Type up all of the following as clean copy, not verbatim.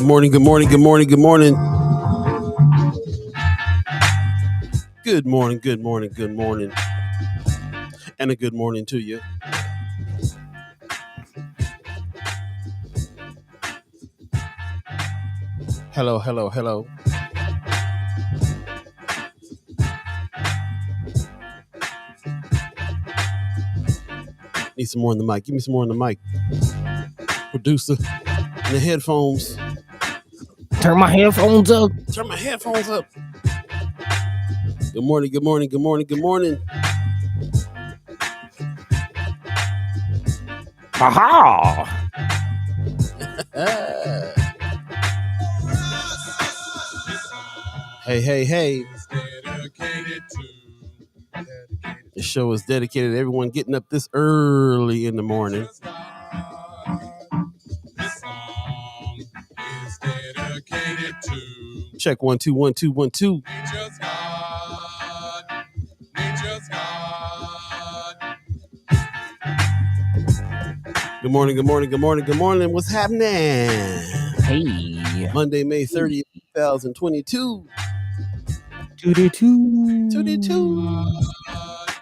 morning. Good morning. Good morning. Good morning. Good morning. Good morning. Good morning. And a good morning to you. Hello, hello, hello. Need some more in the mic. Give me some more in the mic. Producer. And the headphones. Turn my headphones up. Turn my headphones up. Good morning, good morning, good morning, good morning. Ha Hey, hey, hey. The show is dedicated to everyone getting up this early in the morning. Check 1 2 1 2 1 2. Good morning, good morning, good morning, good morning. What's happening? Hey. Monday, May 30th, 2022. 2-2.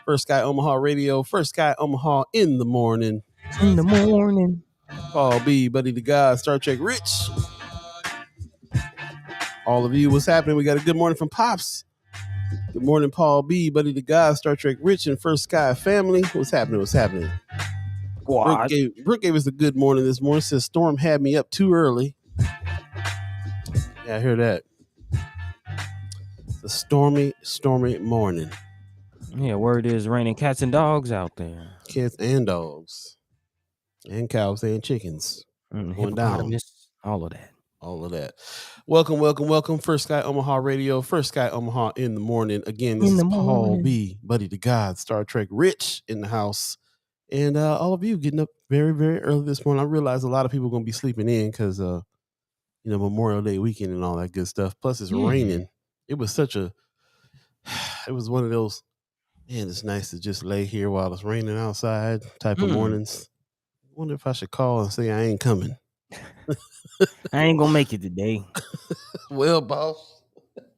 First Sky Omaha Radio, First Sky Omaha in the morning. In the morning. Paul Beeee, Buddi3 Da Gawd, Star Trek Rich. All of you, what's happening? We got a good morning from Pops. Good morning, Paul Beeee, Buddi3 Da Gawd, Star Trek Rich, and First Sky family. What's happening? What's happening? Brooke gave us a good morning this morning. Says storm had me up too early. Yeah, I hear that. It's a stormy, stormy morning. Yeah, word is raining cats and dogs out there. Cats and dogs. And cows and chickens. Going down. All of that. All of that. Welcome, welcome, welcome. First Sky Omaha Radio, First Sky Omaha in the morning. Again, this is Paul Beeee, Buddi3 Da Gawd, Star Trek Rich in the house. And all of you getting up very, very early this morning. I realize a lot of people are going to be sleeping in because, Memorial Day weekend and all that good stuff. Plus, it's raining. It was it was one of those, man, it's nice to just lay here while it's raining outside type of mornings. I wonder if I should call and say I ain't coming. I ain't gonna make it today. Well, boss,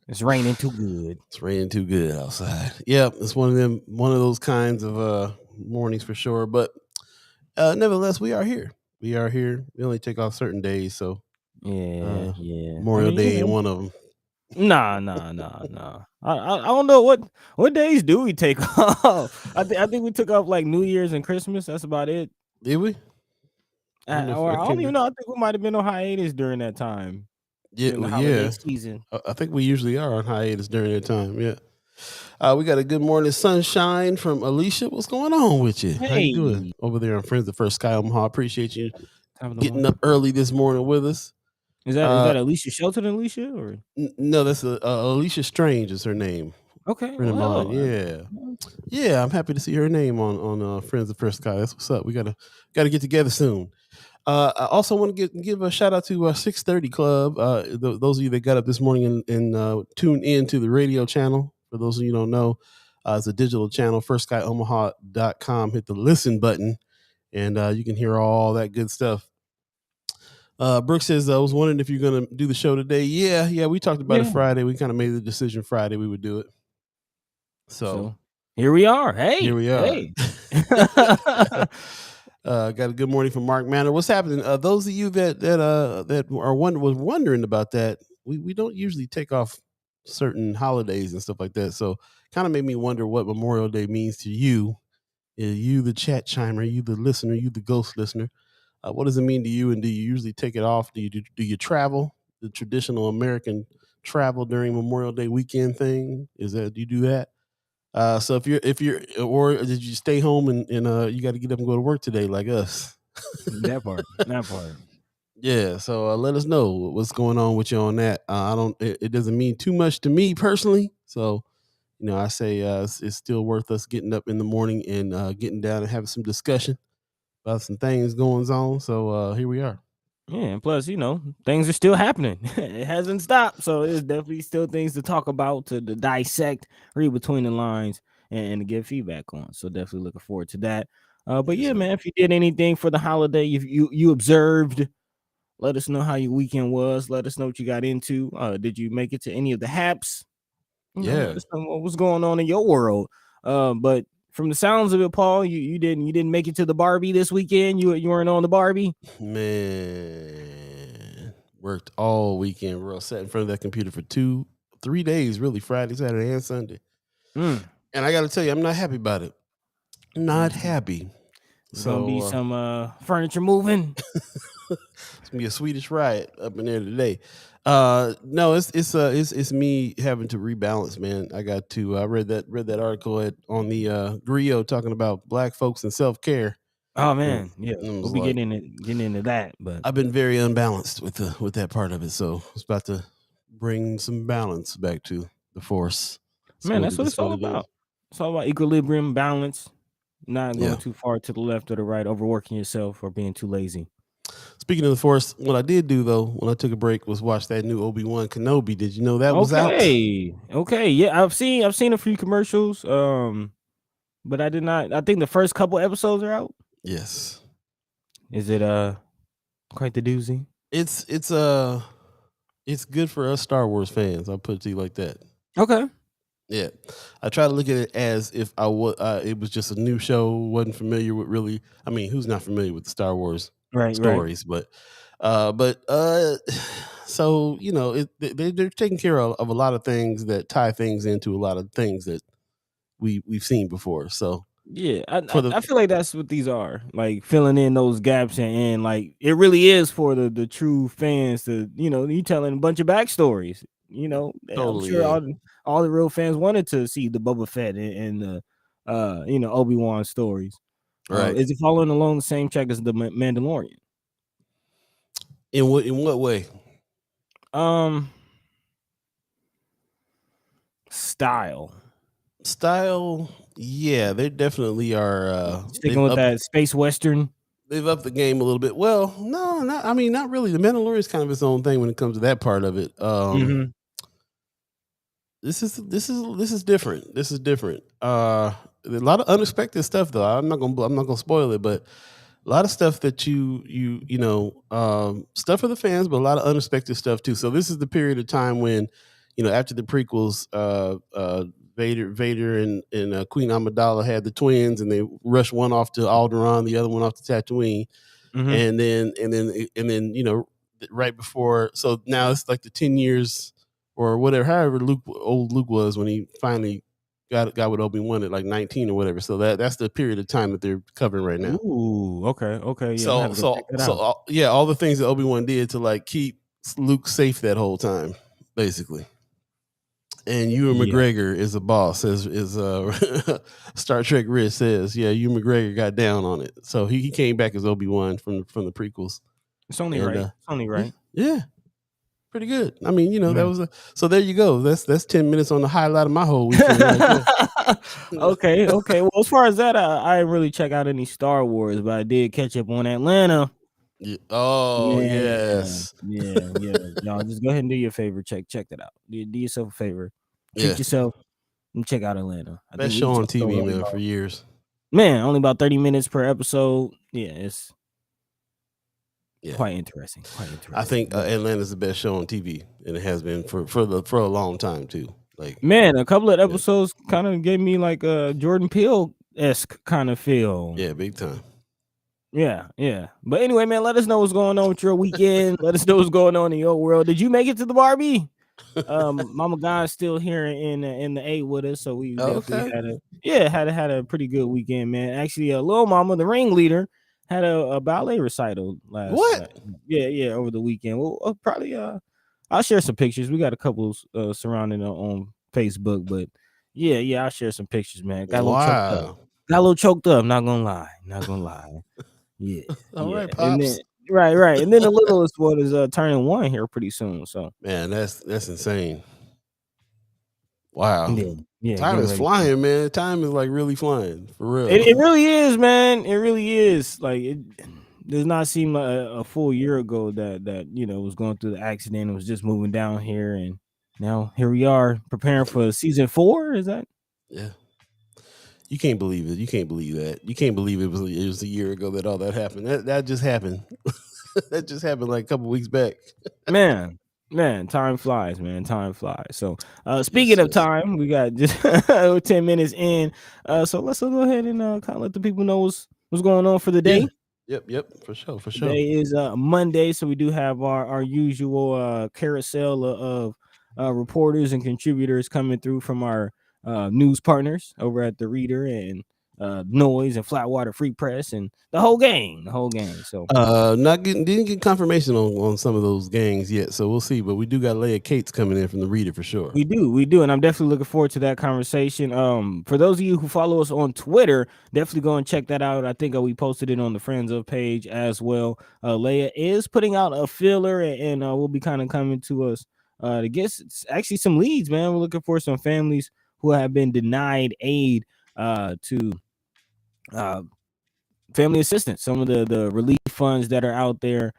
it's raining too good. It's raining too good outside. Yep, it's one of those kinds of mornings for sure. But nevertheless, we are here. We are here. We only take off certain days, so yeah. Memorial Day ain't one of them. Nah. I don't know what days do we take off. I think we took off like New Year's and Christmas. That's about it. Did we? I don't even know. I think we might have been on hiatus during that time. Yeah, the holiday season. I think we usually are on hiatus during that time. Yeah. We got a good morning sunshine from Alicia. What's going on with you? Hey. How you doing over there on Friends of First Sky Omaha? Appreciate you getting up early this morning with us. Is that Alicia Shelton, Alicia, or no? That's Alicia Strange is her name. Okay, friend of mine. Yeah. I'm happy to see her name on Friends of First Sky. That's what's up. We gotta get together soon. I also want to give a shout out to 630 Club. Those of you that got up this morning and tuned in to the radio channel. For those of you who don't know, it's a digital channel. FirstSkyOmaha.com. Hit the listen button, and you can hear all that good stuff. Brooke says, I was wondering if you're going to do the show today. Yeah. We talked about it Friday. We kind of made the decision Friday we would do it. So here we are. Hey, here we are. Hey. Got a good morning from Mark Manor. What's happening? Those of you that was wondering about that, we don't usually take off certain holidays and stuff like that. So kind of made me wonder what Memorial Day means to you. You, the chat chimer, you, the listener, you, the ghost listener. What does it mean to you? And do you usually take it off? Do you travel, the traditional American travel during Memorial Day weekend thing? Do you do that? So if you're, or did you stay home and you got to get up and go to work today like us? That part. Yeah. So let us know what's going on with you on that. It doesn't mean too much to me personally. So, I say it's still worth us getting up in the morning and getting down and having some discussion about some things going on. So here we are. Yeah, and plus, things are still happening. It hasn't stopped. So there's definitely still things to talk about, to dissect, read between the lines, and to give feedback on. So definitely looking forward to that. But yeah, man, if you did anything for the holiday, if you observed Let us know how your weekend was. Let us know what you got into. Did you make it to any of the haps? Let Yeah, us know what's going on in your world. But from the sounds of it, Paul, you didn't make it to the Barbie this weekend. You weren't on the Barbie. man, worked all weekend, bro. Sat in front of that computer for 3 days, really, Friday, Saturday, and Sunday. Mm. And I got to tell you, I'm not happy about it. Not happy. It's gonna be So some furniture moving. it's gonna be a Swedish riot up in there today. No, it's me having to rebalance, man. I got to. I read that article on the Griot talking about black folks and self care. Oh And man, yeah, it we'll was be like getting into that. But I've been very unbalanced with that part of it, so it's about to bring some balance back to the force. man, that's what That's it's what all it is. about. It's all about equilibrium, balance, not Yeah. going too far to the left or the right, overworking yourself or being too lazy. Speaking of the force, what I did do though when I took a break was watch that new Obi-Wan Kenobi. Did you know that was out? Okay, yeah, I've seen a few commercials. But I did not. I think the first couple episodes are out. Yes. Is it quite the doozy? It's it's good for us Star Wars fans. I'll put it to you like that. Okay, Yeah, I try to look at it as if it was just a new show. Wasn't familiar with really. I mean, who's not familiar with the Star Wars right. stories? But so they're taking care of a lot of things that tie things into a lot of things that we've seen before. So Yeah, I, for I the I feel like that's what these are, like filling in those gaps, and like it really is for the true fans to you telling a bunch of backstories. I'm totally, sure yeah, all the real fans wanted to see the Boba Fett and the Obi-Wan stories. right. Is it following along the same track as the Mandalorian? In what way? Um, Style. Style, yeah, they definitely are. Sticking with that space western. They've upped the game a little bit. Well, no, not. I mean, not really. The Mandalorian is kind of its own thing when it comes to that part of it. Mhm. This is different. This is different. A lot of unexpected stuff though. I'm not gonna spoil it, but a lot of stuff that stuff for the fans, but a lot of unexpected stuff too. So this is the period of time when, after the prequels, Vader and Queen Amidala had the twins, and they rushed one off to Alderaan, the other one off to Tatooine, Mhm. and then right before. So now it's like the 10 years or whatever, however old Luke was when he finally got with Obi-Wan at like 19 or whatever. So that's the period of time that they're covering right now. Ooh, okay, yeah, I'm gonna have So to go check so that so out. yeah, all the things that Obi-Wan did to like keep Luke safe that whole time, basically. And Ewan Yeah. McGregor is a boss, as Star Trek Rich says. Yeah, Ewan McGregor got down on it, so he came back as Obi-Wan from the prequels, It's only and right. It's only yeah, right. yeah, pretty good. I mean, that Man. was so. There you go. That's 10 minutes on the highlight of my whole weekend right there. Okay. Well, as far as that, I didn't really check out any Star Wars, but I did catch up on Atlanta. Yeah. Oh Man, yes, yeah. Y'all just go ahead and do your favor. Check that out. Do yourself a favor. yeah. Treat yourself and check out Atlanta. I Best think show each on episode TV, only man, for about years. only about 30 minutes per episode. Yeah, it's Yeah. quite interesting. Quite I interesting. think Atlanta's the best show on TV, and it has been for a long time too. Like, Man, a couple of yeah, episodes kind of gave me like a Jordan Peele-esque kind of feel. yeah, big time. Yeah. But anyway, man, let us know what's going on with your weekend. Let us know what's going on in your world. Did you make it to the Barbie? Mama God's still here in the A with us, so we definitely Okay. had a pretty good weekend, man. Actually, Little Mama, the ringleader, had a ballet recital last What? yeah over the weekend. Well, probably I'll share some pictures. We got a couple surrounding on Facebook, but yeah, I'll share some pictures, man. Got a little choked up. Wow. Not gonna lie. Yeah, All right, and then pops. right, and then the littlest one is turning 1 here pretty soon. So Man, that's insane. Wow. yeah, Time getting is ready for flying, man. Time is like really flying for it. real. It really is, man. It really is. Like it does not seem like a full year ago that was going through the accident and was just moving down here, and now here we are preparing for season 4. Is that? Yeah. You can't believe it. You can't believe that. You can't believe it was a year ago that all that happened. That just happened. That just happened like a couple weeks back. Man, time flies, man. Time flies. So, speaking Yes, of yes. time, we got just 10 minutes in. So let's go ahead and kind of let the people know what's going on for the Yeah. day. Yep. For sure. Today is Monday, so we do have our usual carousel of reporters and contributors coming through from our news partners over at the Reader and Noise and Flatwater Free Press and the whole gang. So Not getting didn't get confirmation on some of those gangs yet, so we'll see. But we do got Leah Cates coming in from the Reader for sure. we do, and I'm definitely looking forward to that conversation. For those of you who follow us on Twitter, definitely go and check that out. I think we posted it on the Friends of page as well. Leah is putting out a filler, and will be kind of coming to us to get actually some leads, man. We're looking for some families who have been denied aid to family assistance, some of the relief funds that are out there.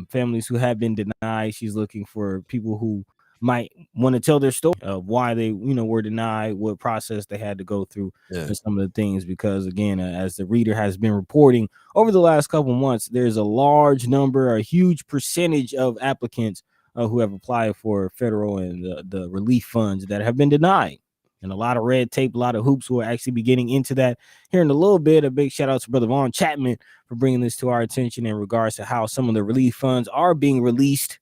Families who have been denied. She's looking for people who might want to tell their story of why they, were denied, what process they had to go through, and some of the things. Because again, as the Reader has been reporting over the last couple months, there's a large number, a huge percentage of applicants who have applied for federal and the relief funds that have been denied. And a lot of red tape, a lot of hoops. We'll actually be getting into that here in a little bit. A big shout out to Brother Vaughn Chapman for bringing this to our attention in regards to how some of the relief funds are being released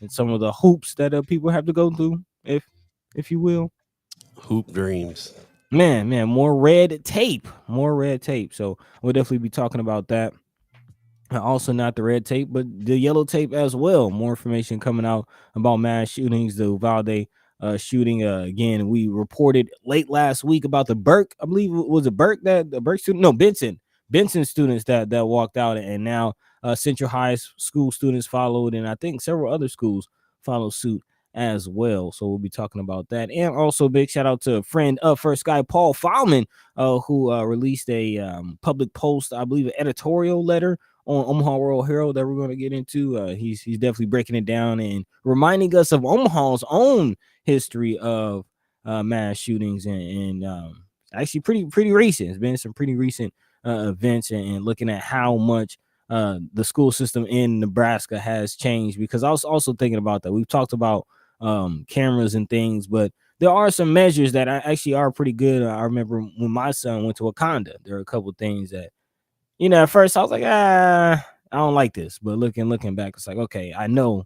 and some of the hoops that people have to go through, if you will. Hoop dreams. Man, more red tape. So we'll definitely be talking about that. Also, not the red tape, but the yellow tape as well. More information coming out about mass shootings, the Uvalde shooting. Again, we reported late last week about the Burke, I believe it was a Burke student, no, Benson students that walked out, and now Central High School students followed, and I think several other schools follow suit as well. So we'll be talking about that. And also big shout out to a friend of First Guy, Paul Fielman, who released a public post, I believe an editorial letter on Omaha World Herald that we're going to get into. He's definitely breaking it down and reminding us of Omaha's own history of mass shootings and actually pretty recent. It's been some pretty recent events and looking at how much the school system in Nebraska has changed. Because I was also thinking about that. We've talked about cameras and things, but there are some measures that actually are pretty good. I remember when my son went to Wakanda, there are a couple things that, at first I was like, I don't like this. But looking back, it's like, okay, I know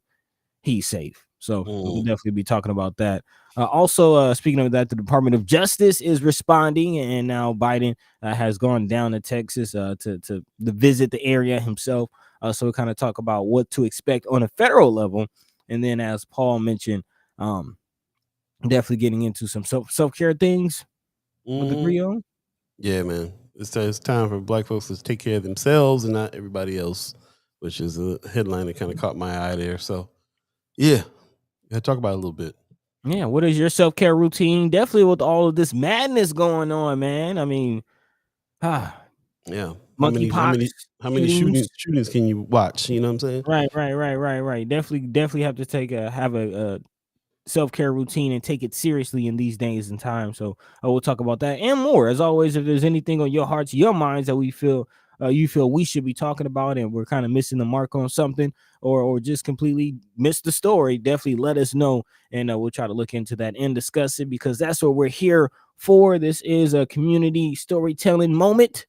he's safe. So we'll definitely be talking about that. Also, speaking of that, the Department of Justice is responding, and now Biden has gone down to Texas to visit the area himself. So we kind of talk about what to expect on a federal level. And then, as Paul mentioned, definitely getting into some self-care things with the Brio. Yeah, man. It's time for Black folks to take care of themselves and not everybody else, which is a headline that kind of caught my eye there. So, yeah, talk about it a little bit. Yeah, what is your self-care routine? Definitely with all of this madness going on, man. I mean, yeah. How many shootings can you watch? You know what I'm saying? Right. Definitely have to have a self-care routine and take it seriously in these days and times. So we'll talk about that and more. As always, if there's anything on your hearts, your minds that we feel you feel we should be talking about and we're kind of missing the mark on something or just completely missed the story, definitely let us know, and we'll try to look into that and discuss it, because that's what we're here for. This is a community storytelling moment,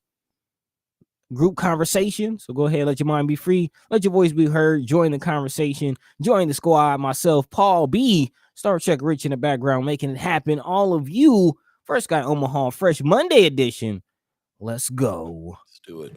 group conversation. So go ahead, let your mind be free, let your voice be heard, join the conversation, join the squad. Myself, Paul Beeee, Star Trek Rich in the background, making it happen. All of you, First Guy Omaha Fresh Monday edition. Let's go. Let's do it.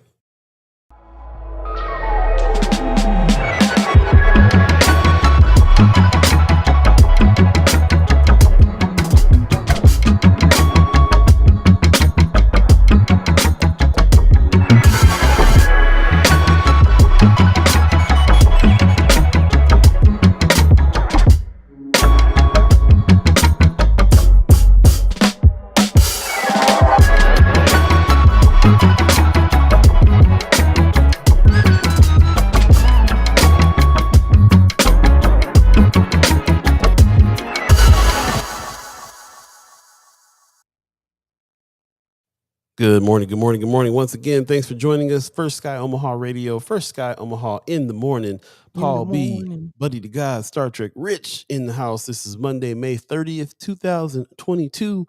Good morning, good morning, good morning. Once again, thanks for joining us. First Sky Omaha Radio, First Sky Omaha in the morning. In the Paul B, morning. Buddi3 Da Gawd, Star Trek, Rich in the house. This is Monday, May 30th, 2022.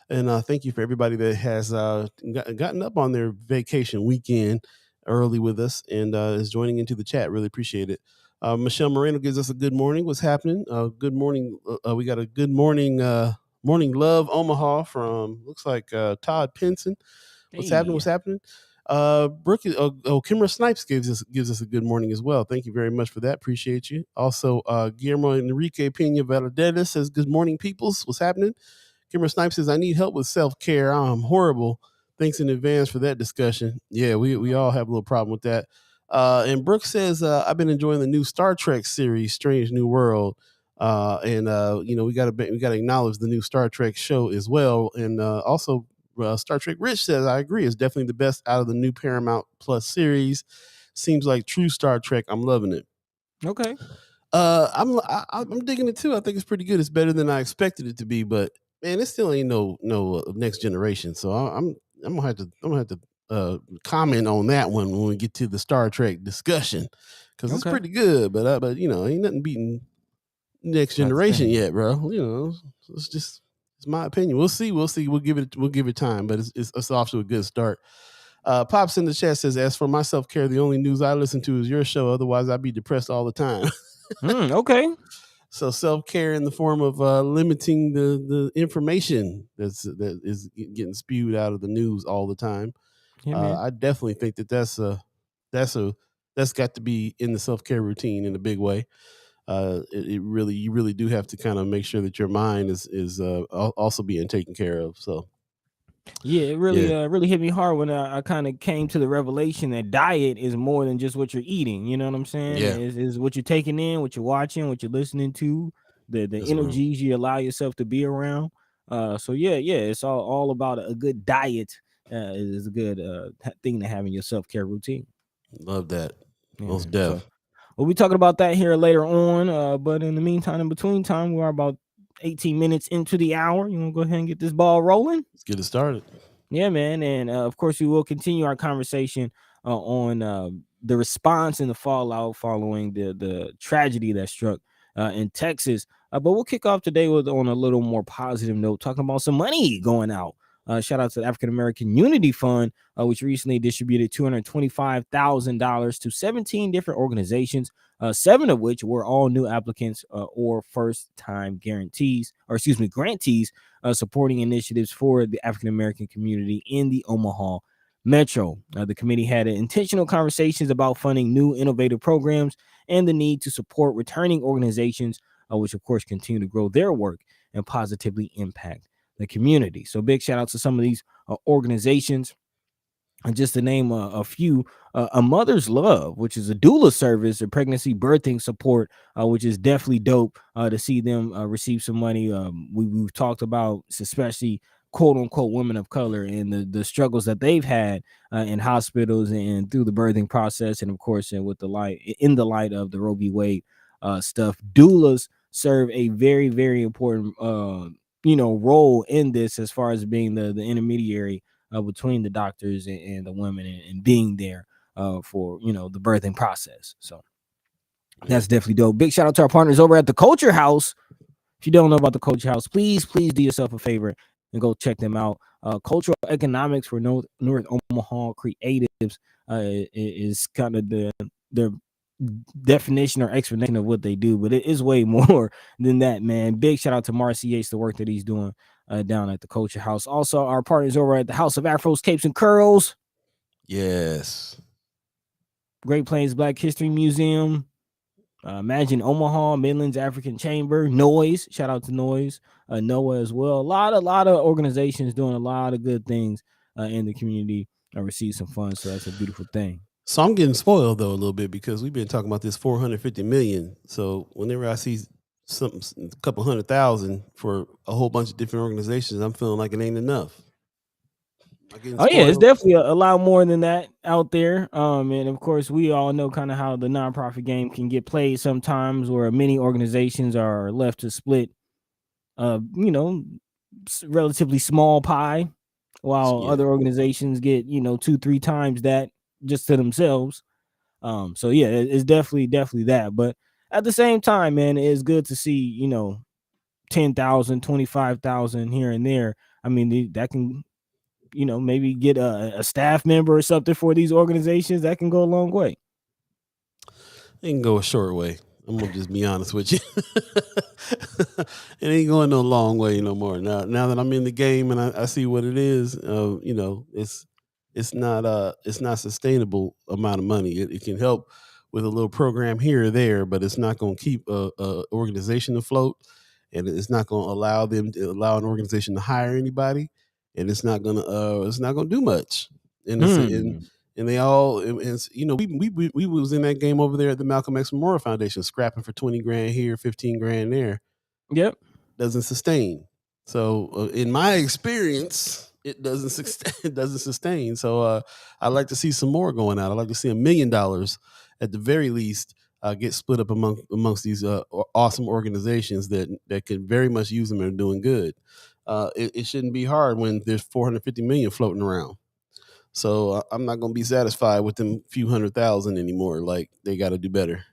And thank you for everybody that has gotten up on their vacation weekend early with us and is joining into the chat. Really appreciate it. Michelle Moreno gives us a good morning. What's happening? Good morning. We got a good morning. Morning love Omaha from looks like Todd Pinson. What's happening? Hey. What's happening? Brooke, Kimra Snipes gives us a good morning as well. Thank you very much for that. Appreciate you. Also, Guillermo Enrique Pena Valadez says, "Good morning, peoples. What's happening?" Kimmer Snipes says, "I need help with self-care. I'm horrible. Thanks in advance for that discussion." Yeah, we all have a little problem with that. And Brooke says, "I've been enjoying the new Star Trek series, Strange New World." And we gotta acknowledge the new Star Trek show as well. And also, Star Trek Rich says, "I agree. It's definitely the best out of the new Paramount Plus series. Seems like true Star Trek. I'm loving it." Okay. I'm digging it too. I think it's pretty good. It's better than I expected it to be, but man, it still ain't no next generation. So I'm gonna have to comment on that one when we get to the Star Trek discussion because it's Okay. pretty good. But ain't nothing beating next That's the generation thing. yet, bro. It's my opinion. We'll see. We'll give it time, but it's off to a good start. Pops in the chat says, "As for my self care, the only news I listen to is your show. Otherwise, I'd be depressed all the time." Okay. So self care in the form of limiting the information that is getting spewed out of the news all the time. Yeah, man. I definitely think that's a that's got to be in the self care routine in a big way. You really do have to kind of make sure that your mind is also being taken care of. So Yeah, it yeah, really hit me hard when I kind of came to the revelation that diet is more than just what you're eating. You know what I'm saying? yeah, Is what you're taking in, what you're watching, what you're listening to, the that's real. energies you allow yourself to be around. So yeah, it's all about a good diet. Is a good thing to have in your self care routine. Love that. Yeah, Most man. So def. we'll be talking about that here later on. But in the meantime, in between time, we are about 18 minutes into the hour. You want to go ahead and get this ball rolling? Let's get it started. Yeah, man. And of course, we will continue our conversation on the response and the fallout following the tragedy that struck in Texas. But we'll kick off today with on a little more positive note, talking about some money going out. Shout out to the African American Unity Fund, which recently distributed $225,000 to 17 different organizations, 7 of which were all new applicants or first-time grantees, supporting initiatives for the African American community in the Omaha Metro. The committee had intentional conversations about funding new innovative programs and the need to support returning organizations, which of course continue to grow their work and positively impact the community. So big shout out to some of these organizations. And just to name a few, A Mother's Love, which is a doula service, a pregnancy birthing support, which is definitely dope to see them receive some money. We've talked about, especially quote unquote women of color and the struggles that they've had in hospitals and through the birthing process, and of course, and with the light of the Roe v. Wade stuff. Doulas serve a very, very important role in this, as far as being the intermediary between the doctors and the women, and being there for the birthing process. So that's definitely dope. Big shout out to our partners over at the Culture House. If you don't know about the Culture House, please do yourself a favor and go check them out. Cultural economics for North Omaha creatives is kind of the definition or explanation of what they do, but it is way more than that, man. Big shout out to Marcy Yates, the work that he's doing down at the Culture House. Also, our partners over at the House of Afros, Capes, and Curls, Yes. Great Plains Black History Museum, Imagine Omaha, Midlands African Chamber, Noise. Shout out to Noise, Noah as well. A lot of organizations doing a lot of good things in the community. Receive some funds, so that's a beautiful thing. So I'm getting spoiled though a little bit because we've been talking about this 450 million. So whenever I see something, a couple 100,000 for a whole bunch of different organizations, I'm feeling like it ain't enough. Oh yeah, it's definitely a lot more than that out there. And of course, we all know kind of how the nonprofit game can get played sometimes, where many organizations are left to split, relatively small pie while Yeah. other organizations get 2-3 times that just to themselves. So yeah, it's definitely that. But at the same time, man, it's good to see 10,000, 25,000 here and there. I mean, that can maybe get a staff member or something for these organizations. That can go a long way. It can go a short way. I'm gonna just be honest with you. It ain't going no long way no more. Now that I'm in the game and I see what it is, it's not sustainable amount of money. It can help with a little program here or there, but it's not going to keep a organization afloat, and it's not going to allow an organization to hire anybody, and it's not gonna do much. And it's Hmm. and they all and we was in that game over there at the Malcolm X Memorial Foundation, scrapping for 20 grand here, 15 grand there. Yep. Doesn't sustain. So in my experience, it doesn't sustain. It doesn't sustain. So I'd like to see some more going out. I'd like to see $1 million at the very least get split up amongst these awesome organizations that could very much use them and are doing good. It shouldn't be hard when there's 450 million floating around. So I'm not going to be satisfied with them few 100,000 anymore. Like, they got to do better.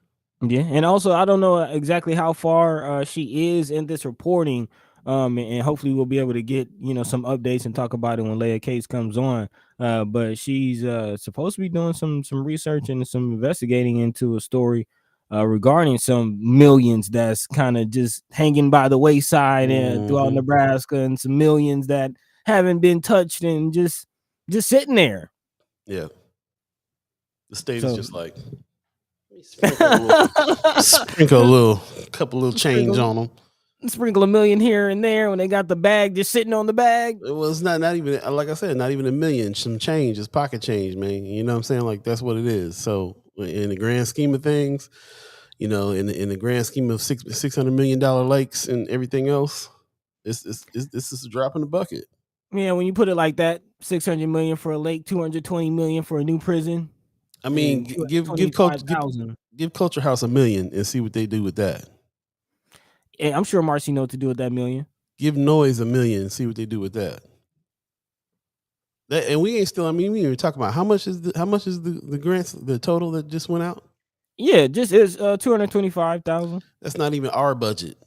Yeah, and also I don't know exactly how far she is in this reporting. And hopefully we'll be able to get some updates and talk about it when Leah Cates comes on. But she's supposed to be doing some research and some investigating into a story regarding some millions that's kind of just hanging by the wayside throughout Mhm. Nebraska, and some millions that haven't been touched and just sitting there. Yeah. The state is So just like, sprinkle a little couple little change sprinkle on them. sprinkle a million here and there when they got the bag just sitting on the bag. It was not even, like I said, not even a million. Some change, it's pocket change, man. You know what I'm saying? Like, that's what it is. So in the grand scheme of things, in the grand scheme of $600 million lakes and everything else, this is a drop in the bucket. Yeah, when you put it like that, 600 million for a lake, 220 million for a new prison, I mean, and give 225,000. give Culture House $1 million and see what they do with that. And I'm sure Marcy know what to do with that million. Give Noise $1 million and see what they do with that. And we ain't still. I mean, we ain't even talking about how much is the grants, the total that just went out. Yeah, just is 225,000. That's not even our budget.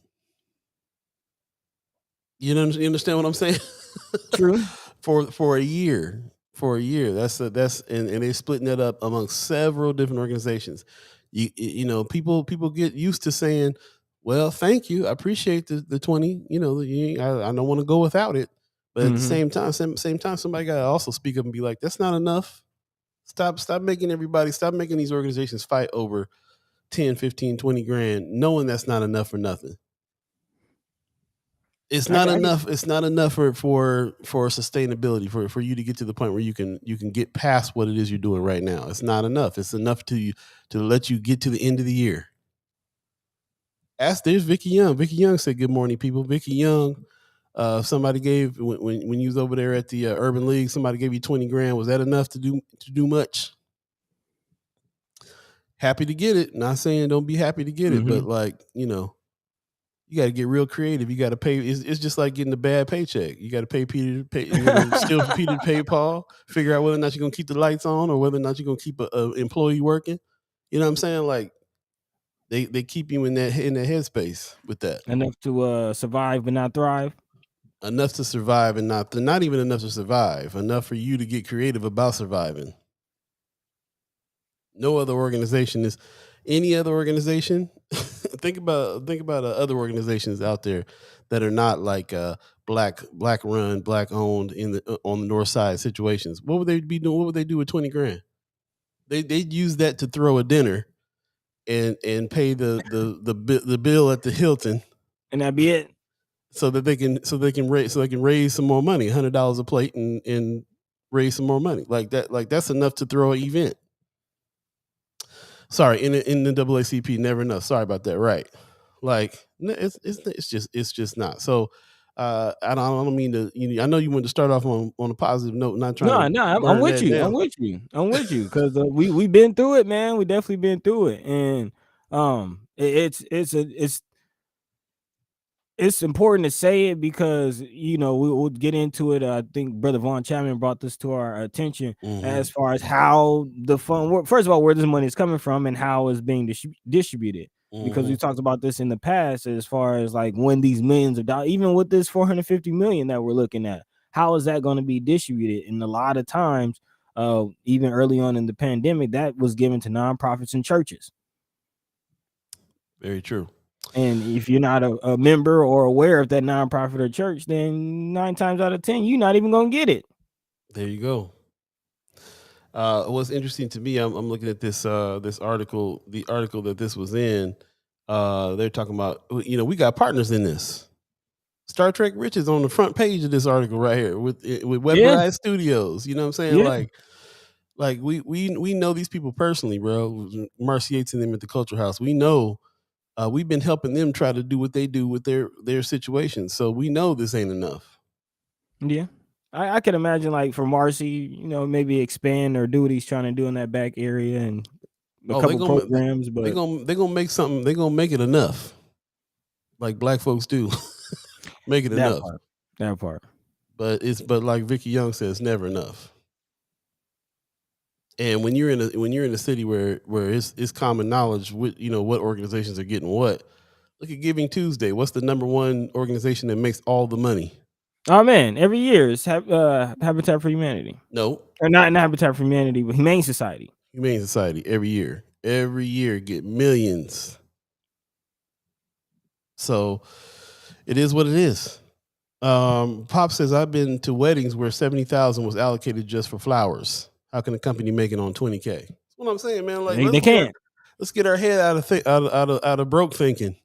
You understand what I'm saying? True. for a year. For a year. That's and they're splitting that up amongst several different organizations. People get used to saying, well, thank you. I appreciate the 20. I don't want to go without it. But at the Mm-hmm. same time, somebody gotta also speak up and be like, that's not enough. Stop making these organizations fight over 10, 15, 20 grand, knowing that's not enough for nothing. It's not I get enough. It's not enough for sustainability for you to get to the point where you can get past what it is you're doing right now. It's not enough. It's enough to let you get to the end of the year. There's Vicky Young. Vicky Young said, "Good morning, people." Vicky Young, somebody gave when you was over there at the Urban League, somebody gave you 20 grand. Was that enough to do much? Happy to get it. Not saying don't be happy to get it, but Mm-hmm. like, you got to get real creative. You got to pay. It's just like getting a bad paycheck. You got to pay Peter to pay. Steal from Peter to pay Paul. Figure out whether or not you're gonna keep the lights on or whether or not you're gonna keep a employee working. You know what I'm saying? Like, they keep you in that headspace with that. Enough to survive but not thrive. Enough to survive and not even enough to survive. Enough for you to get creative about surviving. No other organization is any other organization. think about other organizations out there that are not like black run, black owned in the on the north side situations. What would they be doing? What would they do with 20 grand? They'd use that to throw a dinner and pay the bill at the Hilton, And that'd be it. so that they can raise some more money, $100 a plate, and raise some more money like that. Like, that's enough to throw an event. Sorry, in the NAACP, never enough. Sorry about that. Right, like, it's just not. So I don't mean to. I know you want to start off on a positive note, not trying No, to no, I'm burn with that you. down. I'm with you because we been through it, man. We definitely been through it, and it's it's important to say it because we'll get into it. I think Brother Von Chapman brought this to our attention Mm-hmm. as far as how the fund. First of all, where this money is coming from and how it's being distributed. Because Mm-hmm. we talked about this in the past, as far as like when these millions of dollars, even with this 450 million that we're looking at, how is that going to be distributed? And a lot of times, even early on in the pandemic, that was given to nonprofits and churches. Very true. And if you're not a member or aware of that nonprofit or church, then 9 times out of 10, you're not even gonna get it. There you go. What's interesting to me, I'm looking at this article, the article that this was in. They're talking about, we got partners in this. Star Trek Rich is on the front page of this article right here with Yeah, Webrise Studios. You know what I'm saying? yeah, Like we know these people personally, bro. Marcy Yates and them at the Culture House. We know we've been helping them try to do what they do with their situations. So we know this ain't enough. yeah. I can imagine, like, for Marcy, maybe expand or do what he's trying to do in that back area and a Oh, they couple gonna programs, but they gonna make something. They gonna make it enough, like black folks do. Make it that enough. part, that part. But like Vicky Young says, never enough. And when you're in a city where it's common knowledge what what organizations are getting what. Look at Giving Tuesday. What's the number one organization that makes all the money? Oh man, every year it's Habitat for Humanity, No, or not Habitat for Humanity, but Humane Society. Humane Society. Every year get millions. So it is what it is. Pop says I've been to weddings where 70,000 was allocated just for flowers. How can a company make it on 20K? That's what I'm saying, man. Like They can't. let's get our head out of broke thinking.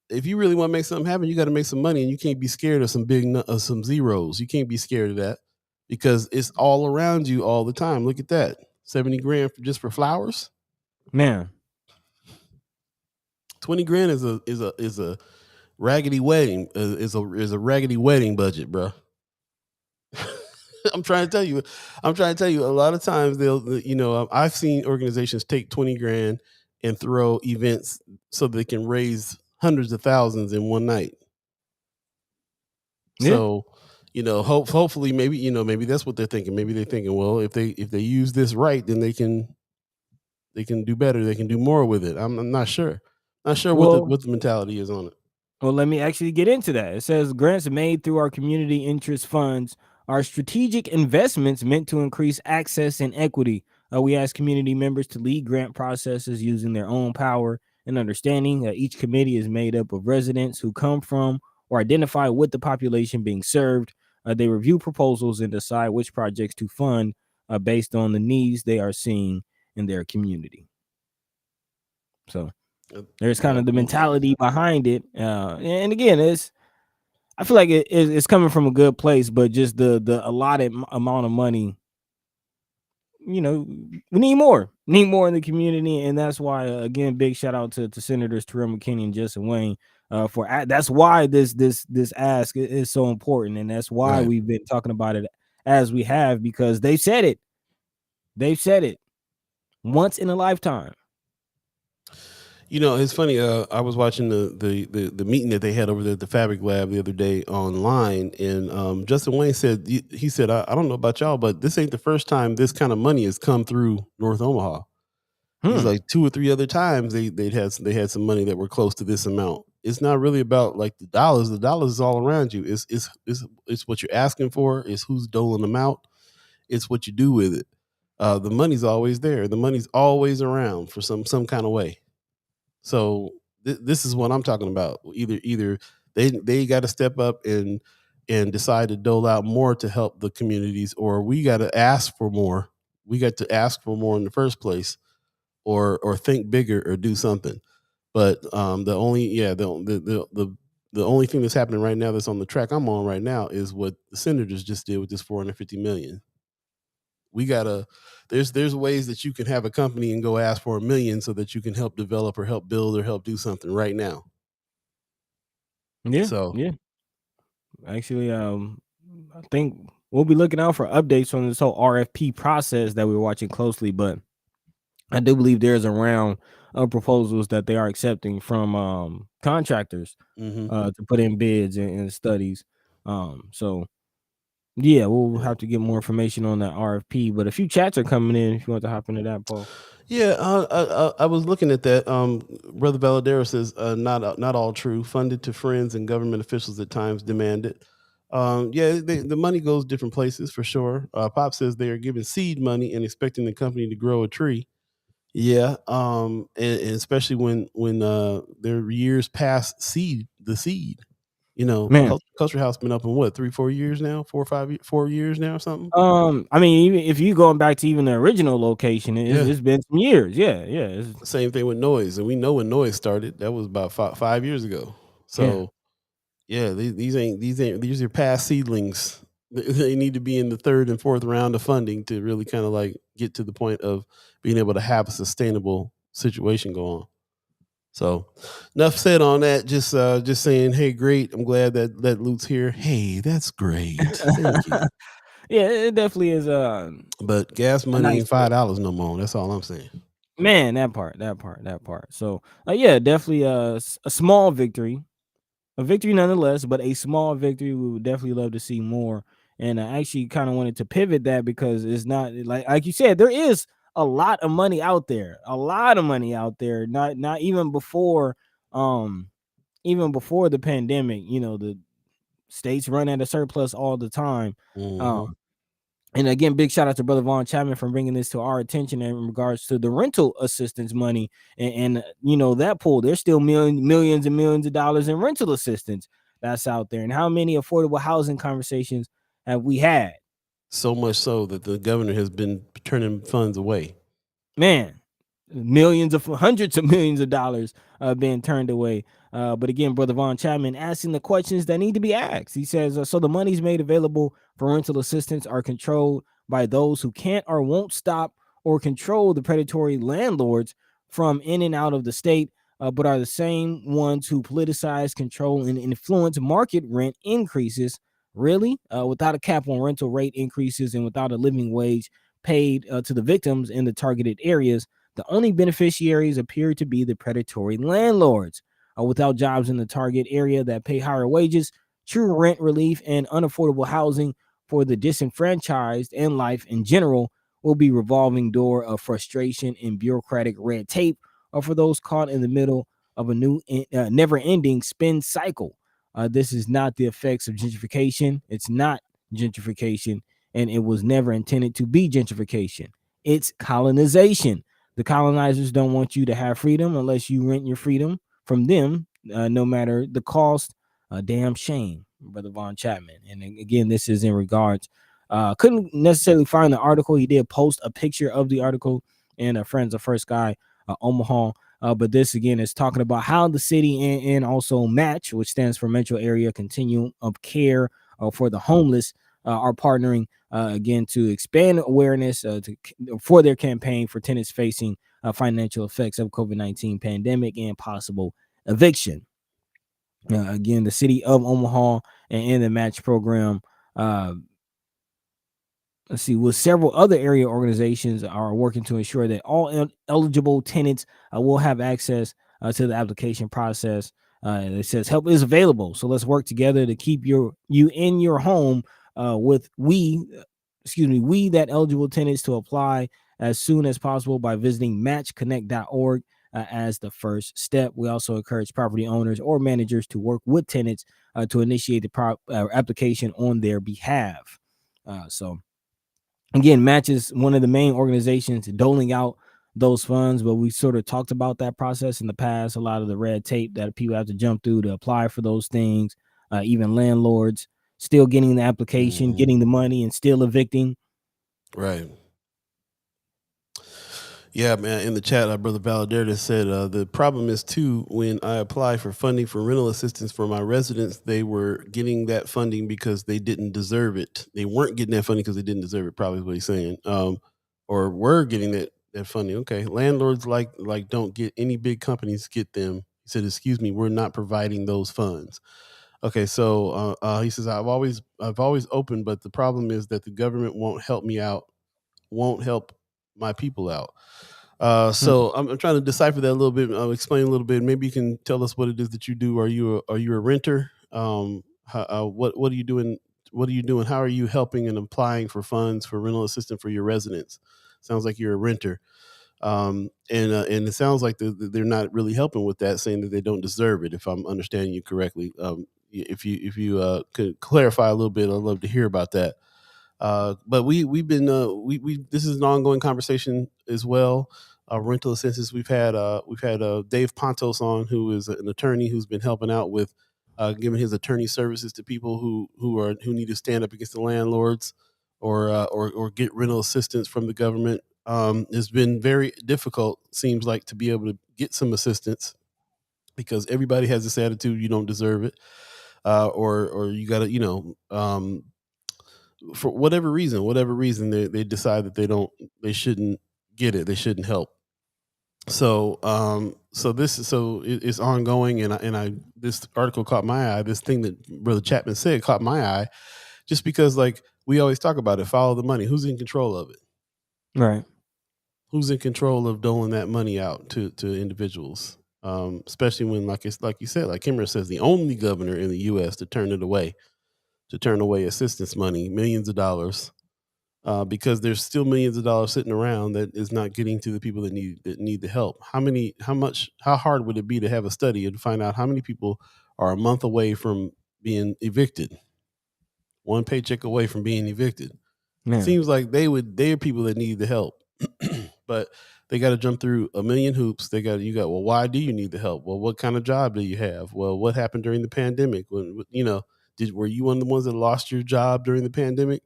If you really want to make something happen, you got to make some money, and you can't be scared of some zeros. You can't be scared of that because it's all around you all the time. Look at that, 70 grand just for flowers. Man, 20 grand is a raggedy wedding. Is a raggedy wedding budget, bro. I'm trying to tell you. A lot of times I've seen organizations take 20 grand and throw events so they can raise hundreds of thousands in one night. yeah. So, hopefully, maybe that's what they're thinking. Maybe they're thinking, well, if they use this right, then they can do better. They can do more with it. I'm not sure. Not sure what Well, the mentality is on it. Well, let me actually get into that. It says grants made through our community interest funds are strategic investments meant to increase access and equity. We ask community members to lead grant processes using their own power and understanding. Each committee is made up of residents who come from or identify with the population being served. They review proposals and decide which projects to fund based on the needs they are seeing in their community. So there's kind of the mentality behind it, and again, I feel like it's coming from a good place, but just the allotted amount of money, we need more in the community, and that's why again, big shout out to Senators Terrell McKinney and Justin Wayne that's why this ask is so important, and that's why Right. we've been talking about it as we have, because they've said it once in a lifetime. It's funny. I was watching the meeting that they had over there at the Fabric Lab the other day online, and Justin Wayne said he said I don't know about y'all, but this ain't the first time this kind of money has come through North Omaha. He's like 2 or 3 other times they had some money that were close to this amount. It's not really about like the dollars. The dollars is all around you. It's what you're asking for. It's who's doling them out. It's what you do with it. The money's always there. The money's always around for some kind of way. So this is what I'm talking about. Either they got to step up and decide to dole out more to help the communities, or we got to ask for more. We got to ask for more in the first place, or think bigger or do something. But the only thing that's happening right now that's on the track I'm on right now is what the senators just did with this 450 million. We gotta there's ways that you can have a company and go ask for $1 million so that you can help develop or help build or help do something right now. Yeah, So yeah. Actually, I think we'll be looking out for updates on this whole RFP process that we're watching closely, but I do believe there's around proposals that they are accepting from contractors Hmm. to put in bids and studies. So yeah, we'll Yeah. have to get more information on that RFP. But a few chats are coming in if you want to hop into that, Paul. Yeah, I was looking at that. Brother Balladero says, not all true. Funded to friends and government officials at times demanded. Yeah, the money goes different places for sure. Pop says they are giving seed money and expecting the company to grow a tree. Yeah, and especially when they're years past the seed. You know, Man, Culture House been up in what 3 4 years now, 4 5 4 years now or something. I mean, even if you going back to even the original location, Yeah. it's been some years. Yeah, yeah, Same thing with noise, and we know when noise started. That was about 5 years ago. yeah. So yeah, these are past seedlings. They need to be in the third and fourth round of funding to really kind of like get to the point of being able to have a sustainable situation go on. So enough said on that. Just saying, hey, great. I'm glad that Luke's here. Hey, that's great. Thank you. Yeah, it definitely is But gas a money nice ain't fit. $5 no more. That's all I'm saying. Man, that part. So, yeah, definitely a small victory, a victory nonetheless, but a small victory. We would definitely love to see more. And I actually kind of wanted to pivot that because it's not like you said, there is a lot of money out there, a lot of money out there. Not um even before the pandemic. You know, the states run at a surplus all the time. Hmm. Um, And again, big shout out to Brother Vaughn Chapman for bringing this to our attention in regards to the rental assistance money. And that pool, there's still millions and millions of dollars in rental assistance that's out there. And how many affordable housing conversations have we had? So much so that the governor has been turning funds away. Man, millions of hundreds of millions of dollars being turned away. But again, Brother Von Chapman asking the questions that need to be asked. He says, so the monies made available for rental assistance are controlled by those who can't or won't stop or control the predatory landlords from in and out of the state, but are the same ones who politicize, control, and influence market rent increases. Really? Without a cap on rental rate increases and without a living wage paid to the victims in the targeted areas, the only beneficiaries appear to be the predatory landlords. Without jobs in the target area that pay higher wages, true rent relief, and unaffordable housing for the disenfranchised and life in general will be revolving door of frustration and bureaucratic red tape, or for those caught in the middle of a new never-ending spin cycle. This is not the effects of gentrification. It's not gentrification, and it was never intended to be gentrification. It's colonization. The colonizers don't want you to have freedom unless you rent your freedom from them, no matter the cost. A damn shame, Brother Von Chapman. And again, this is in regards. Couldn't necessarily find the article. He did post a picture of the article in Friends of First Sky Omaha. But this again is talking about how the city and also MATCH, which stands for Metro Area Continuum of Care for the Homeless, are partnering again to expand awareness for their campaign for tenants facing financial effects of COVID-19 pandemic and possible eviction. Again, the city of Omaha and the MATCH program, uh, let's see, with several other area organizations are working to ensure that all eligible tenants will have access to the application process. It says help is available, so let's work together to keep you in your home. With we that eligible tenants to apply as soon as possible by visiting matchconnect.org as the first step. We also encourage property owners or managers to work with tenants to initiate the application on their behalf. So again, Match is one of the main organizations doling out those funds, but we sort of talked about that process in the past. A lot of the red tape that people have to jump through to apply for those things, even landlords still getting the application, Hmm. getting the money, and still evicting. Right. Yeah, man. In the chat, our brother Valaderda said the problem is too when I apply for funding for rental assistance for my residents, they were getting that funding because they didn't deserve it. They weren't getting that funding because they didn't deserve it. Probably is what he's saying. Or were getting that funding. Okay, landlords like don't get any big companies get them. He said, "Excuse me, we're not providing those funds." Okay, so he says I've always opened, but the problem is that the government won't help me out, won't help my people out. So I'm trying to decipher that a little bit. Explain a little bit. Maybe you can tell us what it is that you do. Are you a renter? What are you doing? What are you doing? How are you helping and applying for funds for rental assistance for your residents? Sounds like you're a renter. And it sounds like they're not really helping with that, saying that they don't deserve it. If I'm understanding you correctly, if you could clarify a little bit, I'd love to hear about that. But we've been we this is an ongoing conversation as well. Rental assistance. We've had Dave Pontos on, who is an attorney who's been helping out with giving his attorney services to people who need to stand up against the landlords or get rental assistance from the government. It's been very difficult, seems like, to be able to get some assistance because everybody has this attitude you don't deserve it, or you got to for whatever reason they decide that they shouldn't get it, they shouldn't help. It's ongoing, and I this article caught my eye. This thing that Brother Chapman said caught my eye, just because like we always talk about it, follow the money. Who's in control of it? Right. Who's in control of doling that money out to individuals? Especially when, like you said, like Kimmer says, the only governor in the U.S. to turn away assistance money, millions of dollars, because there's still millions of dollars sitting around that is not getting to the people that need the help. How hard would it be to have a study to find out how many people are a month away from being evicted, one paycheck away from being evicted? Man. Seems like they're people that need the help, but they got to jump through a million hoops. Well, why do you need the help? Well, what kind of job do you have? Well, what happened during the pandemic? Were you one of the ones that lost your job during the pandemic?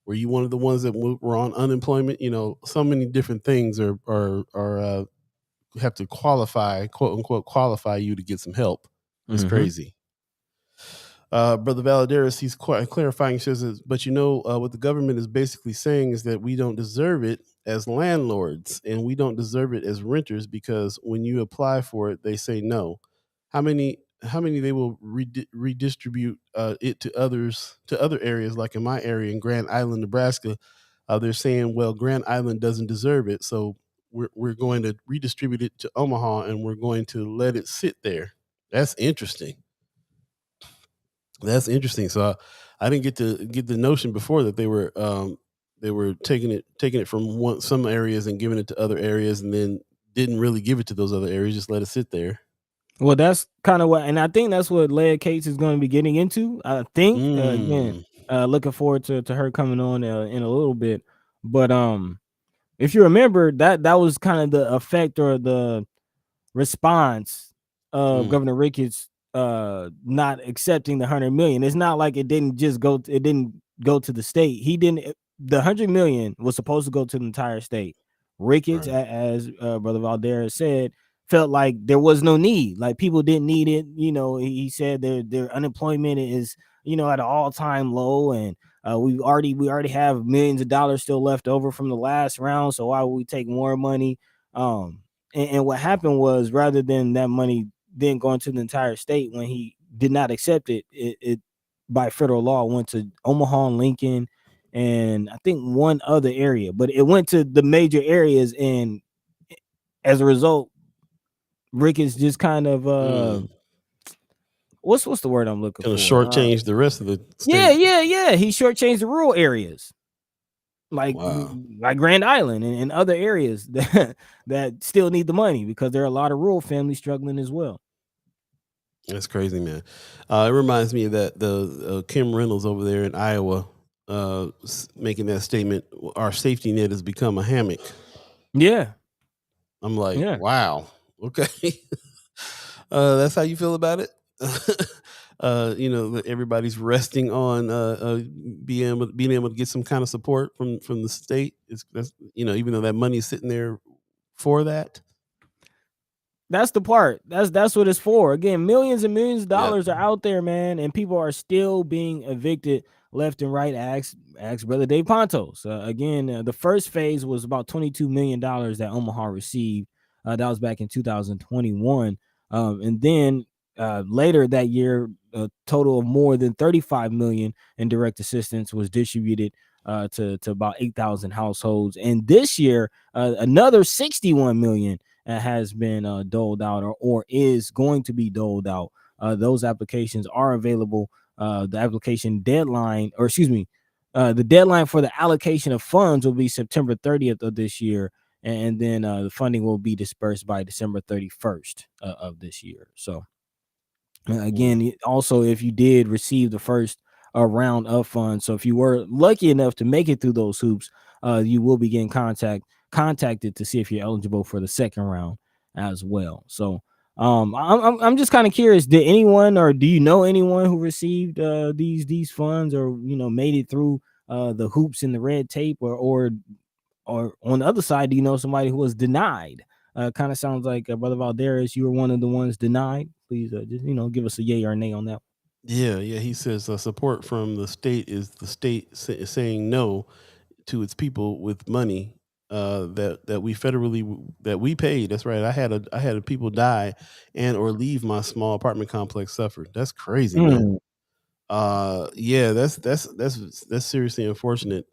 Were you one of the ones that were on unemployment? So many different things have to qualify, quote unquote, qualify you to get some help. It's crazy. Brother Valadares, he's clarifying, says, but what the government is basically saying is that we don't deserve it as landlords and we don't deserve it as renters, because when you apply for it, they say no. How many they will redistribute it to other areas, like in my area in Grand Island, Nebraska. They're saying, well, Grand Island doesn't deserve it, so we're going to redistribute it to Omaha and we're going to let it sit there. That's interesting. So I didn't get the notion before that they were taking it from some areas and giving it to other areas, and then didn't really give it to those other areas, just let it sit there. Well, that's kind of what, and I think that's what Leah Cates is going to be getting into. I think again, looking forward to her coming on in a little bit. But if you remember, that was kind of the effect or the response of Governor Ricketts not accepting the 100 million. It's not like it didn't go to the state. The 100 million was supposed to go to the entire state. Ricketts, right, as Brother Valdares said, felt like there was no need, like people didn't need it. He said their unemployment is at an all-time low, and we already have millions of dollars still left over from the last round, so why would we take more money? And what happened was, rather than that money then going to the entire state, when he did not accept it by federal law went to Omaha and Lincoln, and I think one other area, but it went to the major areas, and as a result, Ricketts just kind of what's the word I'm looking for? Shortchanged the rest of the state. Yeah. He shortchanged the rural areas, like Grand Island and other areas that still need the money, because there are a lot of rural families struggling as well. That's crazy, man. It reminds me of that the Kim Reynolds over there in Iowa making that statement. Our safety net has become a hammock. Yeah. I'm like, wow. Okay. That's how you feel about it. Everybody's resting on being able to get some kind of support from the state. Even though that money is sitting there for that. That's the part. That's what it's for. Again, millions and millions of dollars are out there, man, and people are still being evicted left and right. Ask Brother Dave Pontos. Again, the first phase was about $22 million that Omaha received. That was back in 2021. And then later that year, a total of more than $35 million in direct assistance was distributed to about 8,000 households. And this year, another 61 million has been doled out, or is going to be doled out. Those applications are available. The application deadline, or excuse me, the deadline for the allocation of funds will be September 30th of this year, and then the funding will be dispersed by December 31st of this year. So again, also, if you did receive the first round of funds, so if you were lucky enough to make it through those hoops, you will be getting contacted to see if you're eligible for the second round as well. So I'm just kind of curious, did anyone, or do you know anyone who received these funds, or made it through the hoops and the red tape, or on the other side, do you know somebody who was denied? Kind of sounds like Brother Valderas, you were one of the ones denied. Please just give us a yay or nay on that. Yeah, yeah. He says support from the state is the state saying no to its people with money that we federally that we paid. That's right. I had people die and or leave my small apartment complex suffered. That's crazy, man. Mm. Yeah, that's seriously unfortunate.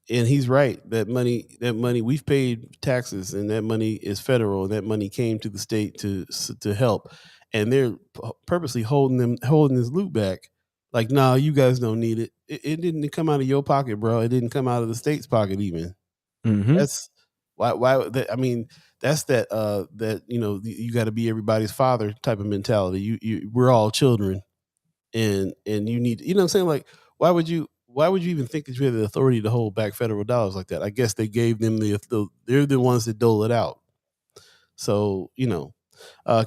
And he's right. That money we've paid taxes, and that money is federal. And that money came to the state to help, and they're purposely holding this loot back. Like, nah, you guys don't need it. It didn't come out of your pocket, bro. It didn't come out of the state's pocket even. Mm-hmm. That's I mean, that's that you got to be everybody's father type of mentality. We're all children, and you need, what I'm saying, like, why would you even think that you had the authority to hold back federal dollars like that? I guess they gave them they're the ones that dole it out. So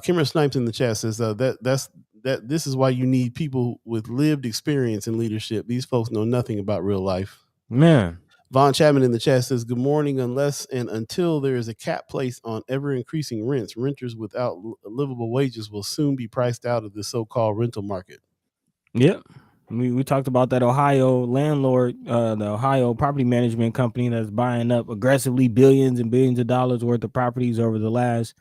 Kimmer Snipes in the chat says that this is why you need people with lived experience in leadership. These folks know nothing about real life. Man. Von Chapman in the chat says, good morning. Unless and until there is a cap placed on ever increasing rents, renters without livable wages will soon be priced out of the so-called rental market. Yep. We talked about that Ohio landlord, the Ohio property management company that's buying up aggressively billions and billions of dollars worth of properties over the last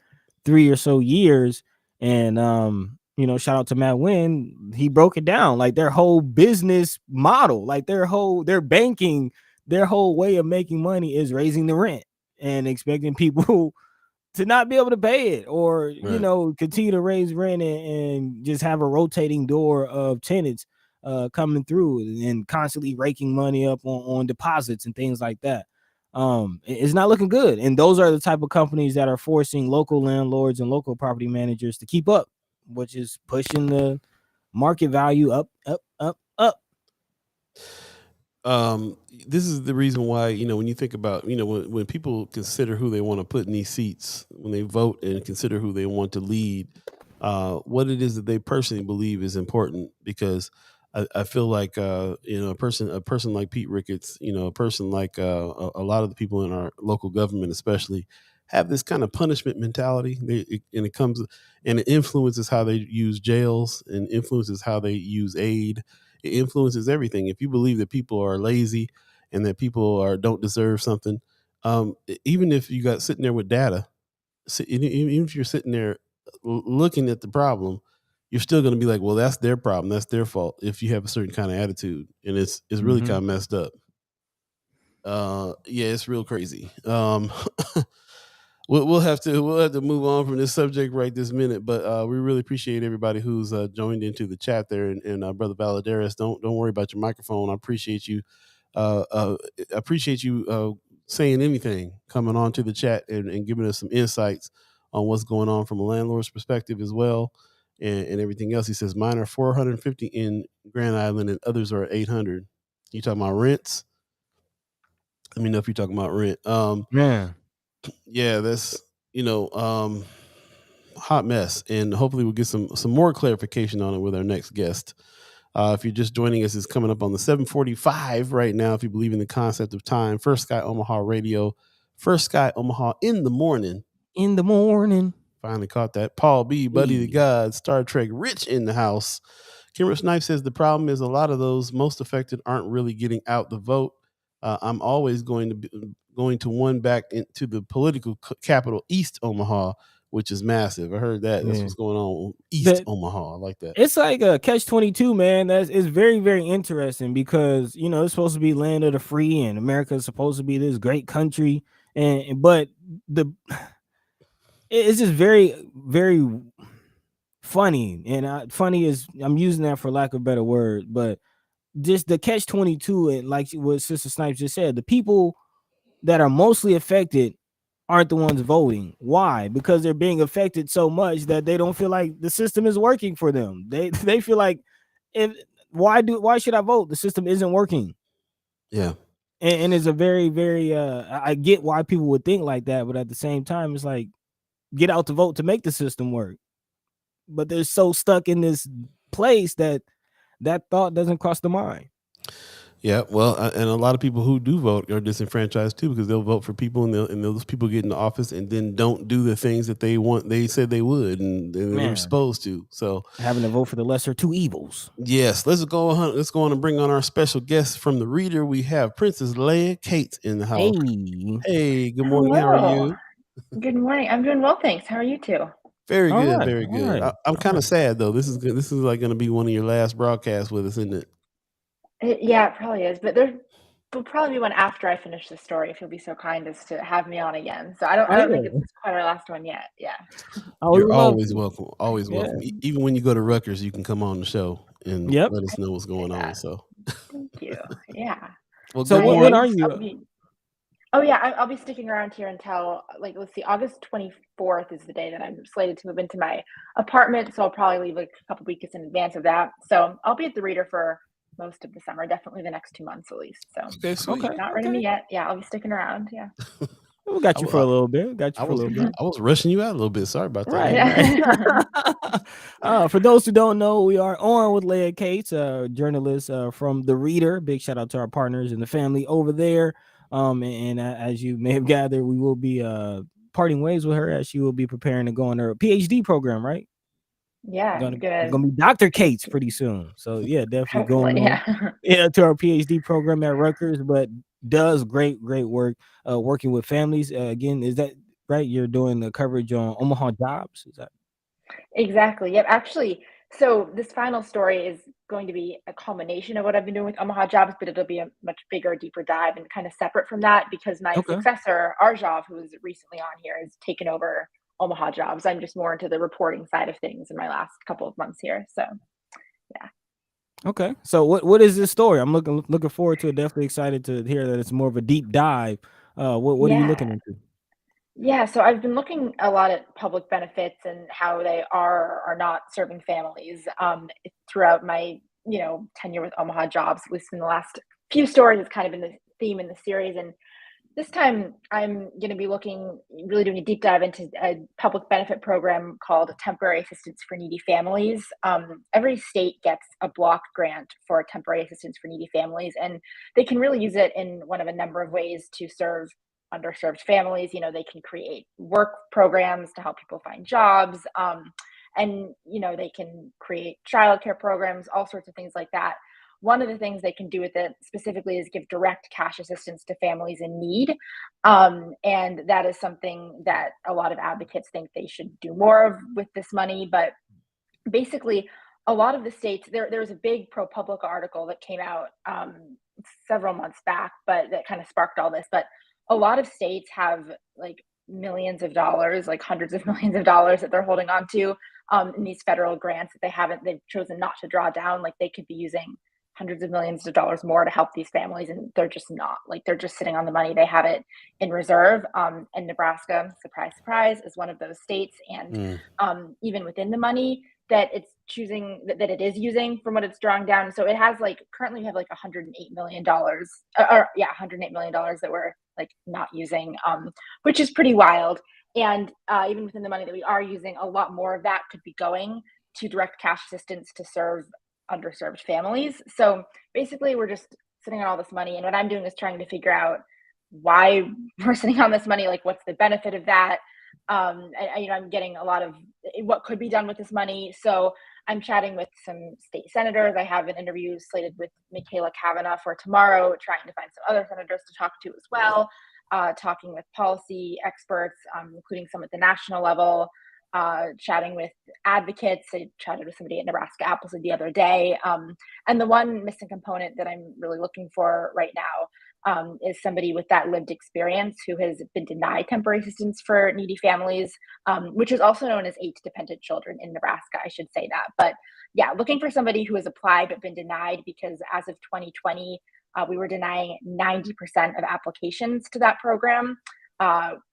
3 or so years. And shout out to Matt Wynn. He broke it down, like their whole business model, like their banking, their whole way of making money is raising the rent and expecting people to not be able to pay it, or Right. continue to raise rent, and just have a rotating door of tenants coming through and constantly raking money up on deposits and things like that. It's not looking good, and those are the type of companies that are forcing local landlords and local property managers to keep up, which is pushing the market value up, up, up, up. This is the reason why, when you think about, when people consider who they want to put in these seats, when they vote and consider who they want to lead, what it is that they personally believe is important. Because I feel like a person like Pete Ricketts, a person like a lot of the people in our local government especially, have this kind of punishment mentality. And it influences how they use jails, and influences how they use aid. It influences everything. If you believe that people are lazy and that people don't deserve something, even if you got sitting there with data, even if you're sitting there looking at the problem, you're still going to be like, well, that's their problem, that's their fault. If you have a certain kind of attitude, and it's really kind of messed up. Yeah, it's real crazy. We'll have to move on from this subject right this minute, but we really appreciate everybody who's joined into the chat there, and Brother Valadares, don't worry about your microphone. I appreciate you. Appreciate you saying anything, coming on to the chat, and giving us some insights on what's going on from a landlord's perspective as well, and everything else. He says mine are 450 in Grand Island, and others are 800. You talking about rents? Let me know if you're talking about rent. Man. Yeah, that's hot mess, and hopefully we'll get some more clarification on it with our next guest. If you're just joining us, it's coming up on the 7:45 right now. If you believe in the concept of time, First Sky Omaha Radio, First Sky Omaha in the morning. In the morning. Finally caught that. Paul B, Buddi3 Da Gawd, Star Trek Rich in the house. Kimmer Snipe says the problem is a lot of those most affected aren't really getting out the vote. I'm always going to one back into the political capital, East Omaha, which is massive. I heard that. That's Yeah. what's going on East The Omaha. I like that. It's like a catch-22, man. It's very, very interesting because it's supposed to be land of the free and America is supposed to be this great country, but the it's just very, very funny. And funny is, I'm using that for lack of a better word, but just the catch-22, and like what Sister Snipes just said, the people that are mostly affected aren't the ones voting. Why? Because they're being affected so much that they don't feel like the system is working for them. They feel like, why should I vote? The system isn't working. Yeah. And it's a very, very I get why people would think like that, but at the same time, it's like, get out to vote to make the system work. But they're so stuck in this place that thought doesn't cross the mind. Yeah, well, and a lot of people who do vote are disenfranchised too, because they'll vote for people, and those people get into office and then don't do the things that they said they would, and they were supposed to. So having to vote for the lesser two evils. Yes, let's go on and bring on our special guest from the Reader. We have Princess Leah Cates in the house. Hey, good morning. Hello. How are you? Good morning. I'm doing well, thanks. How are you two? Very good, very good. I'm kind of sad though. This is good. This is like going to be one of your last broadcasts with us, isn't it? Yeah, it probably is, but there will probably be one after I finish the story, if you'll be so kind as to have me on again. So I don't think it's quite our last one yet. Yeah. You're always welcome. Always welcome. Even when you go to Rutgers, you can come on the show and let us know what's going on. So thank you. Yeah. Well, so when are you? I'll be sticking around here until, like, let's see, August 24th is the day that I'm slated to move into my apartment. So I'll probably leave like a couple weeks in advance of that. So I'll be at the Reader for most of the summer, definitely the next 2 months at least. So not ready me yet. Yeah, I'll be sticking around. Yeah. We got you for a little bit. I was rushing you out a little bit. Sorry about that. Right. For those who don't know, we are on with Leah Cates, a journalist from the Reader. Big shout out to our partners and the family over there. And as you may have gathered, we will be parting ways with her as she will be preparing to go on her PhD program, right? Yeah, gonna be Dr. Cates pretty soon. So yeah, definitely going on to our PhD program at Rutgers, but does great work working with families. Again, is that right? You're doing the coverage on Omaha jobs, is that? Exactly. Yep. Actually, so this final story is going to be a culmination of what I've been doing with Omaha jobs, but it'll be a much bigger, deeper dive and kind of separate from that, because my successor, Arjav, who was recently on here, has taken over Omaha jobs. I'm just more into the reporting side of things in my last couple of months here. So yeah. Okay. So what is this story? I'm looking forward to it. Definitely excited to hear that it's more of a deep dive. What are you looking into? Yeah, so I've been looking a lot at public benefits and how they are or not serving families throughout my tenure with Omaha jobs. At least in the last few stories, it's kind of been the theme in the series. And this time, I'm going to be really doing a deep dive into a public benefit program called Temporary Assistance for Needy Families. Every state gets a block grant for temporary assistance for needy families, and they can really use it in one of a number of ways to serve underserved families. They can create work programs to help people find jobs, and they can create childcare programs, all sorts of things like that. One of the things they can do with it specifically is give direct cash assistance to families in need. And that is something that a lot of advocates think they should do more of with this money. But basically, a lot of the states, there was a big ProPublica article that came out several months back, but that kind of sparked all this. But a lot of states have like millions of dollars, like hundreds of millions of dollars that they're holding on to in these federal grants that they've chosen not to draw down. Like they could be using hundreds of millions of dollars more to help these families, and they're just not. Like they're just sitting on the money. They have it in reserve. And Nebraska, surprise, surprise, is one of those states. And even within the money that it's choosing, that it is using from what it's drawing down. So it has currently we have $108 million, $108 million that we're not using, which is pretty wild. And even within the money that we are using, a lot more of that could be going to direct cash assistance to serve underserved families. So basically we're just sitting on all this money, and what I'm doing is trying to figure out why we're sitting on this money. What's the benefit of that? I'm getting a lot of what could be done with this money. So I'm chatting with some state senators. I have an interview slated with Michaela Kavanagh for tomorrow, trying to find some other senators to talk to as well. talking with policy experts, including some at the national level, chatting with advocates. I chatted with somebody at Nebraska Appleseed the other day. And the one missing component that I'm really looking for right now is somebody with that lived experience who has been denied temporary assistance for needy families, which is also known as age-dependent children in Nebraska. I should say that. But yeah, looking for somebody who has applied but been denied, because as of 2020, we were denying 90% of applications to that program,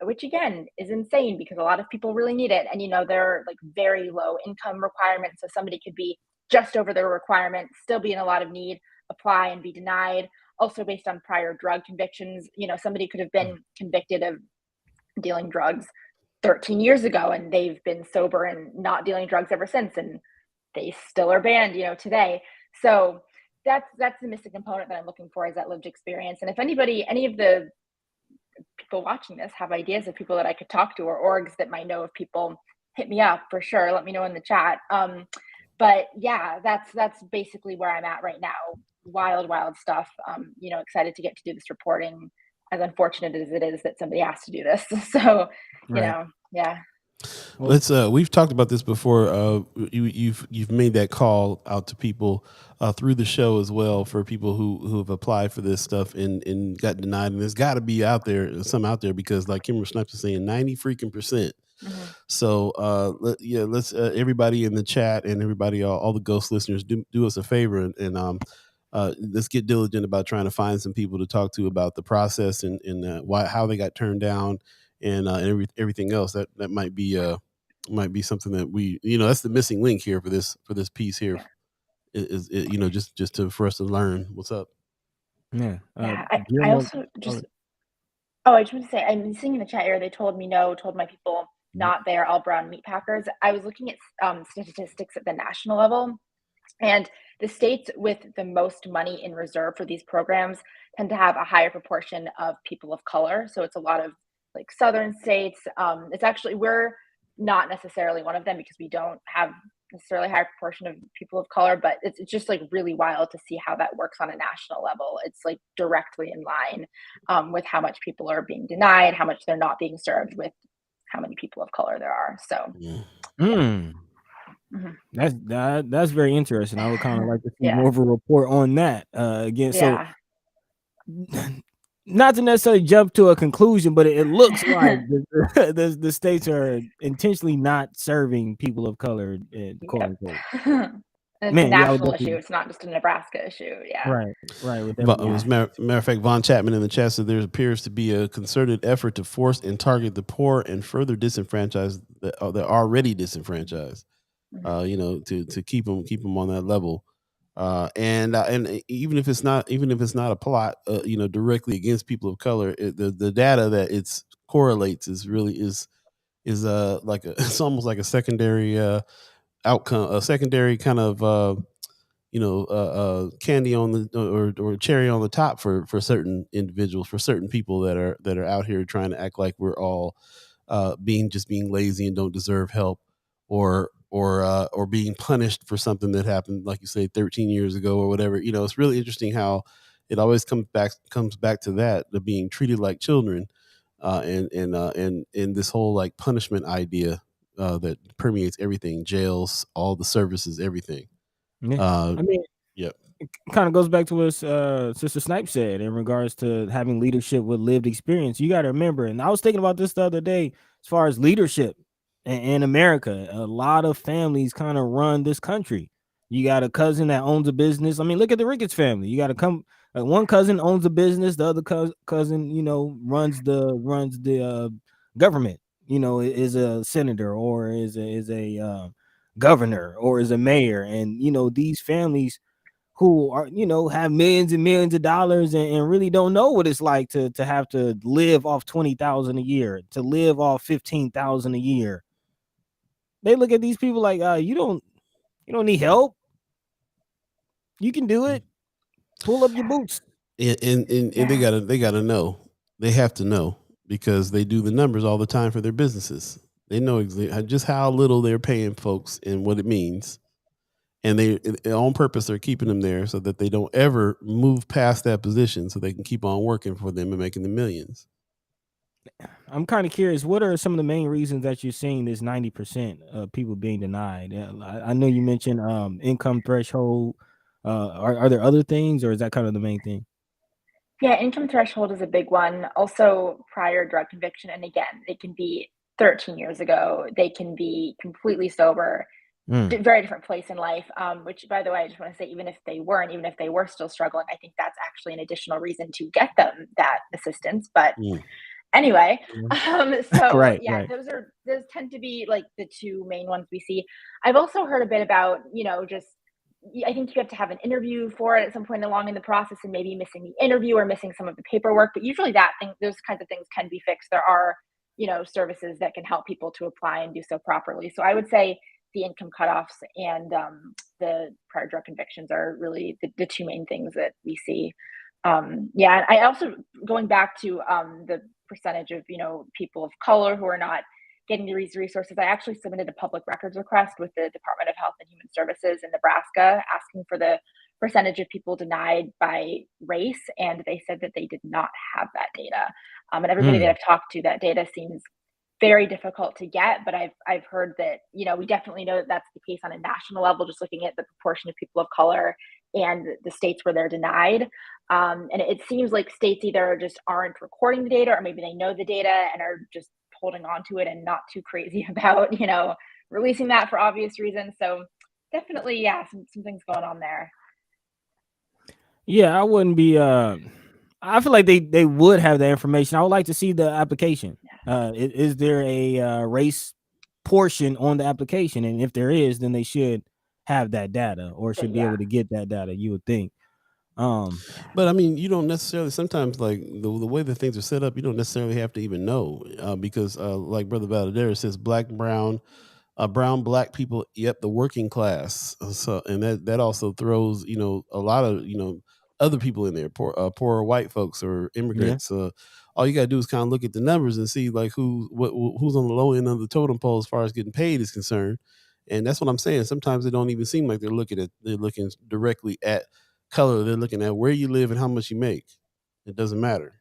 which again is insane because a lot of people really need it. And, they're like very low income requirements. So somebody could be just over their requirement, still be in a lot of need, apply and be denied. Also based on prior drug convictions, somebody could have been convicted of dealing drugs 13 years ago and they've been sober and not dealing drugs ever since. And they still are banned, today. So that's the missing component that I'm looking for, is that lived experience. And if any of the people watching this have ideas of people that I could talk to or orgs that might know of people, hit me up for sure. Let me know in the chat. But yeah, that's basically where I'm at right now. Wild stuff. Excited to get to do this reporting, as unfortunate as it is that somebody has to do this. So, yeah. Let's we've talked about this before. You've made that call out to people through the show as well, for people who have applied for this stuff and got denied. And there's got to be some out there, because like Kimber Snipes is saying, 90% Mm-hmm. So let's everybody in the chat and everybody, all the ghost listeners, do us a favor and let's get diligent about trying to find some people to talk to about the process and how they got turned down. And everything else that might be something that we, that's the missing link here for this piece here, is just for us to learn what's up. Yeah. I also just I just want to say, I'm seeing in the chat here, they told my people not they're all brown meat packers. I was looking at statistics at the national level, and the states with the most money in reserve for these programs tend to have a higher proportion of people of color. So it's a lot of like southern states. It's actually, we're not necessarily one of them because we don't have necessarily a higher proportion of people of color, but it's just like really wild to see how that works on a national level. It's like directly in line with how much people are being denied, how much they're not being served, with how many people of color there are. So that's very interesting. I would kind of like to see more of a report on that again. So not to necessarily jump to a conclusion, but it looks like the states are intentionally not serving people of color, quote unquote. And it's a national issue. It's not just a Nebraska issue. Yeah. Right. As a matter of fact, Von Chapman in the chat said there appears to be a concerted effort to force and target the poor and further disenfranchise the already disenfranchised. To keep them on that level. And even if it's not a plot, directly against people of color, the data that it correlates is like it's almost like a secondary outcome, a secondary kind of candy on the or cherry on the top for certain individuals, for certain people that are out here trying to act like we're all being lazy and don't deserve help, or being punished for something that happened, like you say, 13 years ago or whatever. It's really interesting how it always comes back to that, the being treated like children, and this whole like punishment idea that permeates everything, jails, all the services, everything. It kind of goes back to what Sister Snipe said in regards to having leadership with lived experience. You got to remember, and I was thinking about this the other day, as far as leadership in America, a lot of families kind of run this country. You got a cousin that owns a business. I mean, look at the Ricketts family. You got to one cousin owns a business, the other cousin, runs the government. Is a senator or is a governor or is a mayor, and these families who are have millions and millions of dollars and really don't know what it's like to have to live off $20,000 a year, to live off $15,000 a year. They look at these people like, you don't need help. You can do it. Pull up your boots. And they gotta know. They have to know, because they do the numbers all the time for their businesses. They know just how little they're paying folks and what it means. And they, on purpose, they're keeping them there so that they don't ever move past that position, so they can keep on working for them and making the millions. I'm kind of curious. What are some of the main reasons that you're seeing this 90% of people being denied? I know you mentioned income threshold. Are there other things, or is that kind of the main thing? Yeah, income threshold is a big one. Also, prior drug conviction, and again, they can be 13 years ago. They can be completely sober, Mm, very different place in life. Which, by the way, I just want to say, even if they weren't, even if they were still struggling, I think that's actually an additional reason to get them that assistance. But Mm. anyway, yeah. so Right, yeah, right. those tend to be like the two main ones we see. I've also heard a bit about, just I think you have to have an interview for it at some point along in the process, and maybe missing the interview or missing some of the paperwork. But usually those kinds of things can be fixed. There are, services that can help people to apply and do so properly. So I would say the income cutoffs and the prior drug convictions are really the two main things that we see. Yeah, and I also, going back to the percentage of people of color who are not getting these resources, I actually submitted a public records request with the Department of Health and Human Services in Nebraska, asking for the percentage of people denied by race, and they said that they did not have that data. And everybody that Mm, I've talked to, that data seems very difficult to get, but I've heard that, we definitely know that that's the case on a national level, just looking at the proportion of people of color and the states where they're denied. And it seems like states either just aren't recording the data, or maybe they know the data and are just holding on to it and not too crazy about, releasing that for obvious reasons. So definitely, yeah, some things going on there. yeah, I wouldn't be. I feel like they would have the information. I would like to see the application. Is there a race portion on the application? And if there is, then they should have that data, or But should be able yeah, to get that data. You would think. Um, But I mean, you don't necessarily. Sometimes, like the way that things are set up, you don't necessarily have to even know because, like Brother Valadares says, black, brown, black people. Yep, the working class. So, and that also throws a lot of other people in there, poorer white folks or yeah. immigrants. All you gotta do is kind of look at the numbers and see like who's on the low end of the totem pole as far as getting paid is concerned. And that's what I'm saying. Sometimes they don't even seem like they're looking directly at color. They're looking at where you live and how much you make. It doesn't matter.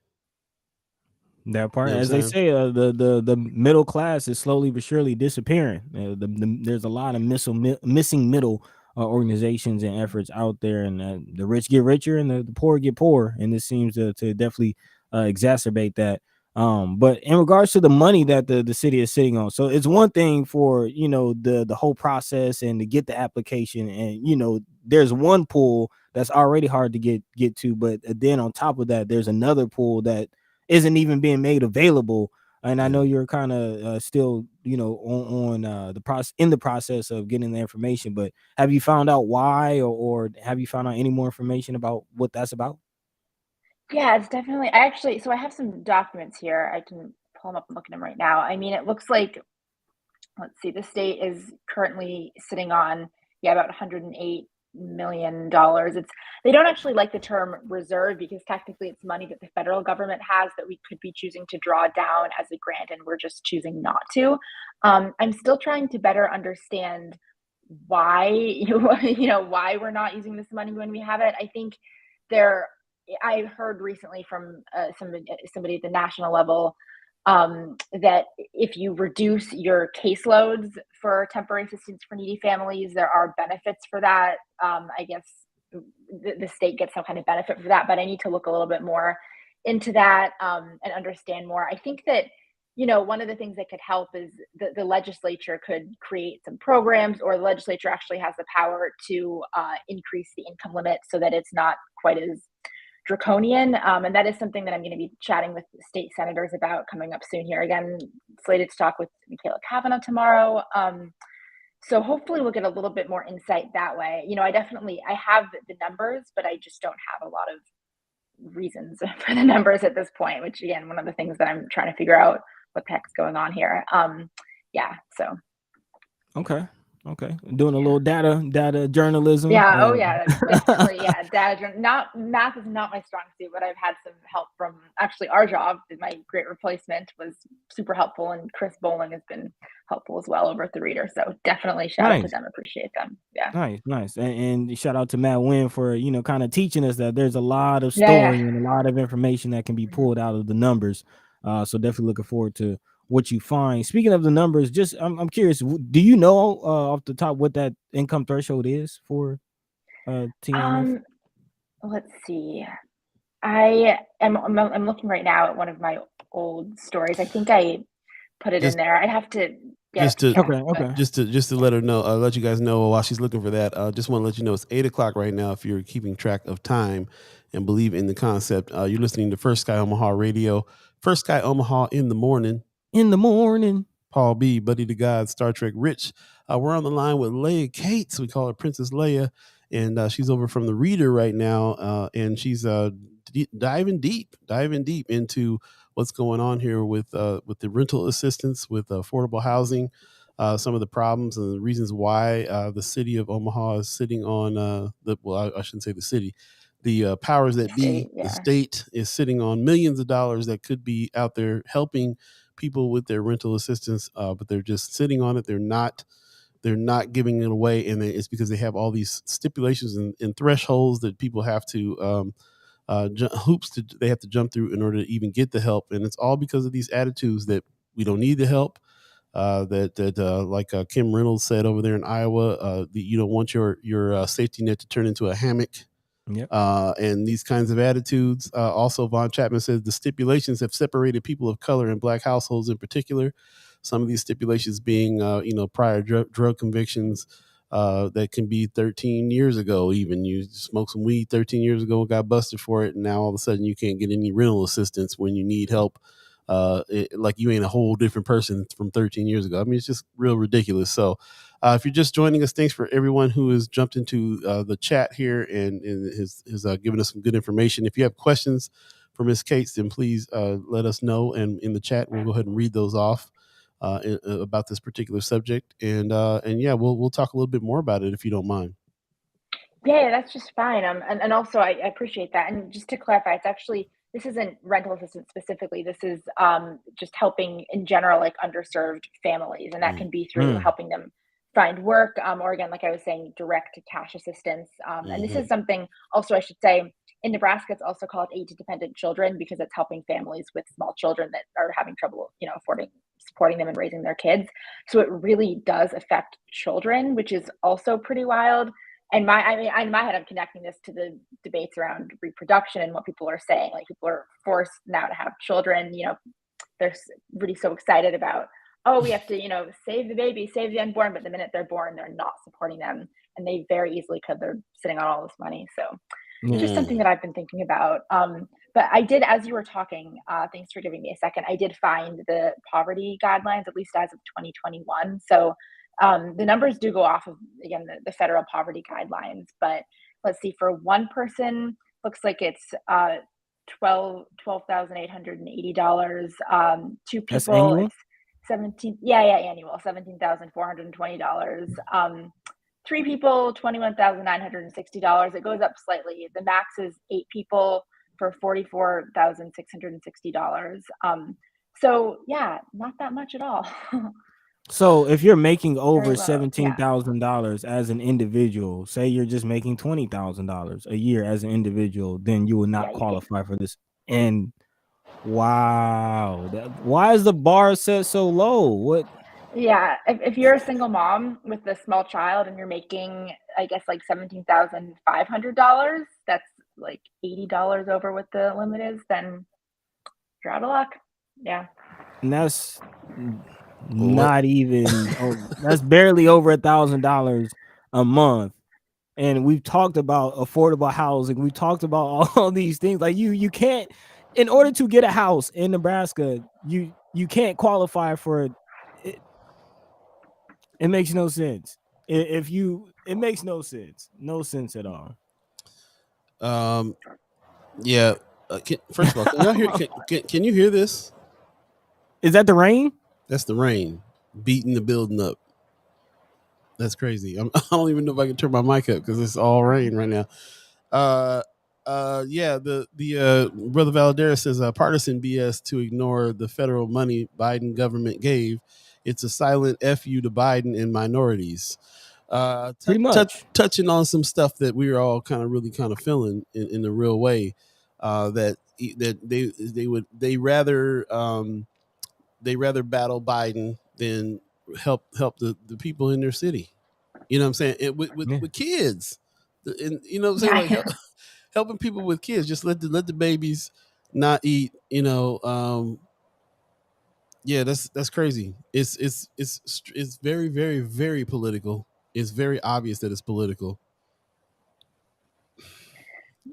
That You part, know what I'm as they saying? say, the middle class is slowly but surely disappearing. There's a lot of missing middle organizations and efforts out there, and the rich get richer and the poor get poorer, and this seems to definitely exacerbate that. But in regards to the money that the city is sitting on, so it's one thing for the whole process and to get the application, and there's one pool that's already hard to get to, but then on top of that, there's another pool that isn't even being made available. And I Yeah. know you're kind of still, on the process in the process of getting the information. But have you found out why, or have you found out any more information about what that's about? yeah, it's definitely. So I have some documents here. I can pull them up and look at them right now. I mean, it looks like, let's see, the state is currently sitting on, yeah, about $108 million. They don't actually like the term reserve, because technically it's money that the federal government has that we could be choosing to draw down as a grant, and we're just choosing not to. I'm still trying to better understand why why we're not using this money when we have it. I think there I heard recently from somebody at the national level, that if you reduce your caseloads for temporary assistance for needy families, there are benefits for that. I guess the state gets some kind of benefit for that, but I need to look a little bit more into that, and understand more. I think that, one of the things that could help is the legislature could create some programs, or the legislature actually has the power to increase the income limit so that it's not quite as draconian. And that is something that I'm going to be chatting with state senators about coming up soon here. Again, slated to talk with Michaela Kavanagh tomorrow. So hopefully we'll get a little bit more insight that way. I have the numbers, but I just don't have a lot of reasons for the numbers at this point, which, again, one of the things that I'm trying to figure out what the heck's going on here. Yeah. So Okay, okay, doing a yeah. little data journalism. Yeah, oh yeah, definitely. Yeah, not math is not my strong suit, but I've had some help from actually our job. My great replacement was super helpful, and Chris Bowling has been helpful as well over at the Reader. So definitely shout out to Nice. them. Appreciate them. Yeah. Nice, nice, and shout out to Matt Wynn for kind of teaching us that there's a lot of Yeah, yeah. story and a lot of information that can be pulled out of the numbers. So definitely looking forward to what you find. Speaking of the numbers, just I'm curious, do you know off the top what that income threshold is for TNF? Let's see. I'm looking right now at one of my old stories. I think I put it in there. I'd have to just to check, okay. just to let her know, let you guys know while she's looking for that. Just want to let you know it's 8:00 right now. If you're keeping track of time and believe in the concept, you're listening to First Sky Omaha Radio. First Sky Omaha in the morning. In the morning. Paul B, Buddi3 Da Gawd, Star Trek Rich. We're on the line with Leah Cates. We call her Princess Leia, and she's over from the Reader right now, and she's diving deep into what's going on here with the rental assistance, with affordable housing, some of the problems and the reasons why the city of Omaha is sitting on I shouldn't say the city. The powers that be, the state is sitting on millions of dollars that could be out there helping people with their rental assistance, but they're just sitting on it. They're not giving it away, and it's because they have all these stipulations and thresholds that people have to hoops they have to jump through in order to even get the help, and it's all because of these attitudes that we don't need the help. Like Kim Reynolds said over there in Iowa, you don't want your safety net to turn into a hammock. Yep. And these kinds of attitudes. Also, Von Chapman says the stipulations have separated people of color and black households in particular. Some of these stipulations being, prior drug convictions that can be 13 years ago. Even you smoked some weed 13 years ago and got busted for it, and now all of a sudden you can't get any rental assistance when you need help. Like you ain't a whole different person from 13 years ago. I mean, it's just real ridiculous. So if you're just joining us, thanks for everyone who has jumped into the chat here and has given us some good information. If you have questions for Ms. Cates, then please let us know. And in the chat, we'll go ahead and read those off about this particular subject. And yeah, we'll talk a little bit more about it if you don't mind. Yeah, that's just fine. And also I appreciate that. And just to clarify, it's actually, this isn't rental assistance specifically. This is just helping in general, like underserved families. And that can be through helping them find work, or again, like I was saying, direct cash assistance. And this is something also, I should say, in Nebraska, it's also called Aid to Dependent Children, because it's helping families with small children that are having trouble, supporting them and raising their kids. So it really does affect children, which is also pretty wild. And in my head, I'm connecting this to the debates around reproduction and what people are saying. Like, people are forced now to have children. They're really so excited about, oh, we have to, save the baby, save the unborn. But the minute they're born, they're not supporting them. And they very easily could. They're sitting on all this money. So it's just something that I've been thinking about. But I did, as you were talking, thanks for giving me a second, I did find the poverty guidelines, at least as of 2021. So the numbers do go off of, again, the federal poverty guidelines. But let's see, for one person, looks like it's $12,880. Two people, it's 17. Annual $17,420. Three people, $21,960. It goes up slightly. The max is 8 people for $44,660. So yeah, not that much at all. So if you're making over $17,000 as an individual, say you're just making $20,000 a year as an individual, then you will not qualify for this. And wow, why is the bar set so low? What? Yeah, if you're a single mom with a small child and you're making, I guess, like $17,500, that's like $80 over what the limit is, then you're out of luck. Yeah. And that's not even, that's barely over $1,000 a month. And we've talked about affordable housing. We talked about all these things. Like you can't, in order to get a house in Nebraska, you can't qualify for it. It makes no sense. It makes no sense. No sense at all. Yeah. First of all, can y'all hear? Can you hear this? Is that the rain? That's the rain beating the building up. That's crazy. I don't even know if I can turn my mic up because it's all rain right now. Yeah. The Brother Valadares says partisan BS to ignore the federal money Biden government gave. It's a silent FU to Biden and minorities. Pretty much touching on some stuff that we were all really feeling in a real way. That that they rather battle Biden than help the people in their city. You know what I'm saying? With kids, and you know what I'm saying, like helping people with kids. Just let the babies not eat. Yeah, that's crazy. It's very, very, very political. It's very obvious that it's political.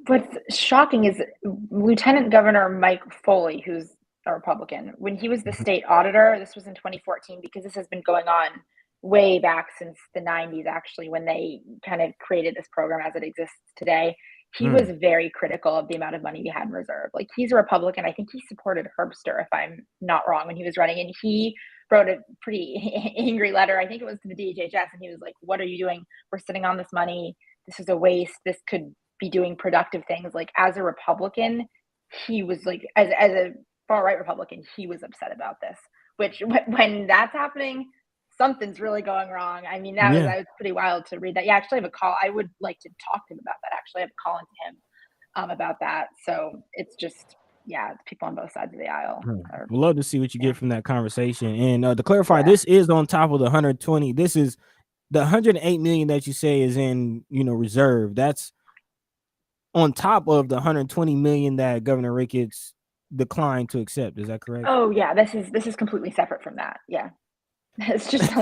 What's shocking is Lieutenant Governor Mike Foley, who's a Republican, when he was the state auditor, this was in 2014, because this has been going on way back since the 90s, actually, when they kind of created this program as it exists today. He was very critical of the amount of money we had in reserve. Like, he's a Republican. I think he supported Herbster, if I'm not wrong, when he was running. And he wrote a pretty angry letter, I think it was to the DHHS, and he was like, what are you doing? We're sitting on this money. This is a waste. This could be doing productive things. Like, as a Republican, he was like, as a far right Republican, he was upset about this, which when that's happening, something's really going wrong. I mean, that was pretty wild to read that. Yeah, actually, I have a call. I would like to talk to him about that. Actually, I have a call into him about that. So it's just, it's people on both sides of the aisle. We'd love to see what you get from that conversation. And to clarify, this is on top of the 120. This is the 108 million that you say is in, reserve. That's on top of the 120 million that Governor Ricketts declined to accept. Is that correct? Oh yeah, this is completely separate from that. Yeah. It's just a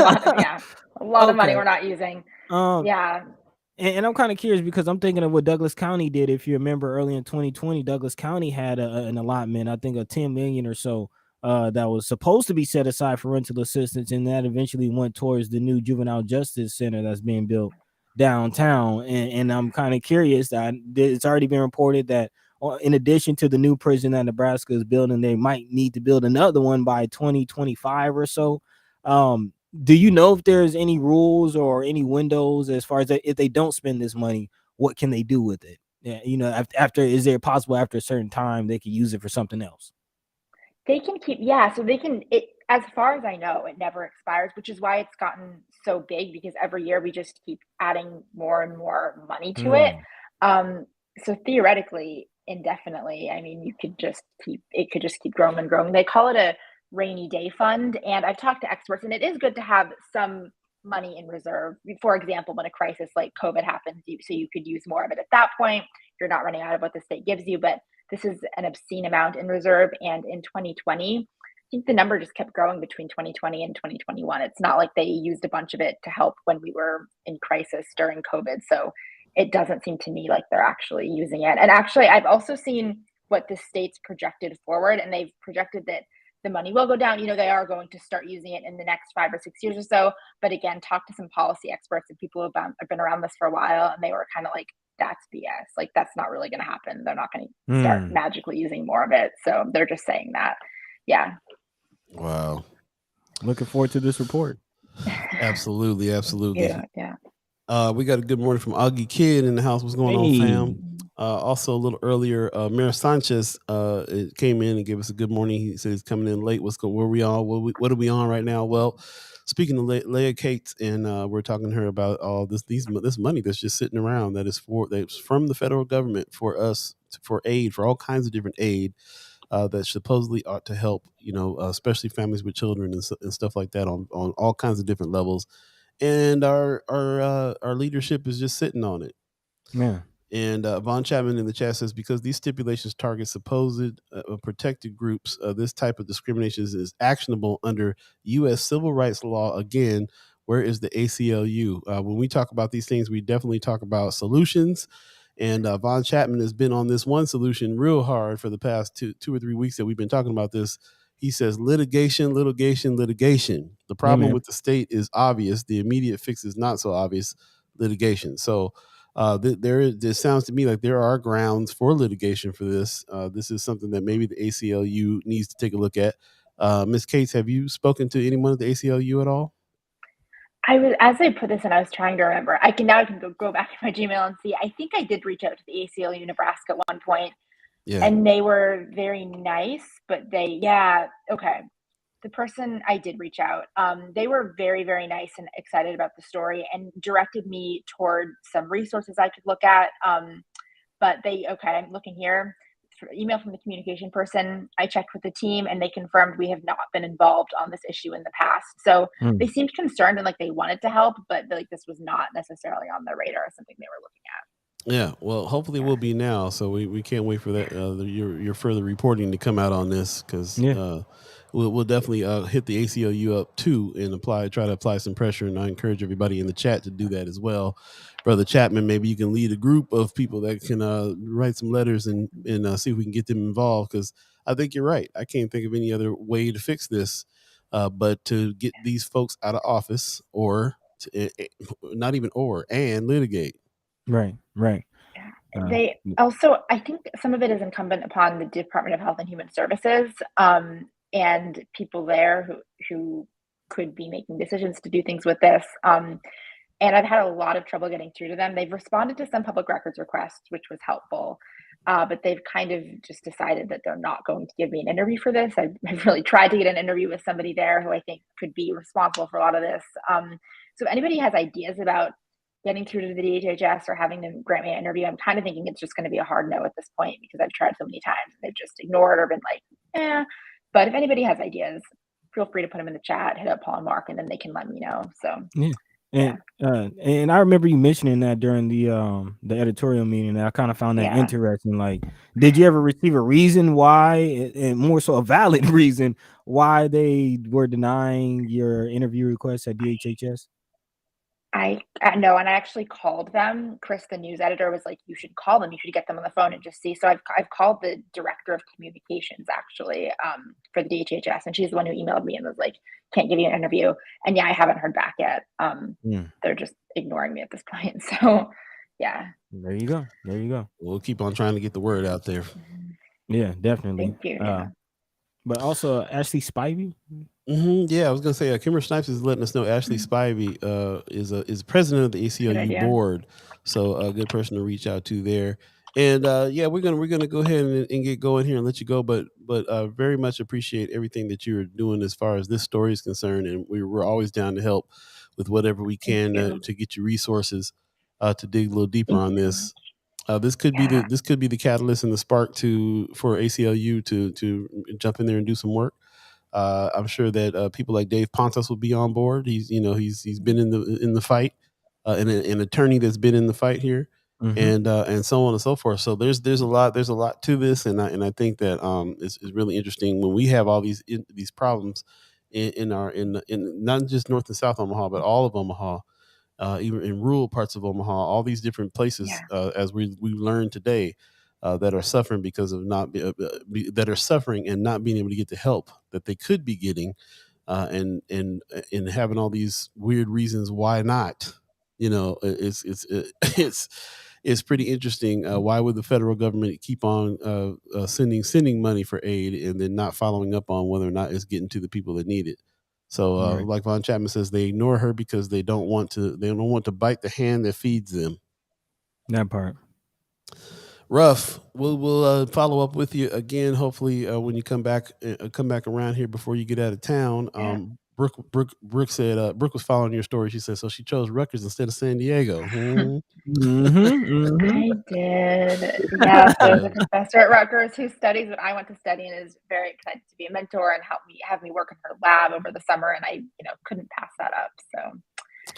lot of money we're not using. And I'm kind of curious because I'm thinking of what Douglas County did. If you remember, early in 2020, Douglas County had an allotment, I think, of 10 million or so that was supposed to be set aside for rental assistance, and that eventually went towards the new juvenile justice center that's being built downtown. And I'm kind of curious that it's already been reported that in addition to the new prison that Nebraska is building, they might need to build another one by 2025 or so. Do you know if there's any rules or any windows as far as that, if they don't spend this money, what can they do with it? Yeah, after, is there possible after a certain time they can use it for something else? They can keep, so they can, as far as I know, it never expires, which is why it's gotten so big, because every year we just keep adding more and more money to it. So theoretically, indefinitely, I mean, it could just keep growing and growing. They call it a rainy day fund. And I've talked to experts, and it is good to have some money in reserve. For example, when a crisis like COVID happens, so you could use more of it at that point. You're not running out of what the state gives you, but this is an obscene amount in reserve. And in 2020, I think the number just kept growing between 2020 and 2021. It's not like they used a bunch of it to help when we were in crisis during COVID. So it doesn't seem to me like they're actually using it. And actually, I've also seen what the state's projected forward, and they've projected that the money will go down. They are going to start using it in the next 5 or 6 years or so. But again, talk to some policy experts and people who have been around this for a while, and they were kind of like, that's BS. Like, that's not really going to happen. They're not going to start magically using more of it. So they're just saying that. Yeah. Wow. Looking forward to this report. Absolutely. Yeah. We got a good morning from Augie Kid in the house. What's going on, fam? Also, a little earlier, Mayor Sanchez came in and gave us a good morning. He said he's coming in late. Where we on? What are we on right now? Well, speaking of Leah Cates, and we're talking to her about all this money that's just sitting around that's from the federal government for us, for aid, for all kinds of different aid that supposedly ought to help, especially families with children and stuff like that on all kinds of different levels. And our leadership is just sitting on it. Yeah. And Von Chapman in the chat says, because these stipulations target supposed protected groups, this type of discrimination is actionable under U.S. civil rights law. Again, where is the ACLU? When we talk about these things, we definitely talk about solutions. And Von Chapman has been on this one solution real hard for the past two or 3 weeks that we've been talking about this. He says litigation. The problem with the state is obvious. The immediate fix is not so obvious. Litigation. So there sounds to me like there are grounds for litigation for this. This is something that maybe the ACLU needs to take a look at. Ms. Cates, have you spoken to anyone at the ACLU at all? As I put this in, I was trying to remember. I can go back to my Gmail and see. I think I did reach out to the ACLU Nebraska at one point. Yeah. And they were very nice, but okay. The person I did reach out, they were very, very nice and excited about the story and directed me toward some resources I could look at. But I'm looking here. email from the communication person. I checked with the team and they confirmed we have not been involved on this issue in the past. So they seemed concerned and like they wanted to help, but like this was not necessarily on their radar as something they were looking at. Yeah, well, hopefully we'll be now. So we can't wait for that your further reporting to come out on this, because we'll definitely hit the ACLU up too and try to apply some pressure. And I encourage everybody in the chat to do that as well. Brother Chapman, maybe you can lead a group of people that can write some letters and see if we can get them involved, because I think you're right. I can't think of any other way to fix this but to get these folks out of office, or not even and litigate. Right. They also, I think some of it is incumbent upon the Department of Health and Human Services and people there who could be making decisions to do things with this. And I've had a lot of trouble getting through to them. They've responded to some public records requests, which was helpful, but they've kind of just decided that they're not going to give me an interview for this. I've really tried to get an interview with somebody there who I think could be responsible for a lot of this. So if anybody has ideas about getting through to the DHHS or having them grant me an interview, I'm kind of thinking it's just going to be a hard no at this point, because I've tried so many times and they've just ignored or been like, eh. But if anybody has ideas, feel free to put them in the chat, hit up Paul and Mark, and then they can let me know. So and I remember you mentioning that during the editorial meeting, and I kind of found that interesting. Like, did you ever receive a reason why, and more so a valid reason why they were denying your interview request at DHHS? I know, and I actually called them. Chris, the news editor, was like, "You should call them. You should get them on the phone and just see." So I've called the director of communications actually for the DHHS, and she's the one who emailed me and was like, "Can't give you an interview." And I haven't heard back yet. They're just ignoring me at this point. So yeah. There you go. We'll keep on trying to get the word out there. Yeah, definitely. Thank you. But also Ashley Spivey. Yeah, I was gonna say Kimber Snipes is letting us know Ashley Spivey is president of the ACLU board, so a good person to reach out to there. And we're gonna go ahead and get going here and let you go, but very much appreciate everything that you're doing as far as this story is concerned, and we're always down to help with whatever we can to get you resources to dig a little deeper on this. This could be the catalyst and the spark for ACLU to jump in there and do some work. I'm sure that people like Dave Pontus will be on board. He's been in the fight, an attorney that's been in the fight here, and so on and so forth. So there's a lot to this, and I think that it's really interesting when we have all these problems in not just North and South Omaha, but all of Omaha. Even in rural parts of Omaha, all these different places, as we learned today, that are suffering because of that are suffering and not being able to get the help that they could be getting, and having all these weird reasons why not. It's pretty interesting. Why would the federal government keep on sending money for aid and then not following up on whether or not it's getting to the people that need it? So, like Von Chapman says, they ignore her because they don't want to bite the hand that feeds them. That part. Rough. We'll follow up with you again. Hopefully, when you come back around here before you get out of town. Brooke said Brooke was following your story. She said so she chose Rutgers instead of San Diego. I did. Yeah. So the professor at Rutgers who studies what I went to study and is very excited to be a mentor and have me work in her lab over the summer, and I couldn't pass that up. So.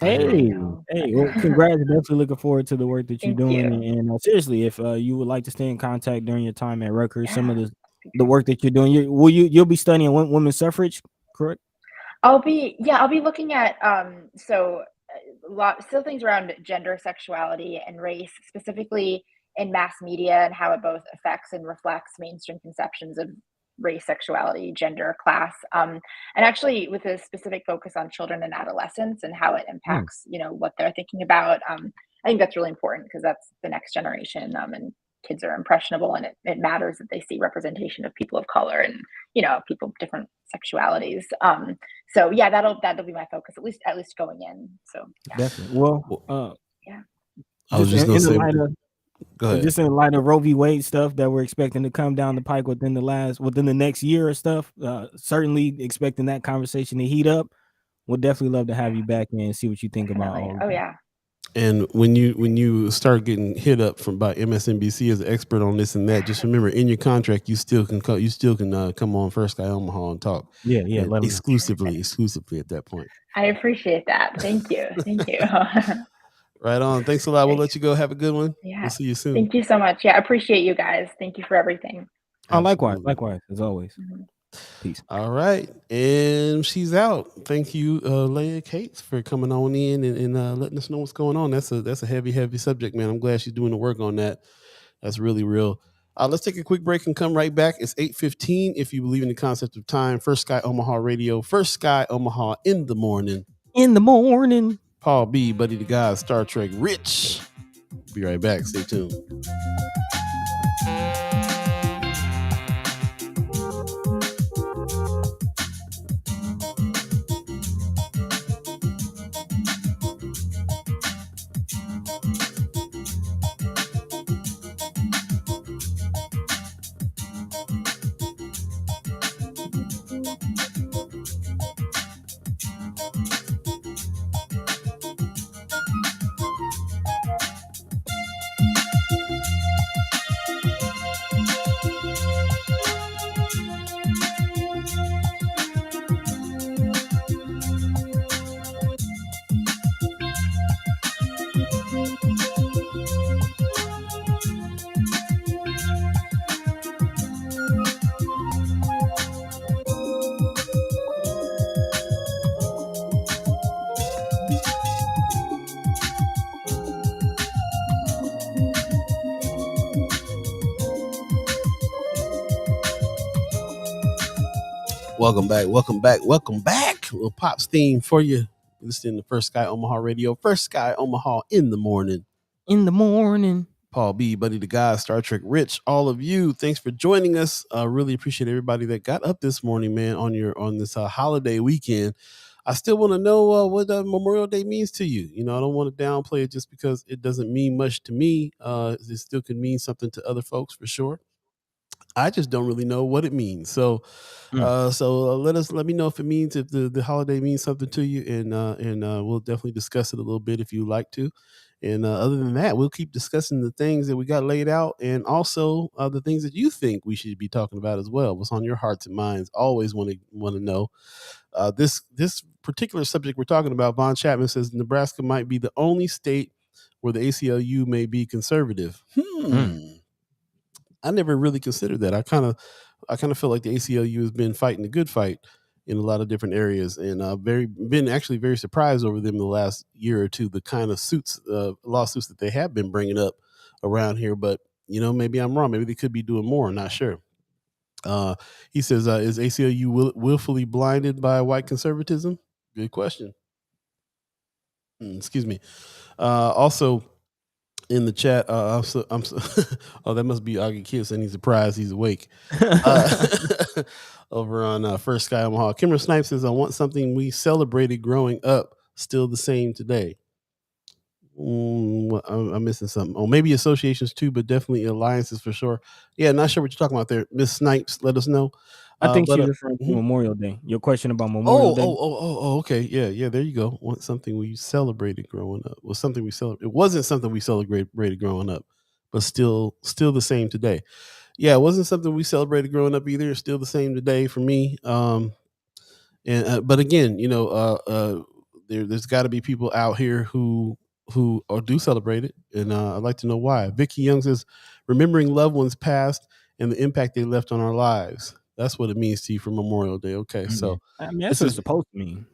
Hey, well, congrats. Definitely looking forward to the work that you're doing. And seriously, if you would like to stay in contact during your time at Rutgers, some of the work that you're doing, you'll be studying women's suffrage, correct? I'll be looking at still things around gender, sexuality, and race, specifically in mass media, and how it both affects and reflects mainstream conceptions of race, sexuality, gender, class, and actually with a specific focus on children and adolescents and how it impacts what they're thinking about. I think that's really important because that's the next generation, and kids are impressionable, and it matters that they see representation of people of color and people of different sexualities. So yeah, that'll be my focus at least going in. So definitely. Well, I was just gonna say. Go ahead. Just in light of Roe v. Wade stuff that we're expecting to come down the pike within the next year or stuff, certainly expecting that conversation to heat up. We'll definitely love to have you back and see what you think about all of that. Yeah. And when you start getting hit up from by MSNBC as an expert on this and that, just remember in your contract you still can come on First Sky Omaha and talk, Yeah, and let them know. exclusively at that point. I appreciate that. Thank you. Thank you. Right on. Thanks a lot. We'll Great. let you go. Have a good one. Yeah. We'll see you soon. Thank you so much. Yeah, I appreciate you guys. Thank you for everything. Oh, likewise, Absolutely. as always. Mhm. Peace. All right, and she's out. Thank you, Leah Cates, for coming on in and letting us know what's going on. That's a heavy subject, man. I'm glad she's doing the work on that. That's really real. Let's take a quick break and come right back. It's 8:15. If you believe in the concept of time, First Sky Omaha Radio, First Sky Omaha in the morning. In the morning. Paul B, Buddi3 Da Gawd, Star Trek, Rich. Be right back. Stay tuned. Welcome back. A little Pops theme for you. Listening to First Sky Omaha Radio, First Sky Omaha in the morning. In the morning. Paul B, Buddi3 Da Gawd, Star Trek, Rich, all of you. Thanks for joining us. Really appreciate everybody that got up this morning, man, on this holiday weekend. I still want to know what Memorial Day means to you. You know, I don't want to downplay it just because it doesn't mean much to me. It still could mean something to other folks for sure. I just don't really know what it means. So, let me know if the holiday means something to you, and we'll definitely discuss it a little bit if you like to. And other than that, we'll keep discussing the things that we got laid out, and also the things that you think we should be talking about as well. What's on your hearts and minds? Always want to know. This particular subject we're talking about, Von Chapman says Nebraska might be the only state where the ACLU may be conservative. I never really considered that. I kind of feel like the ACLU has been fighting a good fight in a lot of different areas, and been actually very surprised over them the last year or two. The kind of lawsuits that they have been bringing up around here, but maybe I'm wrong. Maybe they could be doing more. I'm not sure. He says, "Is ACLU willfully blinded by white conservatism?" Good question. Excuse me. Also, in the chat, oh, that must be Augie Kid saying he's surprised he's awake. Over on First Sky Omaha, Kimmer Snipes says, "I want something we celebrated growing up still the same today." I'm missing something. Oh, maybe associations too, but definitely alliances for sure. Yeah, not sure what you're talking about there, Miss Snipes. Let us know. I think she's referring to Memorial Day. Your question about Memorial Day. Okay. Yeah. There you go. Want something we celebrated growing up? Was something we celebrated? It wasn't something we celebrated growing up, but still the same today. Yeah, it wasn't something we celebrated growing up either. It's still the same today for me. But again, there's got to be people out here who do celebrate it, and I'd like to know why. Vicky Young says, "Remembering loved ones past and the impact they left on our lives. That's what it means to you for Memorial Day." Okay, so I mean, that's what it's supposed to mean.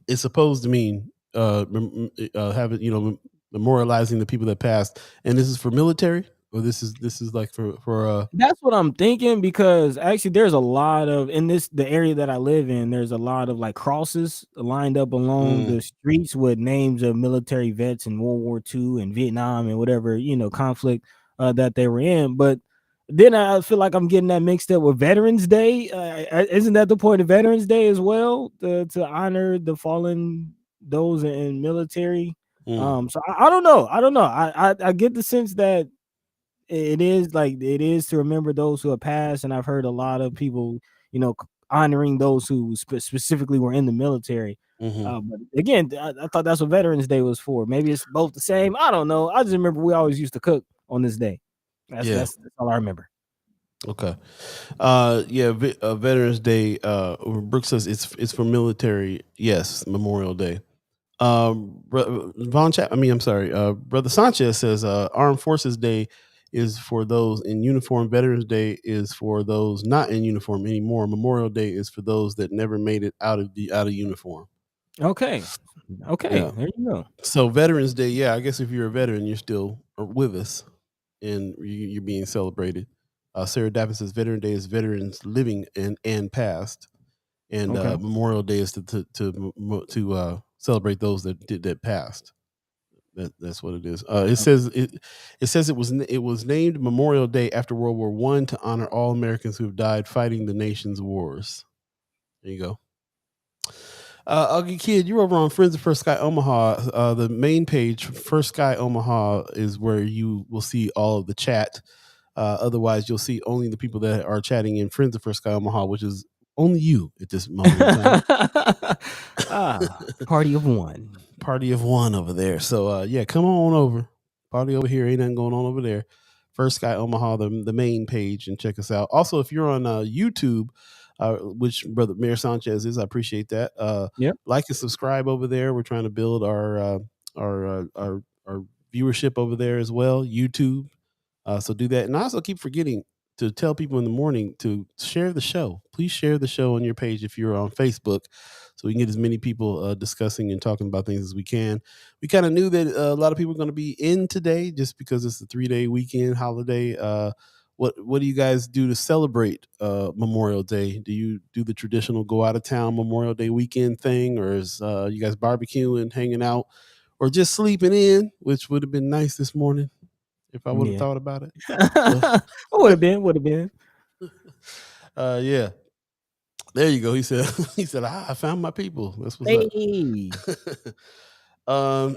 It's supposed to mean having memorializing the people that passed, and this is for military, or this is like for. That's what I'm thinking, because actually there's a lot of the area that I live in. There's a lot of like crosses lined up along the streets with names of military vets in World War II and Vietnam and whatever conflict that they were in, but. Then I feel like I'm getting that mixed up with Veterans Day. Isn't that the point of Veterans Day as well, to honor the fallen, those in military? So I don't know. I get the sense that it is to remember those who have passed, and I've heard a lot of people, honoring those who specifically were in the military. But again, I thought that's what Veterans Day was for. Maybe it's both the same. I don't know. I just remember we always used to cook on this day. That's all I remember. Okay. Veterans Day. Brooks says it's for military. Yes, Memorial Day. Brother Sanchez says Armed Forces Day is for those in uniform. Veterans Day is for those not in uniform anymore. Memorial Day is for those that never made it out of uniform. Okay. Yeah. There you go. So Veterans Day, yeah, I guess if you're a veteran, you're still with us and you're being celebrated. Sarah Davis says Veteran Day is veterans living and past, and Memorial Day is to celebrate those that passed. That's what it is. It says it was named Memorial Day after World War I to honor all Americans who have died fighting the nation's wars. There you go. Ugly Kid, you're over on Friends of First Sky Omaha. The main page, First Sky Omaha, is where you will see all of the chat. Otherwise, you'll see only the people that are chatting in Friends of First Sky Omaha, which is only you at this moment in time. Party of one. Party of one over there. So, come on over. Party over here. Ain't nothing going on over there. First Sky Omaha, the main page, and check us out. Also, if you're on YouTube, which Brother Mayor Sanchez is, I appreciate that. Like and subscribe over there. We're trying to build our viewership over there as well. YouTube. So do that. And I also keep forgetting to tell people in the morning to share the show. Please share the show on your page if you're on Facebook, so we can get as many people discussing and talking about things as we can. We kind of knew that a lot of people are going to be in today just because it's a 3-day weekend holiday. What do you guys do to celebrate Memorial Day? Do you do the traditional go out of town Memorial Day weekend thing, or is you guys barbecuing, hanging out, or just sleeping in, which would have been nice this morning if I would have thought about it? Would have been. Yeah. There you go. He said, I found my people. That's what's up.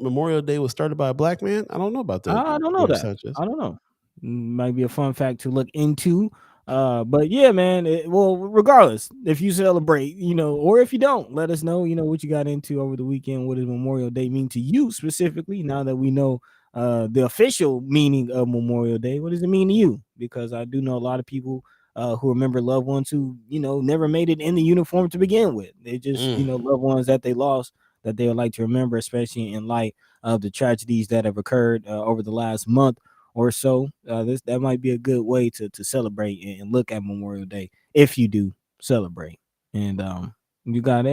Memorial Day was started by a black man. I don't know about that. I don't know that. Sanchez. I don't know. Might be a fun fact to look into. But yeah, man. Regardless, if you celebrate, or if you don't, let us know, what you got into over the weekend. What does Memorial Day mean to you specifically? Now that we know the official meaning of Memorial Day, what does it mean to you? Because I do know a lot of people who remember loved ones who, never made it in the uniform to begin with. They just, loved ones that they lost that they would like to remember, especially in light of the tragedies that have occurred over the last month or so. That might be a good way to celebrate and look at Memorial Day if you do celebrate. And you got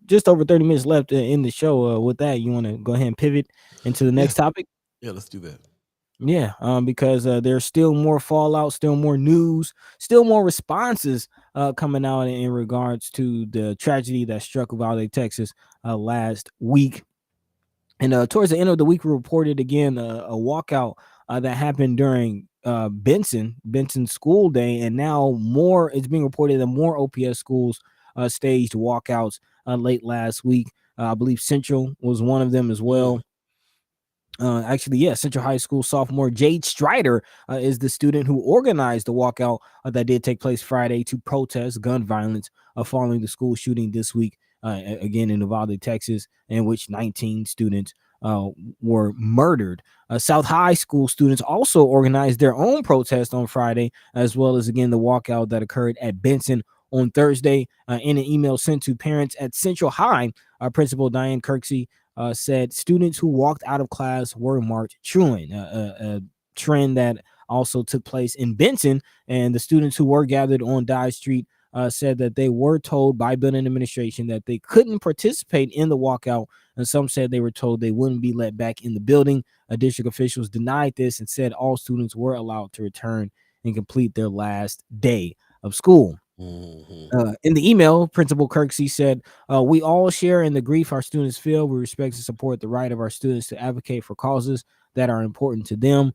just over 30 minutes left in the show. With that, you want to go ahead and pivot into the next topic? Yeah, let's do that. Yeah, because there's still more fallout, still more news, still more responses coming out in regards to the tragedy that struck Uvalde, Texas last week. And towards the end of the week, we reported again a walkout that happened during Benson school day. And now it's being reported that more OPS schools staged walkouts late last week. I believe Central was one of them as well. Central High School sophomore Jade Strider is the student who organized the walkout that did take place Friday to protest gun violence following the school shooting this week, again in Uvalde, Texas, in which 19 students were murdered. South High School students also organized their own protest on Friday, as well as, again, the walkout that occurred at Benson on Thursday. In an email sent to parents at Central High, Principal Diane Kirksey said students who walked out of class were marked truant, a trend that also took place in Benson. And the students who were gathered on Dye Street said that they were told by building administration that they couldn't participate in the walkout. And some said they were told they wouldn't be let back in the building. District officials denied this and said all students were allowed to return and complete their last day of school. In the email, Principal Kirksey said, we all share in the grief our students feel. We respect and support the right of our students to advocate for causes that are important to them.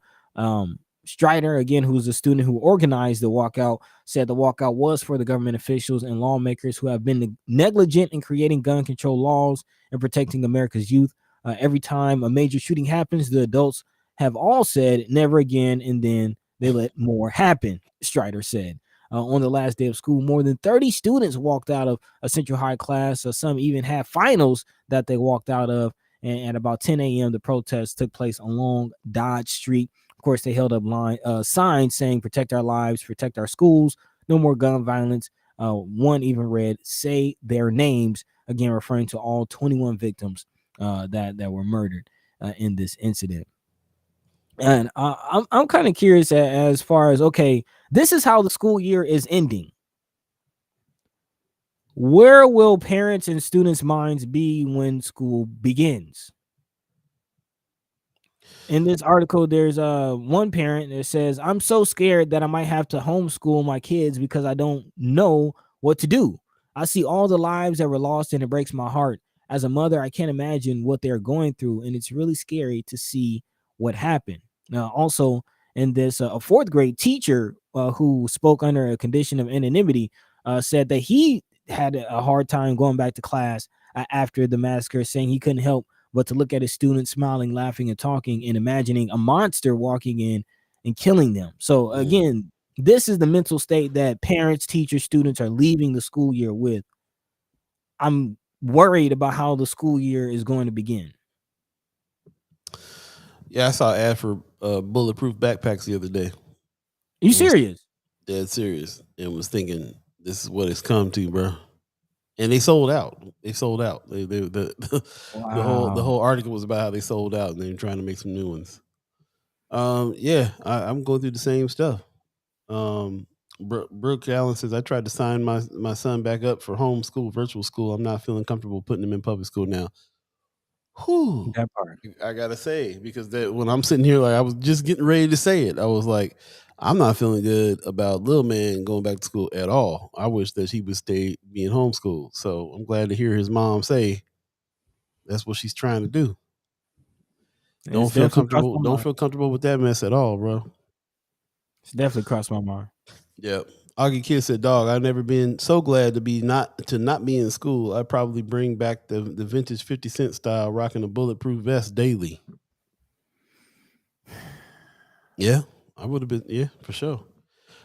Strider, again, who's a student who organized the walkout, said the walkout was for the government officials and lawmakers who have been negligent in creating gun control laws and protecting America's youth. Every time a major shooting happens, the adults have all said never again, and then they let more happen, Strider said. on the last day of school. More than 30 students walked out of a Central High class. Some even had finals that they walked out of. And at about 10 a.m., the protest took place along Dodge Street. Of course, they held up signs saying, "Protect our lives, protect our schools, no more gun violence." One even read, "Say their names," again referring to all 21 victims that were murdered in this incident. And I'm kind of curious as far as, okay, this is how the school year is ending. Where will parents and students' minds be when school begins? In this article, there's one parent that says, "I'm so scared that I might have to homeschool my kids because I don't know what to do. I see all the lives that were lost and it breaks my heart. As a mother, I can't imagine what they're going through, and it's really scary to see what happened." Now, also in this, a fourth grade teacher who spoke under a condition of anonymity said that he had a hard time going back to class after the massacre, saying he couldn't help but to look at his students smiling, laughing, and talking, and imagining a monster walking in and killing them. So again, this is the mental state that parents, teachers, students are leaving the school year with. I'm worried about how the school year is going to begin. Yeah, I saw an ad for bulletproof backpacks the other day. You serious? Dead serious. And was thinking, this is what it's come to, bro. And they sold out. The whole article was about how they sold out, and they're trying to make some new ones. Yeah, I'm going through the same stuff. Brooke Allen says, "I tried to sign my son back up for homeschool, virtual school. I'm not feeling comfortable putting him in public school now." Whew. That part. I gotta say, because when I'm sitting here, like I was just getting ready to say it, I was like, I'm not feeling good about little man going back to school at all. I wish that he would stay being homeschooled. So I'm glad to hear his mom say that's what she's trying to do. Don't feel comfortable with that mess at all, bro. It's definitely crossed my mind. Yep. Augie Kid said, "Dog, I've never been so glad to not be in school. I'd probably bring back the vintage 50 Cent style, rocking a bulletproof vest daily." Yeah, I would have been. Yeah, for sure.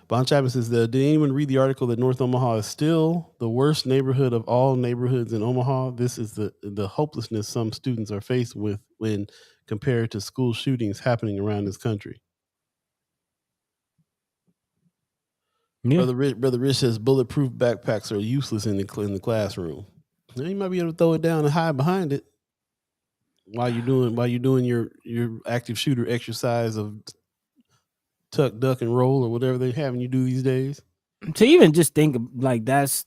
Bon Chapman says, "Did anyone read the article that North Omaha is still the worst neighborhood of all neighborhoods in Omaha? This is the hopelessness some students are faced with when compared to school shootings happening around this country." Yeah. Brother Rich says, "Bulletproof backpacks are useless in the classroom." Now, you might be able to throw it down and hide behind it while you're doing your active shooter exercise of tuck, duck, and roll, or whatever they're having you do these days. To even just think like that's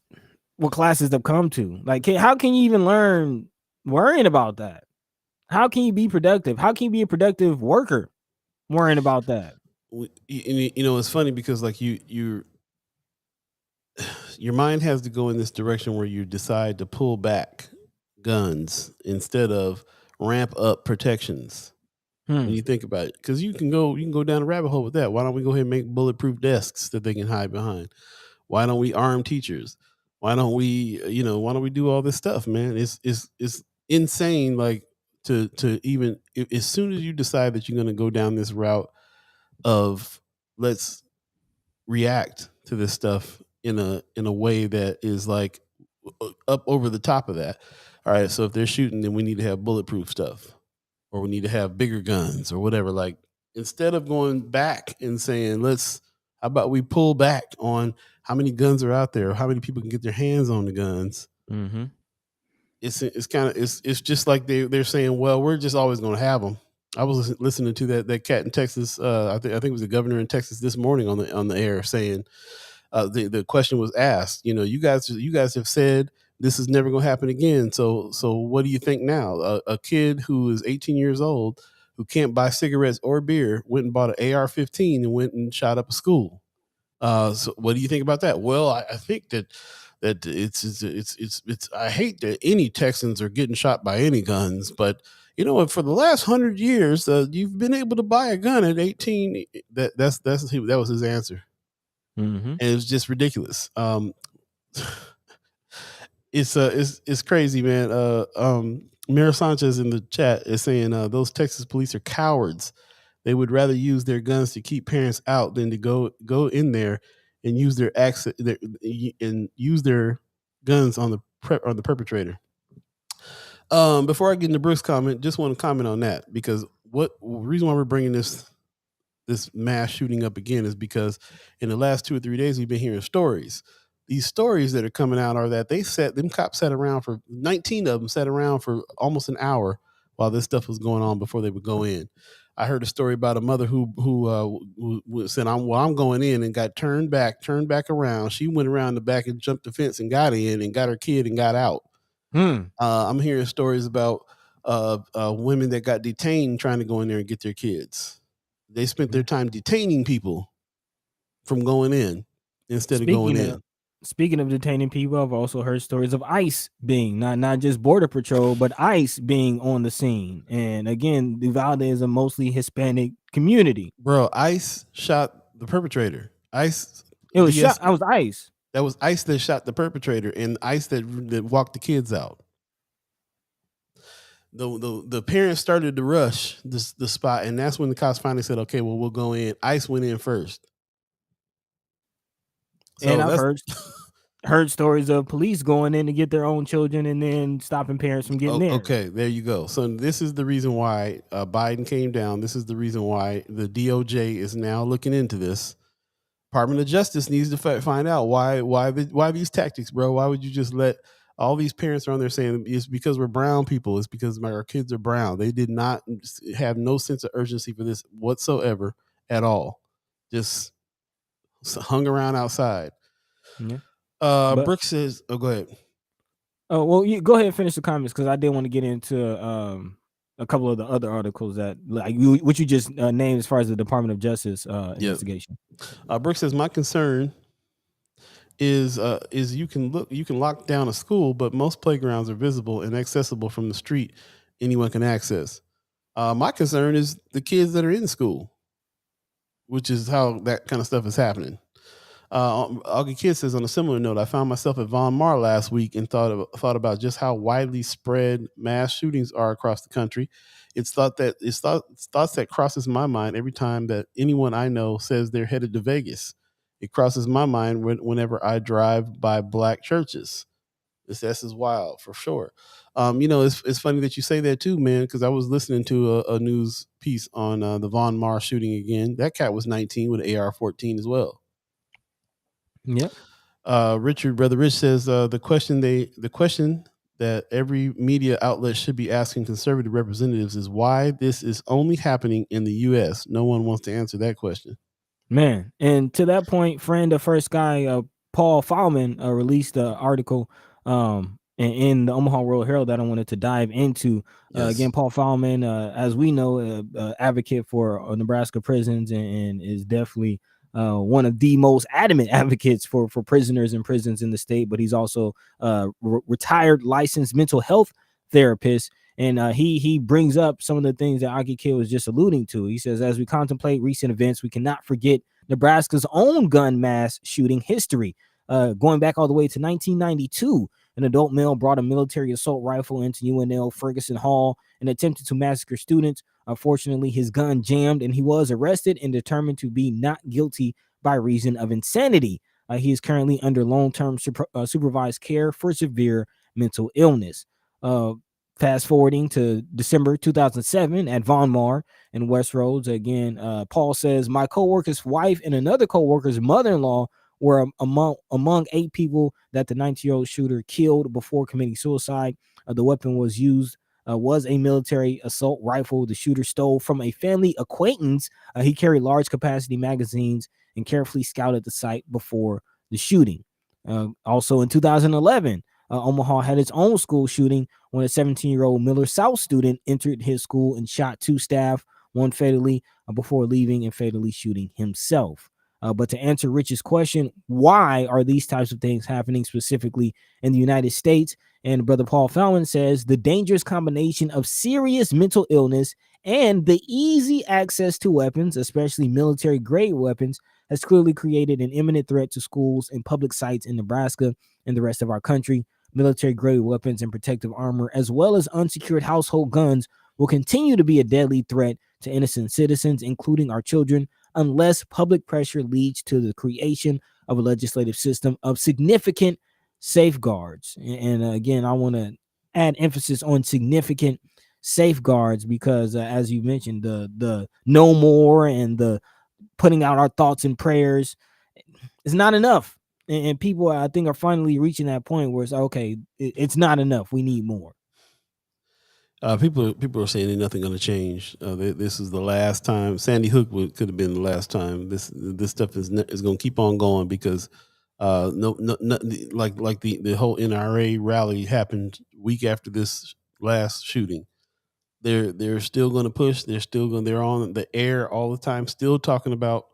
what classes have come to. Like, how can you even learn worrying about that? How can you be productive? How can you be a productive worker worrying about that? It's funny because like your mind has to go in this direction where you decide to pull back guns instead of ramp up protections. When you think about it, because you can go down a rabbit hole with that. Why don't we go ahead and make bulletproof desks that they can hide behind? Why don't we arm teachers? Why don't we do all this stuff, man? It's insane. Like to even as soon as you decide that you're going to go down this route of let's react to this stuff in a way that is like up over the top of that. All right, so if they're shooting, then we need to have bulletproof stuff, or we need to have bigger guns, or whatever. Like instead of going back and saying, how about we pull back on how many guns are out there, or how many people can get their hands on the guns. Mm-hmm. It's just like they're saying, well, we're just always going to have them. I was listening to that cat in Texas. I think it was the governor in Texas this morning on the air saying, the question was asked, you guys have said this is never going to happen again. So what do you think now? A kid who is 18 years old who can't buy cigarettes or beer went and bought an AR-15 and went and shot up a school. So what do you think about that? Well, I think that it's I hate that any Texans are getting shot by any guns, but for the last 100 years, you've been able to buy a gun at 18. That was his answer. Mm-hmm. And it was just ridiculous. It's crazy, man. Mira Sanchez in the chat is saying those Texas police are cowards. They would rather use their guns to keep parents out than to go in there and use their guns on the perpetrator. Before I get into Brooks' comment, just want to comment on that, because the reason why we're bringing this mass shooting up again is because in the last 2 or 3 days we've been hearing stories. These stories that are coming out are that cops sat around for 19 of them sat around for almost an hour while this stuff was going on before they would go in. I heard a story about a mother who said, I'm going in, and got turned back around. She went around the back and jumped the fence and got in and got her kid and got out. I'm hearing stories about women that got detained trying to go in there and get their kids. They spent their time detaining people from going in instead of going in. Speaking of detaining people, I've also heard stories of ICE being not just Border Patrol, but ICE being on the scene. And again, Uvalde is a mostly Hispanic community. Bro, ICE shot the perpetrator. ICE. It was shot. I was ICE. That was ICE that shot the perpetrator, and ICE that walked the kids out. The parents started to rush the spot, and that's when the cops finally said, okay, well, we'll go in. ICE went in first. So and I've heard stories of police going in to get their own children and then stopping parents from getting in. Okay, there you go. So this is the reason why Biden came down. This is the reason why the DOJ is now looking into this. Department of Justice needs to find out why these tactics, bro. Why would you just let all these parents are on there saying it's because we're brown people? It's because our kids are brown. They did not have no sense of urgency for this whatsoever at all. Just hung around outside. Yeah. Brooks says, "Oh, go ahead." Oh well, you go ahead and finish the comments, because I did want to get into a couple of the other articles that what you just named as far as the Department of Justice investigation. Brooks says, "My concern is you can lock down a school, but most playgrounds are visible and accessible from the street. Anyone can access. My concern is the kids that are in school, which is how that kind of stuff is happening." Augie Kid says, on a similar note, I found myself at Von Mar last week and thought about just how widely spread mass shootings are across the country. It's thoughts that crosses my mind every time that anyone I know says they're headed to Vegas. It crosses my mind whenever I drive by black churches. This is wild for sure. It's funny that you say that too, man, because I was listening to a news piece on the Von Mar shooting again. That cat was 19 with an AR-14 as well. Yep. Brother Rich says the question that every media outlet should be asking conservative representatives is why this is only happening in the U.S. No one wants to answer that question. Man, and to that point, friend of First Guy, Paul Fielman released an article in the Omaha World Herald that I wanted to dive into. Yes. Again, Paul Fielman, as we know, advocate for Nebraska prisons and is definitely one of the most adamant advocates for prisoners and prisons in the state, but he's also retired licensed mental health therapist. And he brings up some of the things that Augie Kid was just alluding to. He says, as we contemplate recent events, we cannot forget Nebraska's own gun mass shooting history. Going back all the way to 1992, an adult male brought a military assault rifle into UNL Ferguson Hall and attempted to massacre students. Unfortunately, his gun jammed and he was arrested and determined to be not guilty by reason of insanity. He is currently under long-term supervised care for severe mental illness. Fast forwarding to December 2007 at Von Mar in West Roads. Again, Paul says, my co-worker's wife and another co-worker's mother-in-law were among 8 people that the 19-year-old shooter killed before committing suicide. The weapon was used was a military assault rifle the shooter stole from a family acquaintance. He carried large capacity magazines and carefully scouted the site before the shooting. Also in 2011, Omaha had its own school shooting when a 17-year-old Miller South student entered his school and shot 2 staff, one fatally before leaving and fatally shooting himself. But to answer Rich's question, why are these types of things happening specifically in the United States? And Brother Paul Fielman says the dangerous combination of serious mental illness and the easy access to weapons, especially military-grade weapons, has clearly created an imminent threat to schools and public sites in Nebraska and the rest of our country. Military-grade weapons and protective armor, as well as unsecured household guns, will continue to be a deadly threat to innocent citizens, including our children, unless public pressure leads to the creation of a legislative system of significant safeguards. And again, I want to add emphasis on significant safeguards because, as you mentioned, the no more and the putting out our thoughts and prayers is not enough. And people, I think, are finally reaching that point where it's okay, it's not enough. We need more. People are saying ain't nothing going to change. This is the last time. Sandy Hook could have been the last time. This stuff is going to keep on going because no, like the whole NRA rally happened week after this last shooting. They're still going to push. They're on the air all the time, still talking about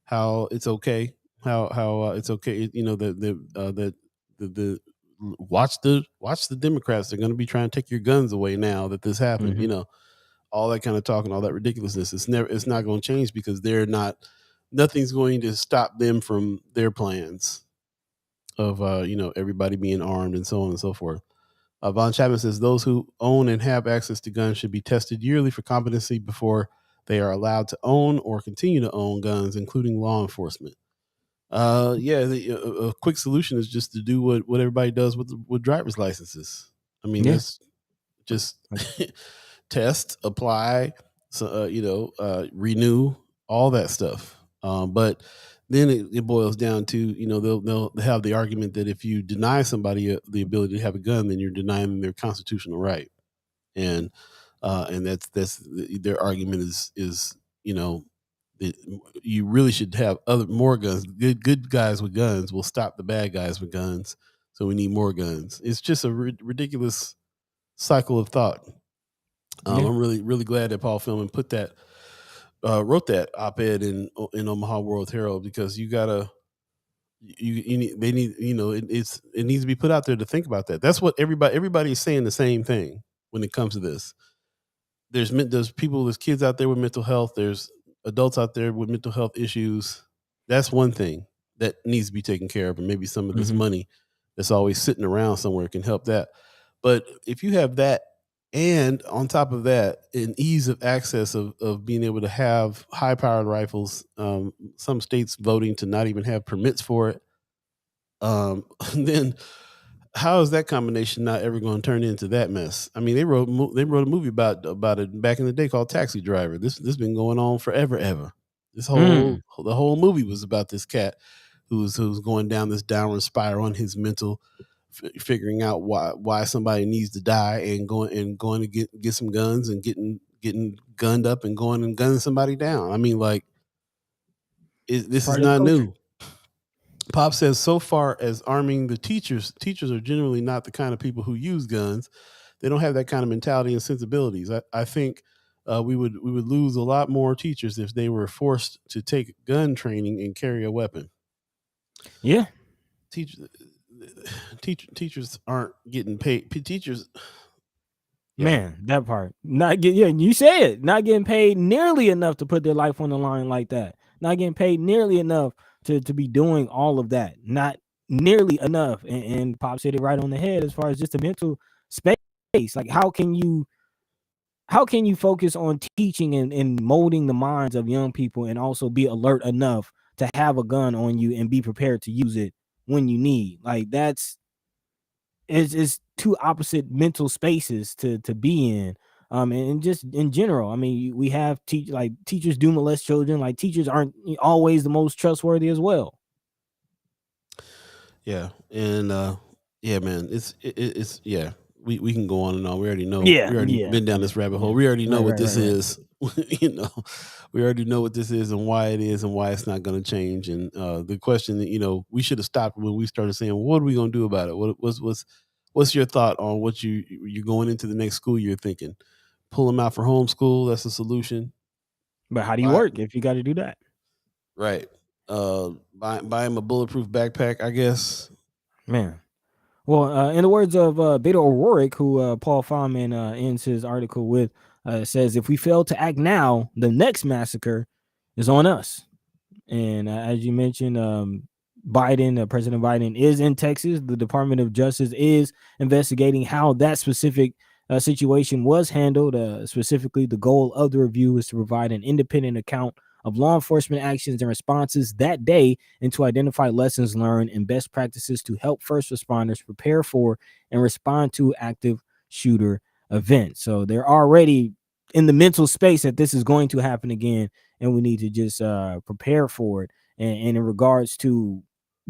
how it's okay, how it's okay. You know that the watch the Democrats. They're going to be trying to take your guns away now that this happened. Mhm. You know, all that kind of talk and all that ridiculousness. It's not going to change because nothing's going to stop them from their plans of everybody being armed and so on and so forth. Von Chapman says those who own and have access to guns should be tested yearly for competency before they are allowed to own or continue to own guns, including law enforcement. A quick solution is just to do what everybody does with driver's licenses. I mean, Yeah. that's just test, apply, renew, all that stuff. But then it boils down to, they'll have the argument that if you deny somebody the ability to have a gun, then you're denying them their constitutional right. And that's their argument is that you really should have more guns. Good guys with guns will stop the bad guys with guns. So we need more guns. It's just a ridiculous cycle of thought. I'm really glad that Paul Fielman wrote that op-ed in Omaha World Herald, because it needs to be put out there to think about that. That's what everybody is saying the same thing when it comes to this. There's kids out there with mental health. There's adults out there with mental health issues. That's one thing that needs to be taken care of, and maybe some of this money that's always sitting around somewhere can help that. But if you have that, and on top of that, an ease of access of being able to have high-powered rifles, some states voting to not even have permits for it, then how is that combination not ever going to turn into that mess? I mean, they wrote a movie about it back in the day called Taxi Driver. This been going on forever, ever. The whole movie was about this cat who's going down this downward spiral on his mental, figuring out why somebody needs to die, and going to get some guns and getting gunned up and going and gunning somebody down. I mean, like, this is not new. Pop says, so far as arming the teachers are generally not the kind of people who use guns. They don't have that kind of mentality and sensibilities. I think we would lose a lot more teachers if they were forced to take gun training and carry a weapon. Yeah. Teachers aren't getting paid. Teachers, man, that part. You say it. Not getting paid nearly enough to put their life on the line like that. Not getting paid nearly enough to be doing all of that. Not nearly enough. And Pop said it right on the head as far as just the mental space. Like, how can you focus on teaching and molding the minds of young people and also be alert enough to have a gun on you and be prepared to use it when you need? Like, it's two opposite mental spaces to be in. And just in general, I mean, we have teachers do molest children. Like, teachers aren't always the most trustworthy as well. Yeah, and man, it's we can go on and on. We already know. Yeah, we already been down this rabbit hole. We already know what this is. We already know what this is and why it is and why it's not going to change. And the question that we should have stopped when we started saying, well, what are we going to do about it? What's your thought on what you're going into the next school year thinking? Pull them out for homeschool. That's a solution. But how do you work if you got to do that? Right. Buy him a bulletproof backpack, I guess. Man. Well, in the words of Beto O'Rourke, who Paul Fielman ends his article with, says, if we fail to act now, the next massacre is on us. And as you mentioned, President Biden is in Texas. The Department of Justice is investigating how that specific situation was handled. Specifically, the goal of the review is to provide an independent account of law enforcement actions and responses that day, and to identify lessons learned and best practices to help first responders prepare for and respond to active shooter events. So they're already in the mental space that this is going to happen again, and we need to just prepare for it. And in regards to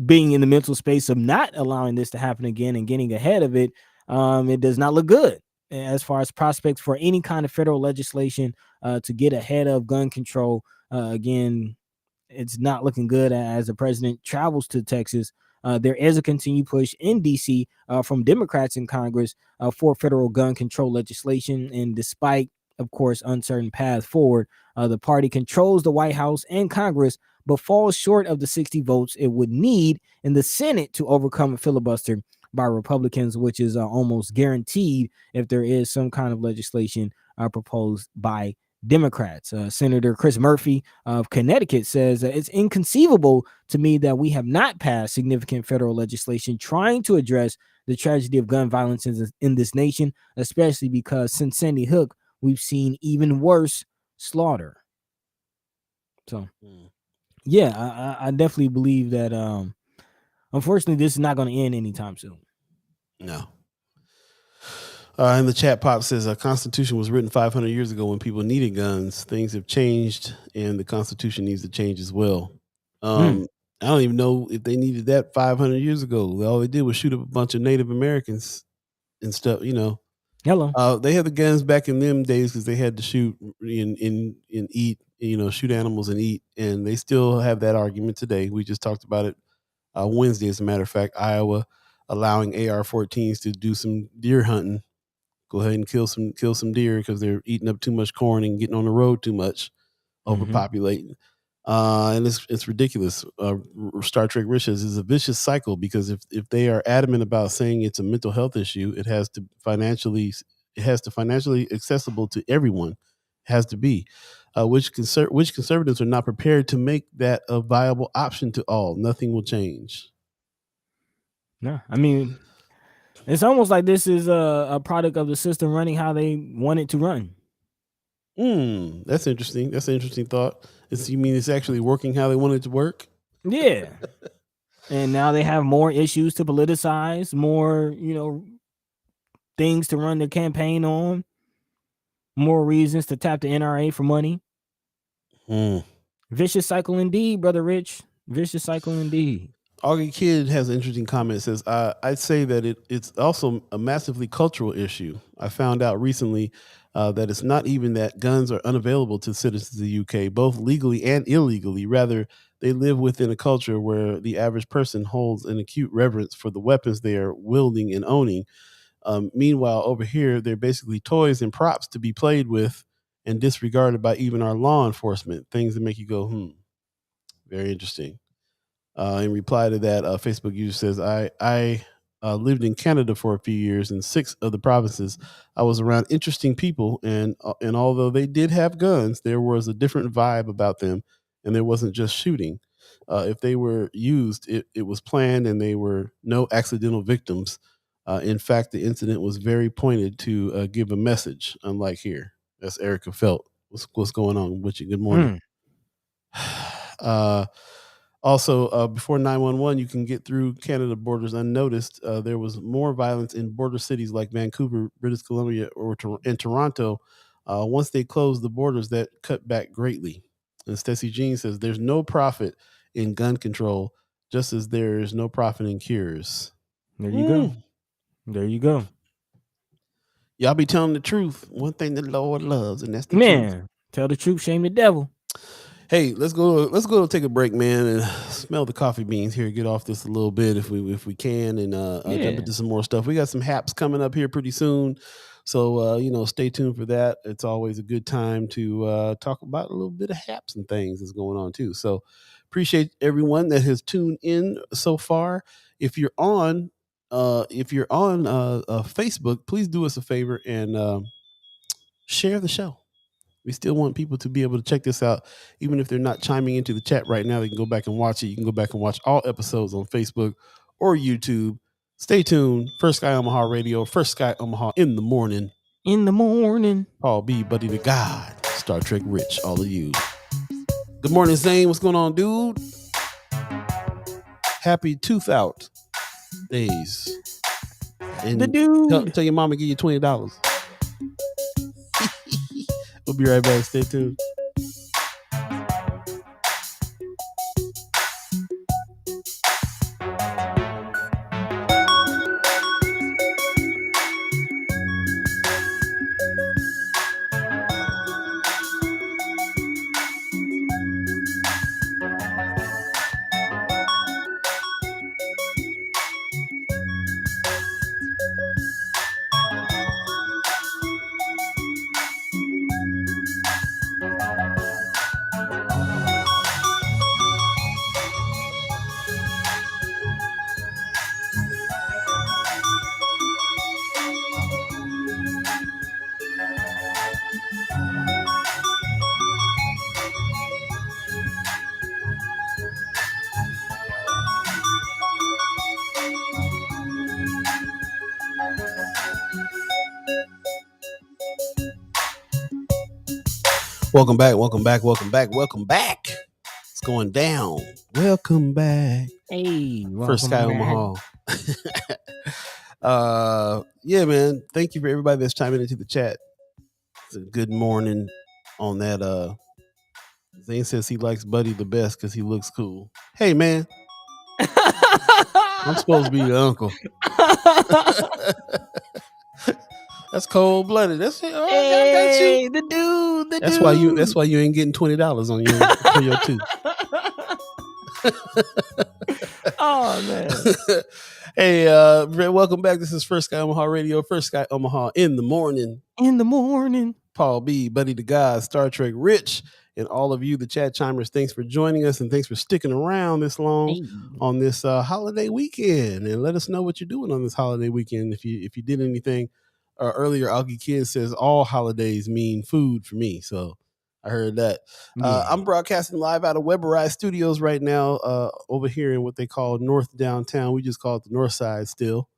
being in the mental space of not allowing this to happen again and getting ahead of it, it does not look good as far as prospects for any kind of federal legislation to get ahead of gun control. Again, it's not looking good as the president travels to Texas. There is a continued push in DC from Democrats in Congress for federal gun control legislation. And despite, of course, uncertain path forward, the party controls the White House and Congress, but falls short of the 60 votes it would need in the Senate to overcome a filibuster by Republicans, which is almost guaranteed if there is some kind of legislation proposed by Democrats. Senator Chris Murphy of Connecticut says that it's inconceivable to me that we have not passed significant federal legislation trying to address the tragedy of gun violence in this nation, especially because since Sandy Hook, we've seen even worse slaughter. So, yeah, I definitely believe that, unfortunately, this is not going to end anytime soon. No. And the chat pop says a Constitution was written 500 years ago when people needed guns. Things have changed, and the Constitution needs to change as well. I don't even know if they needed that 500 years ago. All they did was shoot up a bunch of Native Americans and stuff. Hello. They had the guns back in them days because they had to shoot and eat. Shoot animals and eat, and they still have that argument today. We just talked about it Wednesday, as a matter of fact. Iowa allowing AR-14s to do some deer hunting. Go ahead and kill some deer because they're eating up too much corn and getting on the road too much, overpopulating. And it's ridiculous. Star Trek Rich says it's a vicious cycle because if they are adamant about saying it's a mental health issue, it has to financially accessible to everyone. It has to be, which conservatives are not prepared to make that a viable option to all. Nothing will change. No, I mean, it's almost like this is a product of the system running how they want it to run. That's interesting. That's an interesting thought. You mean it's actually working how they want it to work? Yeah. And now they have more issues to politicize, more, things to run their campaign on, more reasons to tap the NRA for money. Vicious cycle indeed, Brother Rich. Vicious cycle indeed. Augie Kid has an interesting comment. It says, I'd say that it's also a massively cultural issue. I found out recently that it's not even that guns are unavailable to citizens of the UK, both legally and illegally. Rather, they live within a culture where the average person holds an acute reverence for the weapons they are wielding and owning. Meanwhile, over here, they're basically toys and props to be played with and disregarded by even our law enforcement. Things that make you go, very interesting. In reply to that, Facebook user says, I lived in Canada for a few years. In 6 of the provinces, I was around interesting people, and although they did have guns, there was a different vibe about them, and there wasn't just shooting. If they were used, it was planned, and there were no accidental victims. In fact, the incident was very pointed to give a message, unlike here. That's Erica Felt. What's going on with you? Good morning. Also, before 911, you can get through Canada borders unnoticed. There was more violence in border cities like Vancouver, British Columbia, and Toronto. Once they closed the borders, that cut back greatly. And Stacey Jean says, there's no profit in gun control, just as there is no profit in cures. There you go. There you go. Y'all be telling the truth. One thing the Lord loves, and that's the truth. Tell the truth, shame the devil. Hey, let's go take a break, man, and smell the coffee beans here. Get off this a little bit if we can, and jump into some more stuff. We got some haps coming up here pretty soon, so stay tuned for that. It's always a good time to talk about a little bit of haps and things that's going on too. So appreciate everyone that has tuned in so far. If you're on Facebook, please do us a favor and share the show. We still want people to be able to check this out. Even if they're not chiming into the chat right now, they can go back and watch it. You can go back and watch all episodes on Facebook or YouTube. Stay tuned. First Sky Omaha Radio, First Sky Omaha in the morning. In the morning. Paul B, Buddi3 Da Gawd, Star Trek Rich, all of you. Good morning, Zane. What's going on, dude? Happy tooth out days. And The dude. tell your mama to give you $20. We'll be right back. Stay tuned. Welcome back. It's going down. Welcome back. Hey, First Sky Omaha. Yeah, man. Thank you for everybody that's chiming into the chat. It's a good morning on that. Zane says he likes Buddi the best because he looks cool. Hey, man. I'm supposed to be your uncle. That's cold blooded. That's it. Oh, hey, I got you. The dude. That's why you ain't getting $20 on for your tooth. Oh man. Hey, welcome back. This is First Sky Omaha Radio. First Sky Omaha in the morning. Paul B, Buddi3 Da Gawd, Star Trek Rich, and all of you, the chat chimers. Thanks for joining us and thanks for sticking around this long on this holiday weekend. And let us know what you're doing on this holiday weekend. If you did anything. Earlier, Augie Kid says all holidays mean food for me. So I heard that. Yeah. I'm broadcasting live out of Weberized Studios right now over here in what they call North Downtown. We just call it the North Side still.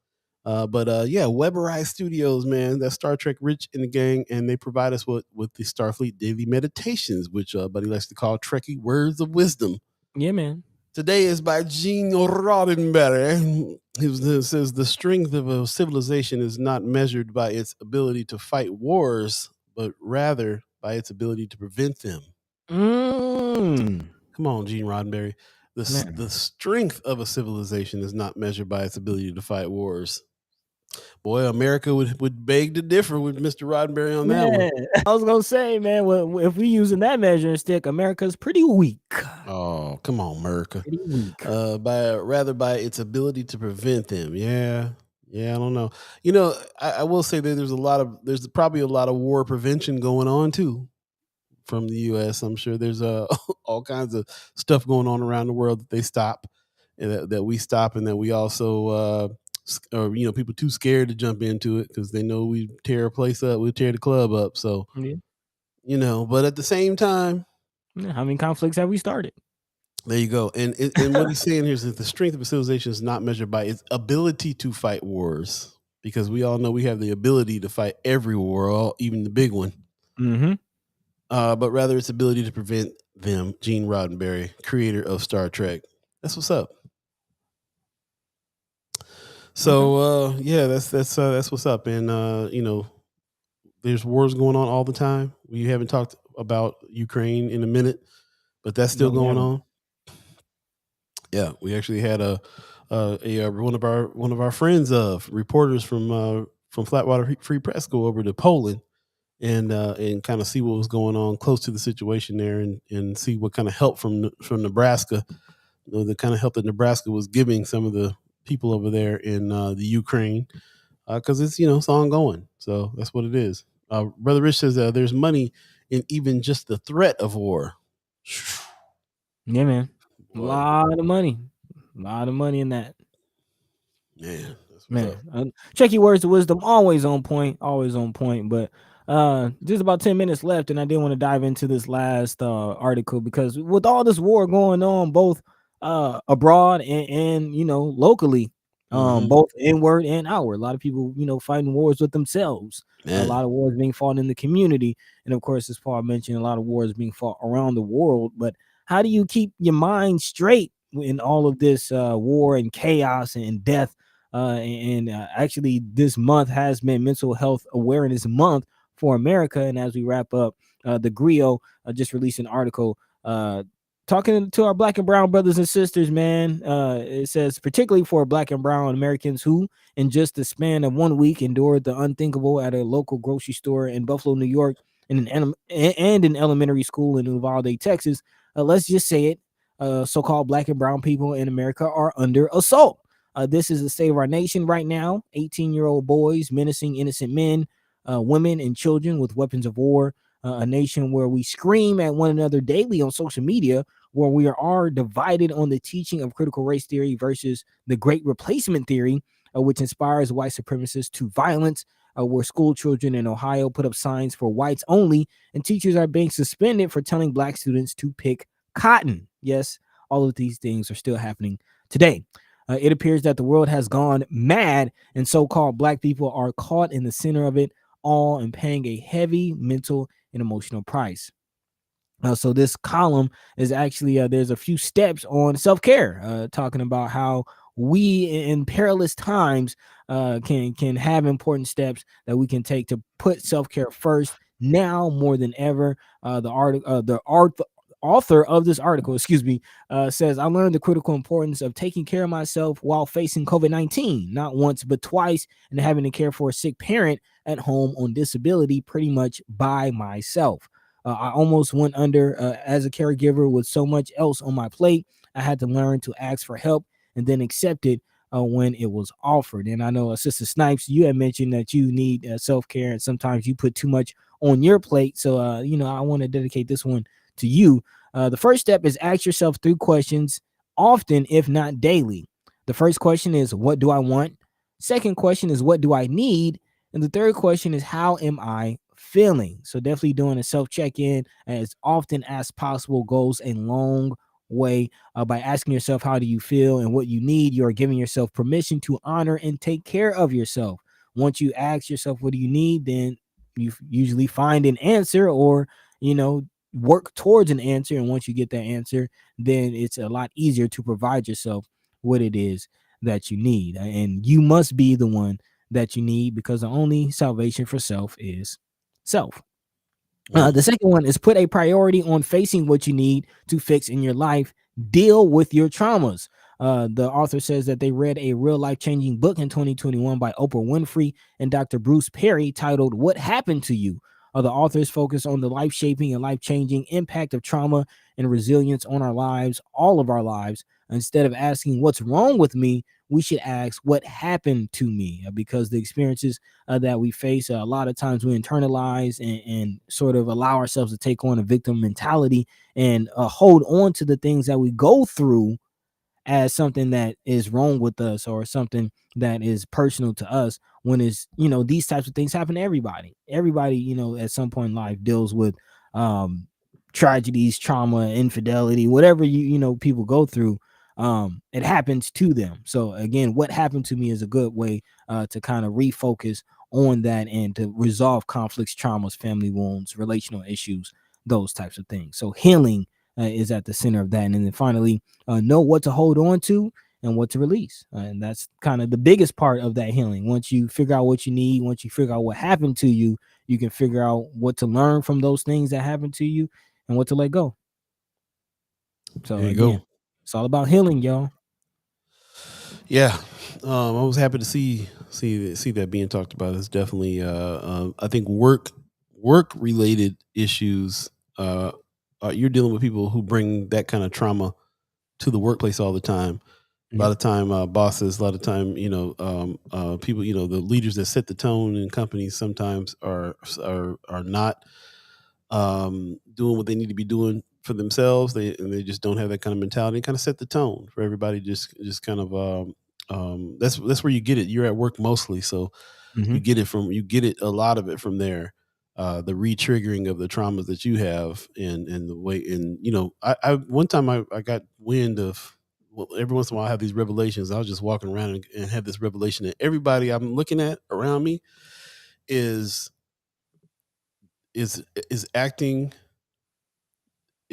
But yeah, Weberized Studios, man. That's Star Trek Rich and the gang. And they provide us with the Starfleet Daily Meditations, which Buddy likes to call Trekkie Words of Wisdom. Yeah, man. Today is by Gene Roddenberry. It says the strength of a civilization is not measured by its ability to fight wars, but rather by its ability to prevent them. Come on, Gene Roddenberry. The strength of a civilization is not measured by its ability to fight wars. Boy, America would beg to differ with Mr. Roddenberry on that one. I was going to say, man, well, if we're using that measuring stick, America's pretty weak. Oh, come on, America. Pretty weak. By its ability to prevent them. Yeah, I don't know. You know, I will say that there's probably a lot of war prevention going on, too, from the U.S. I'm sure there's all kinds of stuff going on around the world that they stop, and that we stop, and that we also... or people too scared to jump into it because they know we tear a place up, we tear the club up. So, but at the same time, how many conflicts have we started? There you go. And what he's saying here is that the strength of a civilization is not measured by its ability to fight wars, because we all know we have the ability to fight every war, even the big one. But rather its ability to prevent them. Gene Roddenberry, creator of Star Trek. That's what's up. So that's what's up, and there's wars going on all the time. We haven't talked about Ukraine in a minute, but that's still going on. Yeah, we actually had one of our friends, reporters from Flatwater Free Press, go over to Poland and kind of see what was going on close to the situation there, and see what kind of help from Nebraska, the kind of help that Nebraska was giving some of the people over there in the Ukraine, because it's ongoing. So that's what it is. Brother Rich says there's money in even just the threat of war. Yeah, man. A lot of money in that. Man. Trekkie Words of Wisdom, always on point. But just about 10 minutes left, and I did want to dive into this last article, because with all this war going on, both abroad and locally, both inward and outward, a lot of people fighting wars with themselves. A lot of wars being fought in the community, and of course, as Paul mentioned, a lot of wars being fought around the world. But How do you keep your mind straight in all of this war and chaos and death? Actually, this month has been Mental Health Awareness Month for America. And as we wrap up, the Griot just released an article talking to our Black and brown brothers and sisters, man. It says, particularly for Black and brown Americans who, in just the span of 1 week, endured the unthinkable at a local grocery store in Buffalo, New York, and an elementary school in Uvalde, Texas. Let's just say it. So-called Black and brown people in America are under assault. This is the state of our nation right now. 18-year-old boys menacing innocent men, women, and children with weapons of war. A nation where we scream at one another daily on social media, where we are divided on the teaching of critical race theory versus the great replacement theory, which inspires white supremacists to violence, where school children in Ohio put up signs for whites only, and teachers are being suspended for telling Black students to pick cotton. Yes, all of these things are still happening today. It appears that the world has gone mad, and so-called Black people are caught in the center of it all and paying a heavy mental and emotional price. So this column is actually there's a few steps on self-care, talking about how we in perilous times can have important steps that we can take to put self-care first now more than ever. Author of this article, says, I learned the critical importance of taking care of myself while facing COVID-19, not once but twice, and having to care for a sick parent at home on disability pretty much by myself. I almost went under as a caregiver with so much else on my plate. I had to learn to ask for help and then accept it when it was offered. And I know, Sister Snipes, you had mentioned that you need self-care, and sometimes you put too much on your plate. So, I want to dedicate this one to you. The first step is ask yourself 3 questions, often, if not daily. The first question is, what do I want? Second question is, what do I need? And the third question is, how am I feeling? So definitely doing a self check-in as often as possible goes a long way. By asking yourself, how do you feel and what you need, you are giving yourself permission to honor and take care of yourself. Once you ask yourself, what do you need, then you usually find an answer, or work towards an answer. And once you get that answer, then it's a lot easier to provide yourself what it is that you need. And you must be the one that you need, because the only salvation for self is self. The second one is put a priority on facing what you need to fix in your life. Deal with your traumas. The author says that they read a real life-changing book in 2021 by Oprah Winfrey and Dr. Bruce Perry titled What Happened to You? The authors focus on the life-shaping and life-changing impact of trauma and resilience on our lives, all of our lives. Instead of asking what's wrong with me, we should ask what happened to me, because the experiences that we face, a lot of times we internalize and sort of allow ourselves to take on a victim mentality and hold on to the things that we go through as something that is wrong with us, or something that is personal to us, when is these types of things happen to everybody at some point in life deals with tragedies, trauma, infidelity, whatever people go through. It happens to them. So again, what happened to me is a good way to kind of refocus on that and to resolve conflicts, traumas, family wounds, relational issues, those types of things. So healing is at the center of that. And then finally, know what to hold on to and what to release. And that's kind of the biggest part of that healing. Once you figure out what you need, once you figure out what happened to you, you can figure out what to learn from those things that happened to you and what to let go. So again, it's all about healing, y'all. Yeah, I was happy to see that being talked about. It's definitely, I think work related issues. You're dealing with people who bring that kind of trauma to the workplace all the time. A lot of time, bosses. A lot of time, people. The leaders that set the tone in companies sometimes are not doing what they need to be doing for themselves. They just don't have that kind of mentality. And kind of set the tone for everybody. Just kind of that's where you get it. You're at work mostly, so you get it a lot of it from there. The re-triggering of the traumas that you have, and the way, and I one time I got wind of, well, every once in a while I have these revelations. I was just walking around and had this revelation that everybody I'm looking at around me is acting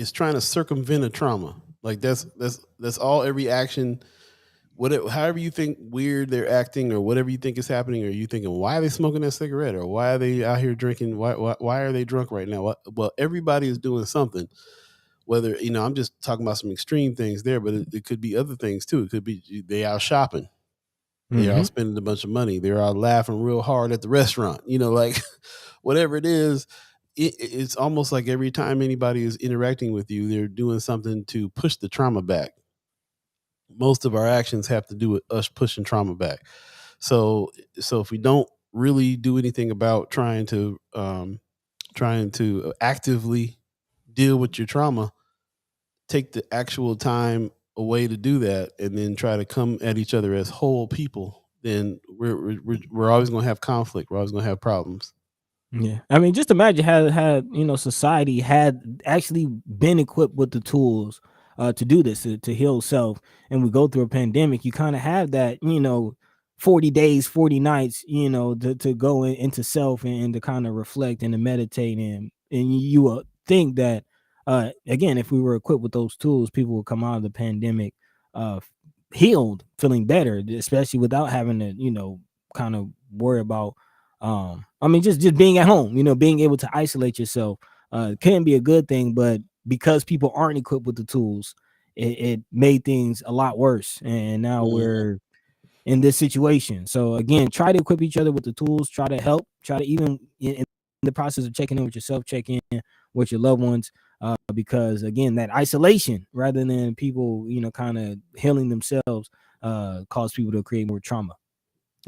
is trying to circumvent a trauma. Like that's all. Every action, whatever, however you think weird they're acting, or whatever you think is happening, or you thinking, why are they smoking that cigarette, or why are they out here drinking? Why are they drunk right now? Well, everybody is doing something. Whether I'm just talking about some extreme things there, but it could be other things too. It could be they out shopping, they're out spending a bunch of money, they're out laughing real hard at the restaurant. Like whatever it is. It's almost like every time anybody is interacting with you, they're doing something to push the trauma back. Most of our actions have to do with us pushing trauma back. So if we don't really do anything about trying to actively deal with your trauma, take the actual time away to do that, and then try to come at each other as whole people, then we're always going to have conflict. We're always going to have problems. Yeah, I mean, just imagine had society had actually been equipped with the tools to do this, to heal self, and we go through a pandemic. You kind of have that 40 days, 40 nights, to go into self and to kind of reflect and to meditate, and you will think that again, if we were equipped with those tools, people would come out of the pandemic healed, feeling better, especially without having to kind of worry about I mean, just being at home, being able to isolate yourself can be a good thing, but because people aren't equipped with the tools, it made things a lot worse. And now we're in this situation. So again, try to equip each other with the tools, try to help, try to even in the process of checking in with yourself, check in with your loved ones. Because again, that isolation rather than people, kind of healing themselves, cause people to create more trauma.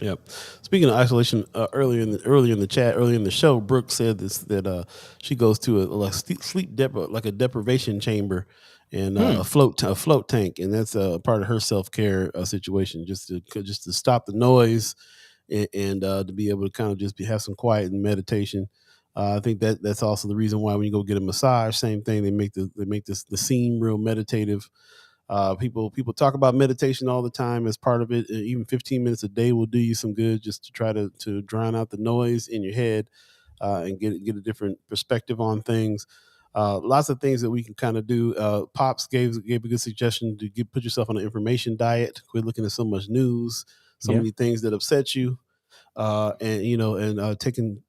Yep. Speaking of isolation, earlier in the show, Brooke said that she goes to a sleep like a deprivation chamber, and a float tank, and that's part of her self-care situation, just to stop the noise, and to be able to kind of just have some quiet and meditation. I think that's also the reason why when you go get a massage, same thing, they make the scene real meditative. People talk about meditation all the time as part of it. Even 15 minutes a day will do you some good, just to try to drown out the noise in your head, and get a different perspective on things. Lots of things that we can kind of do. Pops gave a good suggestion to put yourself on an information diet. Quit looking at so much news, so many things that upset you, and taking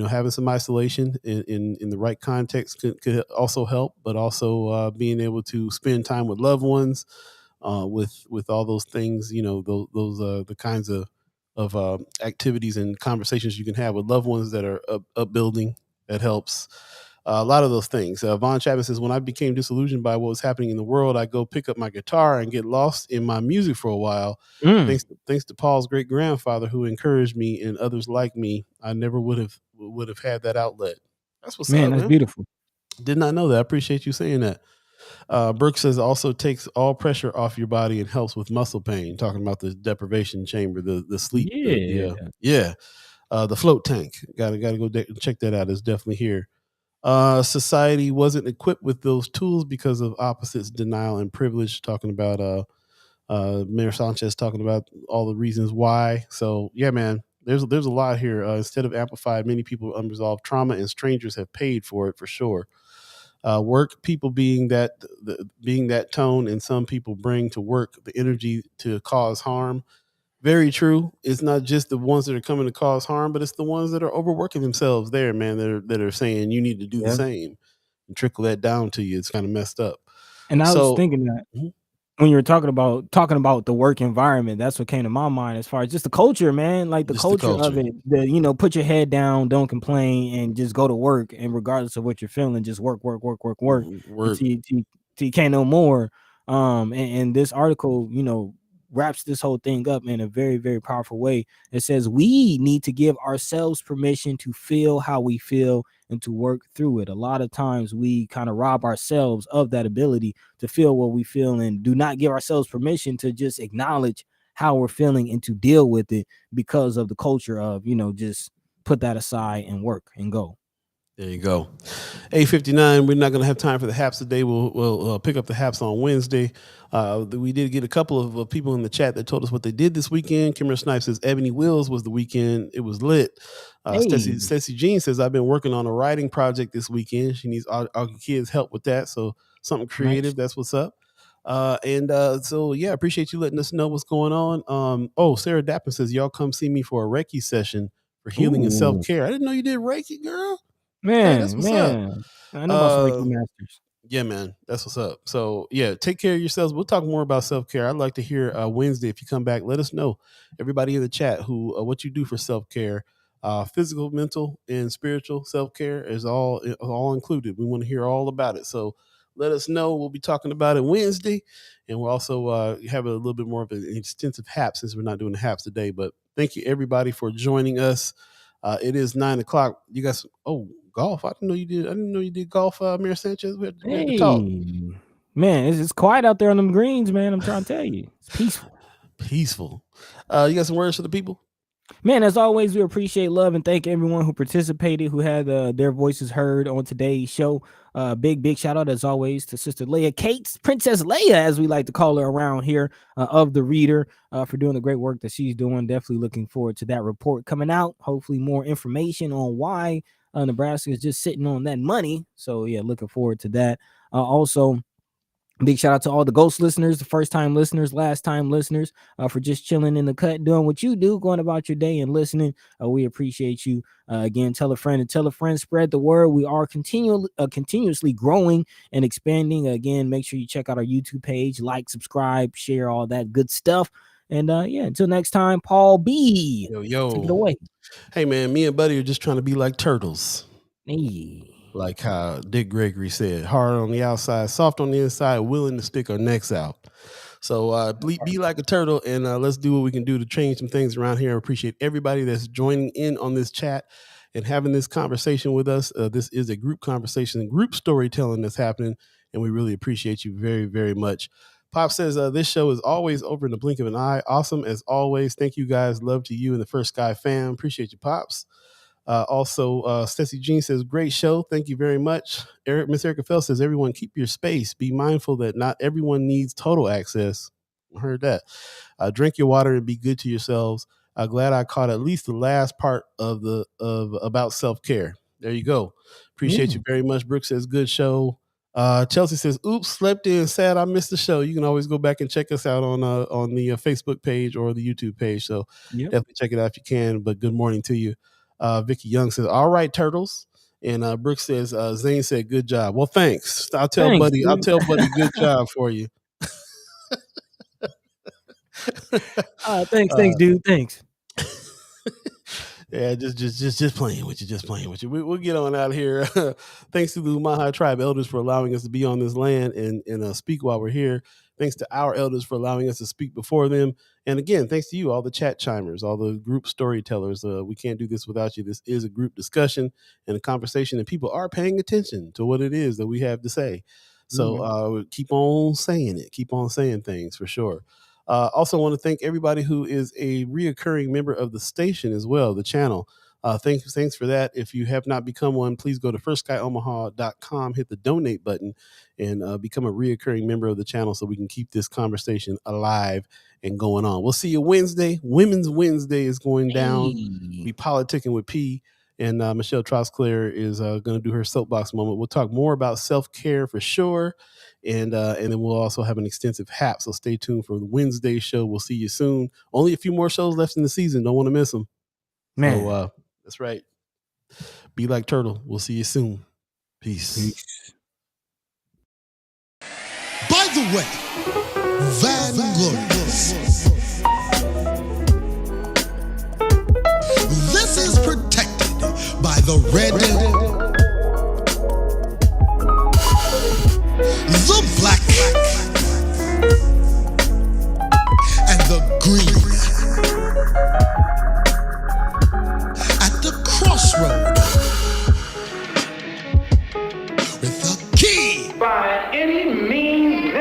having some isolation in the right context could also help, but also being able to spend time with loved ones, with all those things, those the kinds of activities and conversations you can have with loved ones that are upbuilding, that helps. A lot of those things. Von Chapman says, when I became disillusioned by what was happening in the world, I go pick up my guitar and get lost in my music for a while. Thanks to Paul's great grandfather, who encouraged me, and others like me, I never would have had that outlet. That's what's Man, up, that's man. beautiful. Did not know that. I appreciate you saying that. Brooke says, also takes all pressure off your body and helps with muscle pain. Talking about the deprivation chamber, the sleep. Yeah. The float tank. Gotta go check that out. It's definitely here. Society wasn't equipped with those tools because of opposites, denial, and privilege. Talking about Mayor Sanchez talking about all the reasons why. So yeah, man, there's a lot here. Instead of amplified, many people unresolved trauma, and strangers have paid for it for sure. Work people being that tone, and some people bring to work the energy to cause harm. Very true. It's not just the ones that are coming to cause harm, but it's the ones that are overworking themselves there, man, that are saying you need to do the same, and trickle that down to you. It's kind of messed up. And I was So, thinking that when you were talking about the work environment, that's what came to my mind as far as just the culture, man. Like the Just the culture of culture. it, put your head down, don't complain, and just go to work. And regardless of what you're feeling, just work work. until you can't no more. And this article, wraps this whole thing up in a very, very powerful way. It says we need to give ourselves permission to feel how we feel and to work through it. A lot of times we kind of rob ourselves of that ability to feel what we feel, and do not give ourselves permission to just acknowledge how we're feeling and to deal with it, because of the culture of, just put that aside and work and go. There you go. 8:59. We're not going to have time for the haps today. We'll pick up the haps on Wednesday. We did get a couple of people in the chat that told us what they did this weekend. Kimmer Snipes says Ebony Wills was the weekend. It was lit. Stacey Jean says I've been working on a writing project this weekend. She needs all kids' help with that. So something creative. Nice. That's what's up. So yeah, appreciate you letting us know what's going on. Sarah Dappin says y'all come see me for a Reiki session for healing and self-care. I didn't know you did Reiki, girl. Man, that's what's up. I know about some Reiki masters. Yeah, man, that's what's up. So yeah, take care of yourselves. We'll talk more about self-care. I'd like to hear Wednesday if you come back. Let us know, everybody in the chat, who what you do for self-care. Physical, mental, and spiritual self-care is all included. We want to hear all about it. So let us know. We'll be talking about it Wednesday, and we'll also have a little bit more of an extensive hap since we're not doing the haps today. But thank you everybody for joining us. It is 9:00. You guys, golf. I didn't know you did golf, Mayor Sanchez. We had to talk. Man, it's quiet out there on them greens, man. I'm trying to tell you, it's peaceful. Peaceful. You got some words for the people? Man, as always, we appreciate, love, and thank everyone who participated, who had their voices heard on today's show. Big shout out, as always, to Sister Leah Cates, Princess Leia, as we like to call her around here, of the Reader, for doing the great work that she's doing. Definitely looking forward to that report coming out. Hopefully more information on why Nebraska is just sitting on that money. So, yeah, looking forward to that. Also, big shout out to all the ghost listeners, the first time listeners, last time listeners, for just chilling in the cut, doing what you do, going about your day and listening. We appreciate you. Again, tell a friend and tell a friend, spread the word. We are continuously growing and expanding. Again, make sure you check out our YouTube page, like, subscribe, share, all that good stuff. And until next time, Paul B. Yo. Take it away. Hey, man, me and Buddy are just trying to be like turtles. Hey. Like how Dick Gregory said, hard on the outside, soft on the inside, willing to stick our necks out. So be like a turtle, and let's do what we can do to change some things around here. I appreciate everybody that's joining in on this chat and having this conversation with us. This is a group conversation, group storytelling that's happening, and we really appreciate you very, very much. Pop says, this show is always over in the blink of an eye. Awesome, as always. Thank you, guys. Love to you and the First Sky fam. Appreciate you, Pops. Also, Stacey Jean says, great show. Thank you very much. Miss Erica Fell says, everyone keep your space. Be mindful that not everyone needs total access. I heard that. Drink your water and be good to yourselves. Glad I caught at least the last part of about self-care. There you go. Appreciate you very much. Brooke says, good show. Chelsea says, oops, slept in, sad I missed the show. You can always go back and check us out on the Facebook page or the YouTube page. So definitely check it out if you can. But good morning to you. Vicky Young says, all right, turtles. And Brooke says, Zane said, good job. Well, thanks. I'll tell Buddy good job for you. Thanks, dude. Thanks. Yeah, just playing with you. We'll get on out of here. Thanks to the Omaha Tribe elders for allowing us to be on this land and speak while we're here. Thanks to our elders for allowing us to speak before them. And again, thanks to you, all the chat chimers, all the group storytellers. We can't do this without you. This is a group discussion and a conversation, and people are paying attention to what it is that we have to say. So keep on saying it. Keep on saying things for sure. Also want to thank everybody who is a reoccurring member of the station as well, the channel. Thanks for that. If you have not become one, please go to firstskyOmaha.com, hit the donate button, and become a reoccurring member of the channel so we can keep this conversation alive and going on. We'll see you Wednesday. Women's Wednesday is going down. Be politicking with P. And Michelle Trosclair is going to do her soapbox moment. We'll talk more about self-care for sure. And then we'll also have an extensive hap. So stay tuned for the Wednesday show. We'll see you soon. Only a few more shows left in the season. Don't want to miss them. Man. So that's right. Be like turtle. We'll see you soon. Peace. By the way, Van Glorious. This is protected by the red